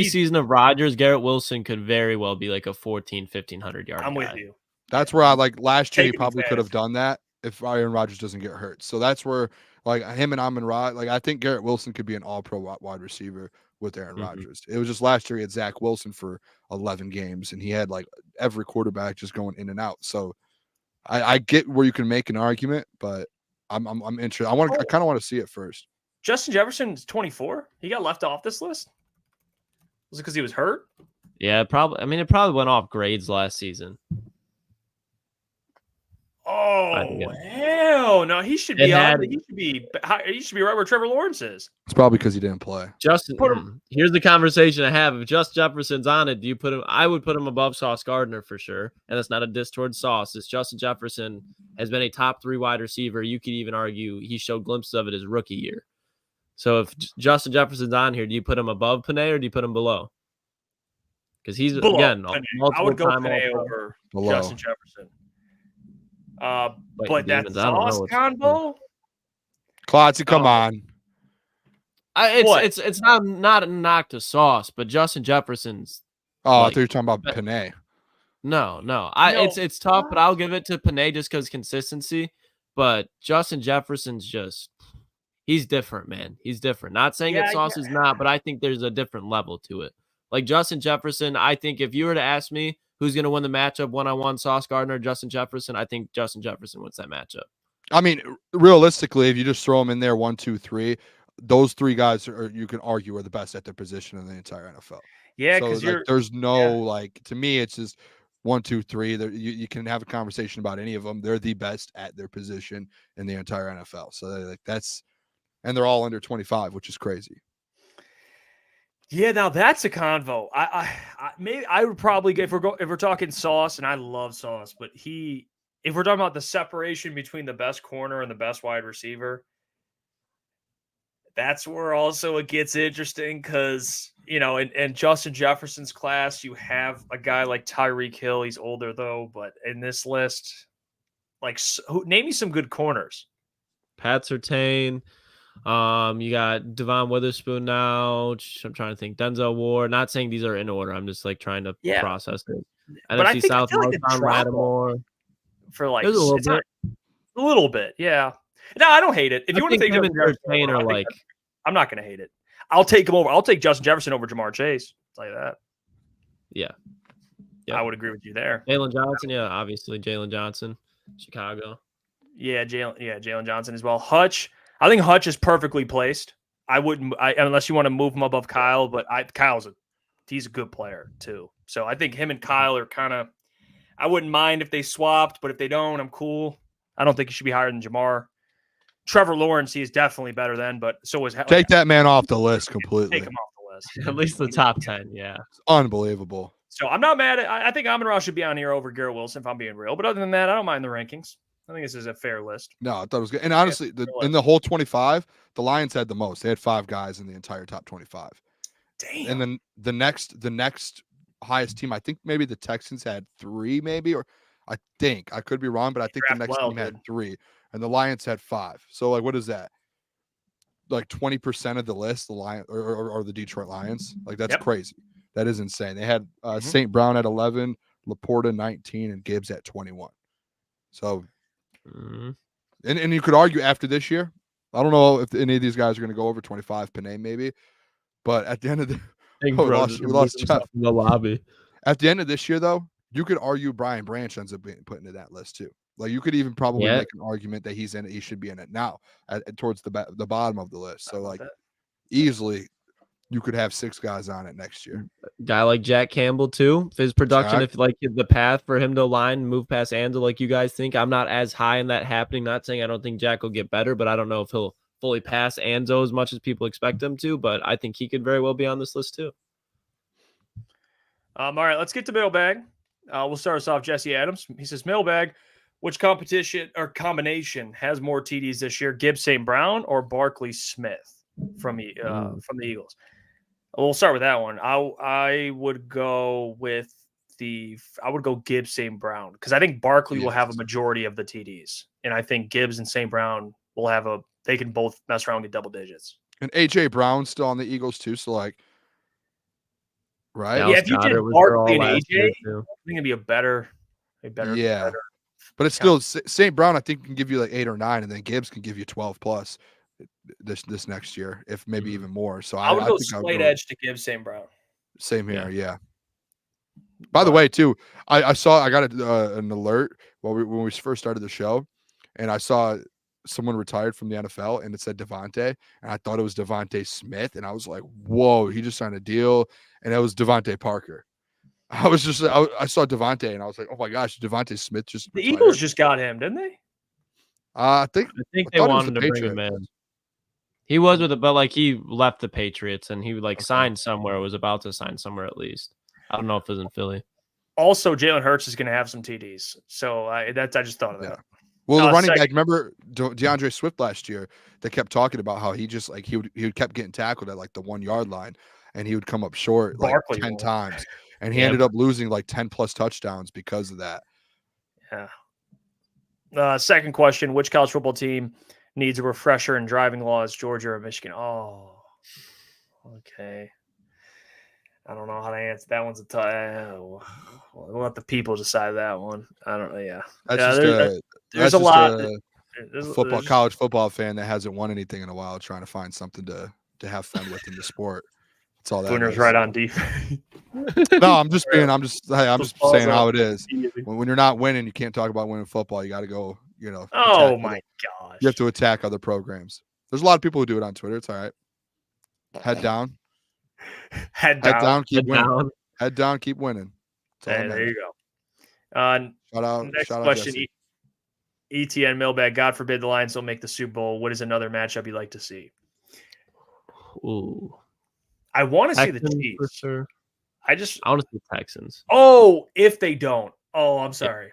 season of Rodgers, Garrett Wilson could very well be like a 1,500 yard. I'm with you. That's where last year he probably could have done that if Aaron Rodgers doesn't get hurt. So that's where him and Amon-Ra, I think Garrett Wilson could be an all-pro wide receiver with Aaron Rodgers. It was just last year he had Zach Wilson for 11 games, and he had every quarterback just going in and out. So I get where you can make an argument, but I'm interested. I kind of want to see it first. Justin Jefferson's 24. He got left off this list. Was it because he was hurt? Yeah, probably. I mean, it probably went off grades last season. Oh hell no! He should be He should be right where Trevor Lawrence is. It's probably because he didn't play. Here's the conversation I have. If Justin Jefferson's on it, do you put him? I would put him above Sauce Gardner for sure, and that's not a diss towards Sauce. It's Justin Jefferson has been a top 3 wide receiver. You could even argue he showed glimpses of it his rookie year. So if Justin Jefferson's on here, do you put him above Penei or do you put him below? Because he's below, again, I would go Penei over Justin Jefferson. But that Sauce combo, Klotzy, come on. It's not a knock to Sauce, but Justin Jefferson's. Oh, I thought you were talking about Penei. No. It's tough, but I'll give it to Penei just because consistency. But Justin Jefferson's he's different, man. He's different. Not saying that Sauce is not, but I think there's a different level to it. Like Justin Jefferson, I think if you were to ask me who's going to win the matchup one-on-one, Sauce Gardner or Justin Jefferson, I think Justin Jefferson wins that matchup. I mean, realistically, if you just throw them in there 1, 2, 3, those 3 guys are you can argue are the best at their position in the entire NFL. Yeah, So because like, there's no to me, it's just 1, 2, 3. You can have a conversation about any of them. They're the best at their position in the entire NFL. So like and they're all under 25, which is crazy. Yeah, now that's a convo. Maybe I would probably if we're talking Sauce, and I love Sauce, but if we're talking about the separation between the best corner and the best wide receiver, that's where also it gets interesting because in Justin Jefferson's class, you have a guy like Tyreek Hill. He's older though, but in this list, name me some good corners. Pat Surtain. You got Devon Witherspoon now. I'm trying to think. Denzel Ward. Not saying these are in order. I'm just trying to process it. But NFC South, Lattimore. For a little bit, yeah. No, I don't hate it. If you want to take Justin Jefferson over, I'm not going to hate it. I'll take him over. I'll take Justin Jefferson over Jamar Chase. I'll tell you that. Yeah. I would agree with you there. Jalen Johnson, obviously Jalen Johnson, Chicago. Yeah, Jalen Johnson as well. Hutch. I think Hutch is perfectly placed. I wouldn't, unless you want to move him above Kyle, but he's a good player too. So I think him and Kyle are kind of. I wouldn't mind if they swapped, but if they don't, I'm cool. I don't think he should be higher than Jamar. Trevor Lawrence, he is definitely better than, but so is take that man off the list completely. Take him off the list. At least the top 10, yeah. It's unbelievable. So I'm not mad at. I think Amon-Ra should be on here over Garrett Wilson if I'm being real. But other than that, I don't mind the rankings. I think this is a fair list. No, I thought it was good. And honestly, in the whole 25, the Lions had the most. They had 5 guys in the entire top 25. Damn. And then the next highest team, I think maybe the Texans had 3, maybe, or I think I could be wrong, but I think the next team had 3, and the Lions had 5. So like, what is that? Like 20% of the list, the Lions or the Detroit Lions. Like that's crazy. That is insane. They had St. Brown at 11, Laporta 19, and Gibbs at 21. So, and you could argue after this year, I don't know if any of these guys are going to go over 25. Panay maybe, but at the end of the we lost Jeff in the lobby. At the end of this year, though, you could argue Brian Branch ends up being put into that list too. Like you could even probably make an argument that he's in it. He should be in it now, towards the bottom of the list. So like easily, you could have 6 guys on it next year. Guy like Jack Campbell too. If his production, if like the path for him to align and move past Ando, like you guys think, I'm not as high in that happening. Not saying I don't think Jack will get better, but I don't know if he'll fully pass Anzo as much as people expect him to, but I think he could very well be on this list too. All right, let's get to Mailbag. We'll start us off. Jesse Adams. He says, Mailbag, which competition or combination has more TDs this year, Gibbs St. Brown or Barkley Smith from the Eagles? We'll start with that one. I would go Gibbs St. Brown because I think Barkley will have a majority of the TDs, and I think Gibbs and St. Brown will they can both mess around with double digits. And AJ Brown's still on the Eagles too, so like, right? Yeah, if you did Barkley and AJ, I think it'd be a better. But it's still St. Brown. I think can give you like 8 or 9, and then Gibbs can give you 12 plus this next year, if maybe even more. So I would go slight edge to Gibbs St. Brown. Same here, yeah. By the way, too, I got an alert when we first started the show, and I saw someone retired from the NFL, and it said Devontae, and I thought it was Devontae Smith, and I was like, whoa, he just signed a deal, and it was Devontae Parker. I saw Devontae, and I was like, oh my gosh, Devontae Smith just the retired. Eagles just got him, didn't they? I think they wanted to bring him in. He was with it, but like he left the Patriots, and he signed somewhere, was about to sign somewhere at least. I don't know if it was in Philly. Also, Jalen Hurts is going to have some TDs, so I just thought of that. Well, the running back, remember DeAndre Swift last year? They kept talking about how he just he kept getting tackled at like the 1 yard line, and he would come up short like 10 times, and he ended up losing like 10 plus touchdowns because of that. Yeah. Second question: which college football team needs a refresher in driving laws, Georgia or Michigan? Oh, okay. I don't know how to answer that. One's a tough. We'll let the people decide that one. I don't know. Yeah, there's a lot. College football fan that hasn't won anything in a while, trying to find something to have fun with in the sport. That's all that. Booner's right on defense. No, I'm just saying how it is. When you're not winning, you can't talk about winning football. You got to go Oh my gosh. You have to attack other programs. There's a lot of people who do it on Twitter. It's all right. Head down. Head down. Keep winning. Head down. Keep winning. Hey, there you go. Shout out. Next Shout question. Out ETN Mailbag. God forbid the Lions don't make the Super Bowl. What is another matchup you'd like to see? Ooh. I want to see the Texans Chiefs. for sure. I want to see Texans. Oh, if they don't. Oh, I'm sorry.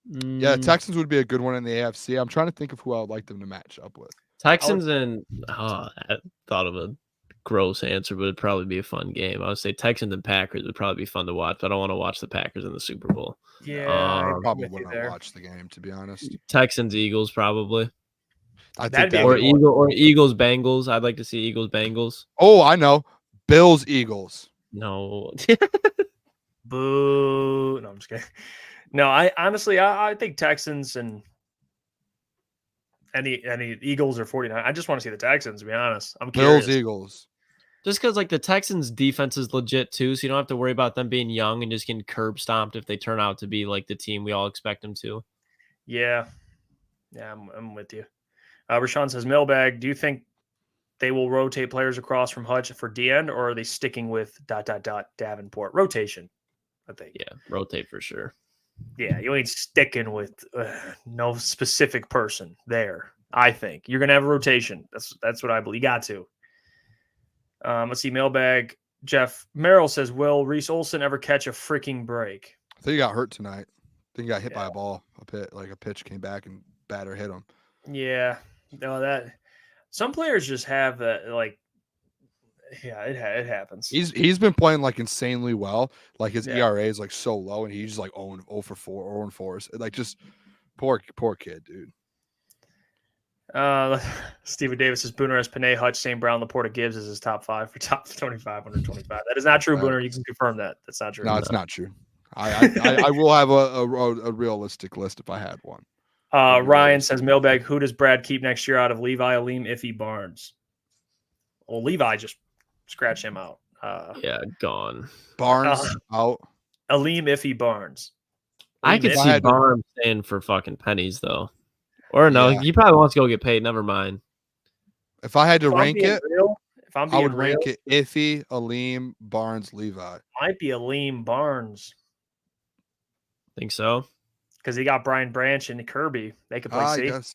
Yeah, Texans would be a good one in the AFC. I'm trying to think of who I would like them to match up with. Texans and I thought of a gross answer, but it'd probably be a fun game. I would say Texans and Packers would probably be fun to watch, but I don't want to watch the Packers in the Super Bowl. Yeah, I probably wouldn't watch the game, to be honest. Texans Eagles probably. I think that or Eagles Bengals. I'd like to see Eagles Bengals. Oh, I know. Bills Eagles. No. Boo. No, I'm just kidding. No, I honestly think Texans and any Eagles or 49. I just want to see the Texans, to be honest. I'm curious. Bills Eagles. Just because the Texans defense is legit too, so you don't have to worry about them being young and just getting curb stomped if they turn out to be the team we all expect them to. Yeah. Yeah, I'm with you. Rashawn says, Mailbag, do you think they will rotate players across from Hutch for DN, or are they sticking with ... Davenport? Rotation, I think. Yeah, rotate for sure. Yeah, you ain't sticking with no specific person there. I think you're gonna have a rotation. That's what I believe. You got to. Let's see. Mailbag. Jeff Merrill says, "Will Reese Olson ever catch a freaking break?" I think he got hurt tonight. I think he got hit by a ball. A pitch came back and batter hit him. Yeah. No, that some players just have that. Yeah, it happens. He's been playing insanely well. His ERA is so low, and he's 0 for 4, 0 4. Just poor kid, dude. Steven Davis says Booner has Panay, Hutch, St. Brown, Laporta, Gibbs as his top 5 for top 25 under 25. That is not true, Booner. You can confirm that. That's not true. No, it's not true. I will have a realistic list if I had one. Ryan says Mailbag. Who does Brad keep next year out of Levi, Aleem, Iffy, Barnes? Well, Levi just scratch him out. Gone. Barnes out. Aleem, Iffy, Barnes. I could see Barnes staying for fucking pennies though. Or no, he probably wants to go get paid. Never mind. If I had to rank it, I would rank it Iffy, Aleem, Barnes, Levi. Might be Aleem, Barnes. Think so? Because he got Brian Branch and Kirby. They could play safe.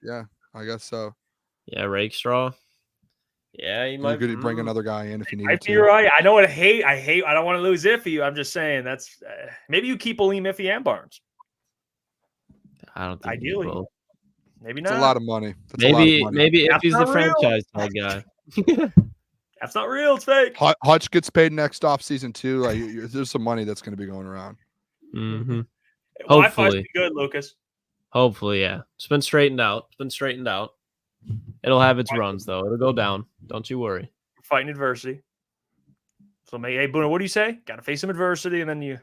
I guess so. Yeah, Rakestraw. Yeah, he might. You could bring another guy in if you need to. You're right. I know what I hate. I don't want to lose Iffy. I'm just saying that's maybe you keep Aleem, Iffy, and Barnes. I don't think ideally. Maybe not. It's a lot of money. Maybe if he's the franchise tag guy. That's not real. It's fake. Hutch gets paid next offseason too. There's some money that's going to be going around. Mm-hmm. Hopefully, good, Lucas. Hopefully, yeah. It's been straightened out. It'll have its runs though. It'll go down. Don't you worry. We're fighting adversity. So, hey, Booner, what do you say? Got to face some adversity, and then you.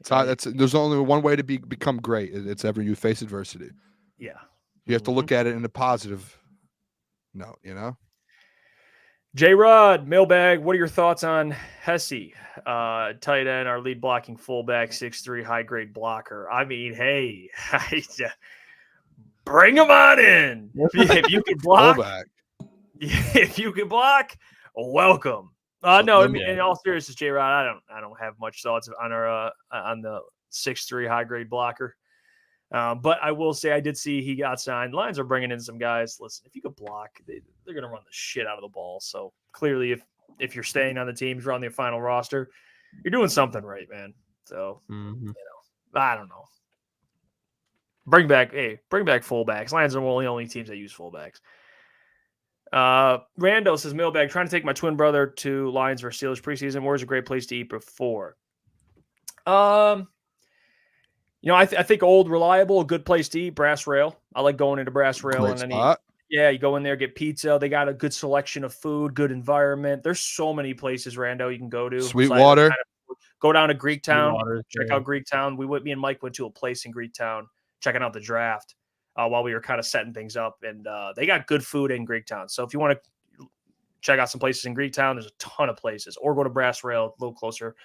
There's only one way to become great. It's ever you face adversity. Yeah. You have to look at it in a positive note, J-Rod, Mailbag, what are your thoughts on Hesse? Tight end, our lead blocking fullback, 6'3", high-grade blocker. I mean, hey, bring him on in. If you can block, welcome. No, I mean, in all seriousness, J-Rod, I don't have much thoughts on our on the 6'3" high-grade blocker. But I will say I did see he got signed. Lions are bringing in some guys. Listen, if you could block, they're going to run the shit out of the ball. So clearly, if you're staying on the team, if you're on the final roster, you're doing something right, man. So, I don't know. Bring back fullbacks. Lions are one of the only teams that use fullbacks. Rando says, Mailbag, trying to take my twin brother to Lions versus Steelers preseason. Where's a great place to eat before? I think Old Reliable, a good place to eat. Brass Rail. I like going into Brass Rail and then you go in there, get pizza. They got a good selection of food, good environment. There's so many places, Rando, you can go to. Sweetwater. Go down to Greektown. Check out Greektown. Me and Mike went to a place in Greektown, checking out the draft while we were kind of setting things up, and they got good food in Greektown. So if you want to check out some places in Greektown, there's a ton of places. Or go to Brass Rail, a little closer.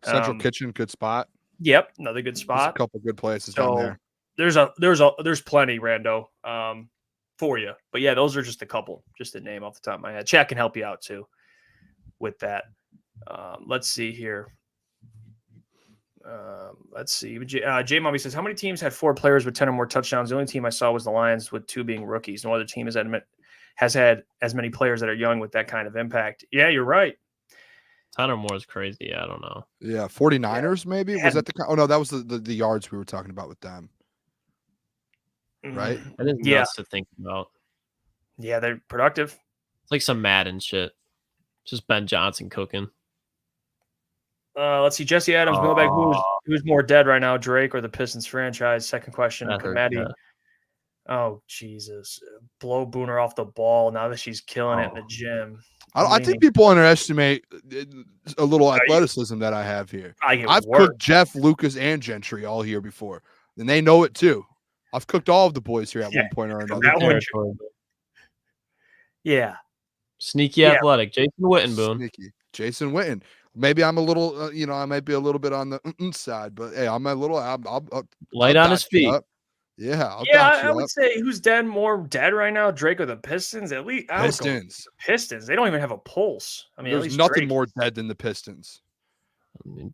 Central Kitchen, good spot. Yep, another good There's a spot. couple good places down there. There's plenty, Rando, for you. But yeah, those are just a couple, just a name off the top of my head. Chat can help you out too with that. Let's see here. Let's see. J Mommy says, how many teams had 4 players with 10 or more touchdowns? The only team I saw was the Lions with 2 being rookies. No other team has had as many players that are young with that kind of impact. Yeah, you're right. 10 or more is crazy. I don't know. Yeah, 49ers maybe? Was that the – oh, no, that was the yards we were talking about with them. Right? That is nuts to think about. Yeah, they're productive. It's like some Madden shit. It's just Ben Johnson cooking. Let's see. Jesse Adams, Mailbag, who's more dead right now, Drake or the Pistons franchise? Second question. Maddie. Oh, Jesus. Blow Booner off the ball now that she's killing it in the gym. I think people underestimate a little athleticism that I have here. I've cooked Jeff, Lukas, and Gentry all here before, and they know it too. I've cooked all of the boys here at one point or another. Yeah. Sneaky athletic. Jason Witten, Boone. Sneaky. Jason Witten. Maybe I'm a little, I might be a little bit on the side, but hey, I'm a little. I'll light on his feet. Yeah, I would say who's more dead right now, Drake or the Pistons? At least Pistons. They don't even have a pulse. I mean, there's nothing more dead than the Pistons. I mean,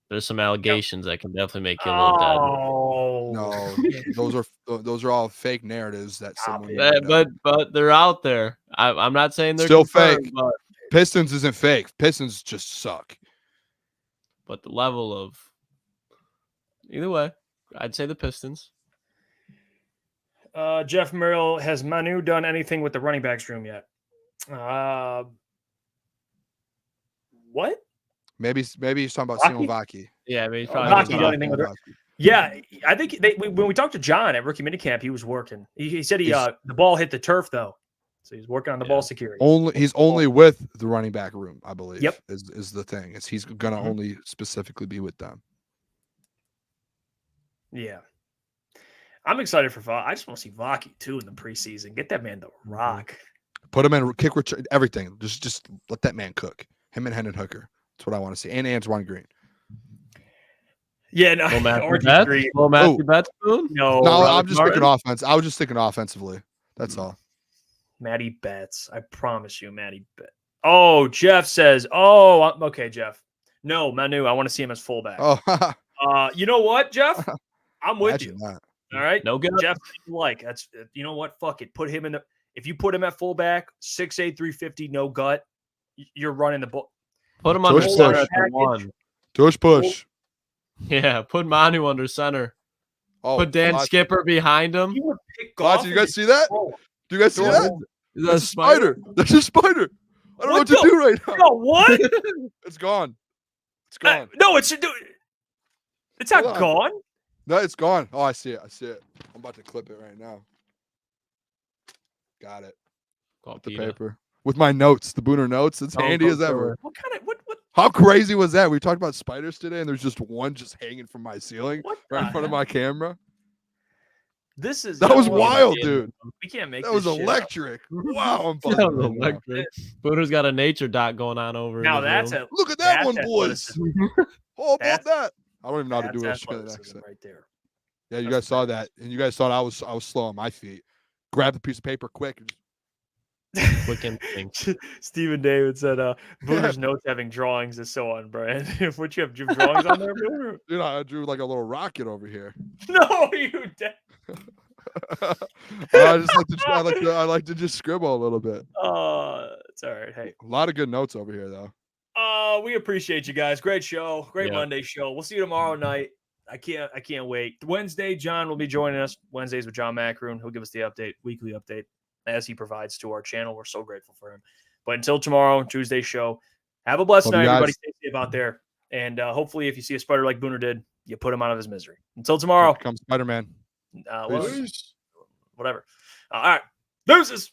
there's some allegations that can definitely make you a little dead. No, those are all fake narratives that someone. But they're out there. I'm not saying they're still fake. But Pistons isn't fake. Pistons just suck. But the level of either way, I'd say the Pistons. Jeff Merrill, has Manu done anything with the running backs room yet? What? Maybe he's talking about Simon Vaki. Yeah, maybe Vaki done anything with her. Yeah, I think when we talked to John at rookie minicamp, he was working. He said the ball hit the turf though, so he's working on the ball security. He's only with the running back room, I believe. Yep, is the thing. He's gonna only specifically be with them. Yeah. I'm excited for Vaki. I just want to see Vaki too in the preseason. Get that man the rock. Put him in kick return, everything. Just let that man cook. Him and Hendon Hooker. That's what I want to see. And Antoine Green. Yeah, no. Matthew Betts, Boone? No, I'm just thinking offense. I was just thinking offensively. That's all. Matty Betts. I promise you, Matty Betts. Oh, Jeff says, okay, Jeff. No, Manu, I want to see him as fullback. Oh, you know what, Jeff? I'm with you. That. All right, no good. Jeff, that's you know what? Fuck it. Put him in the. If you put him at fullback, 6'8", 350, no gut, you're running the ball. Put him under center at the 1. Push. Yeah, put Manu under center. Put Dan Skipper behind him. You would pick Glotzy, you guys see that? Do you guys see that? That's a spider. That's a spider. I don't know what to do right now. No, what? It's gone. It's gone. No, it's not gone. No, it's gone. Oh, I see it. I'm about to clip it right now. Got it. The paper with my notes, the Booner notes. It's handy as ever. What kind of what? How crazy was that? We talked about spiders today, and there's just one just hanging from my ceiling right in front of my camera. That was wild, dude. We can't make that. Was electric. Wow, I'm electric. Booner's got a nature dot going on over. Now look at that one, boys. How about that? I don't even know how to do it right there. Yeah, you guys saw that, and you guys thought I was slow on my feet. Grab the piece of paper quick. Quick instinct. Stephen David said, "Booner's notes having drawings is so on brand." What you have drawings on there, Booner? Dude, I drew like a little rocket over here. No, you did. I like to just scribble a little bit. It's all right. Hey, a lot of good notes over here, though. We appreciate you guys. Great show. Great Monday show. We'll see you tomorrow night. I can't wait. Wednesday, John will be joining us. Wednesdays with John Macroon. He'll give us the weekly update as he provides to our channel. We're so grateful for him. But until tomorrow, Tuesday show, have a blessed night, everybody. Stay safe out there. And hopefully, if you see a spider like Booner did, you put him out of his misery. Until tomorrow. Here comes Spider-Man. Whatever. All right. Deuces.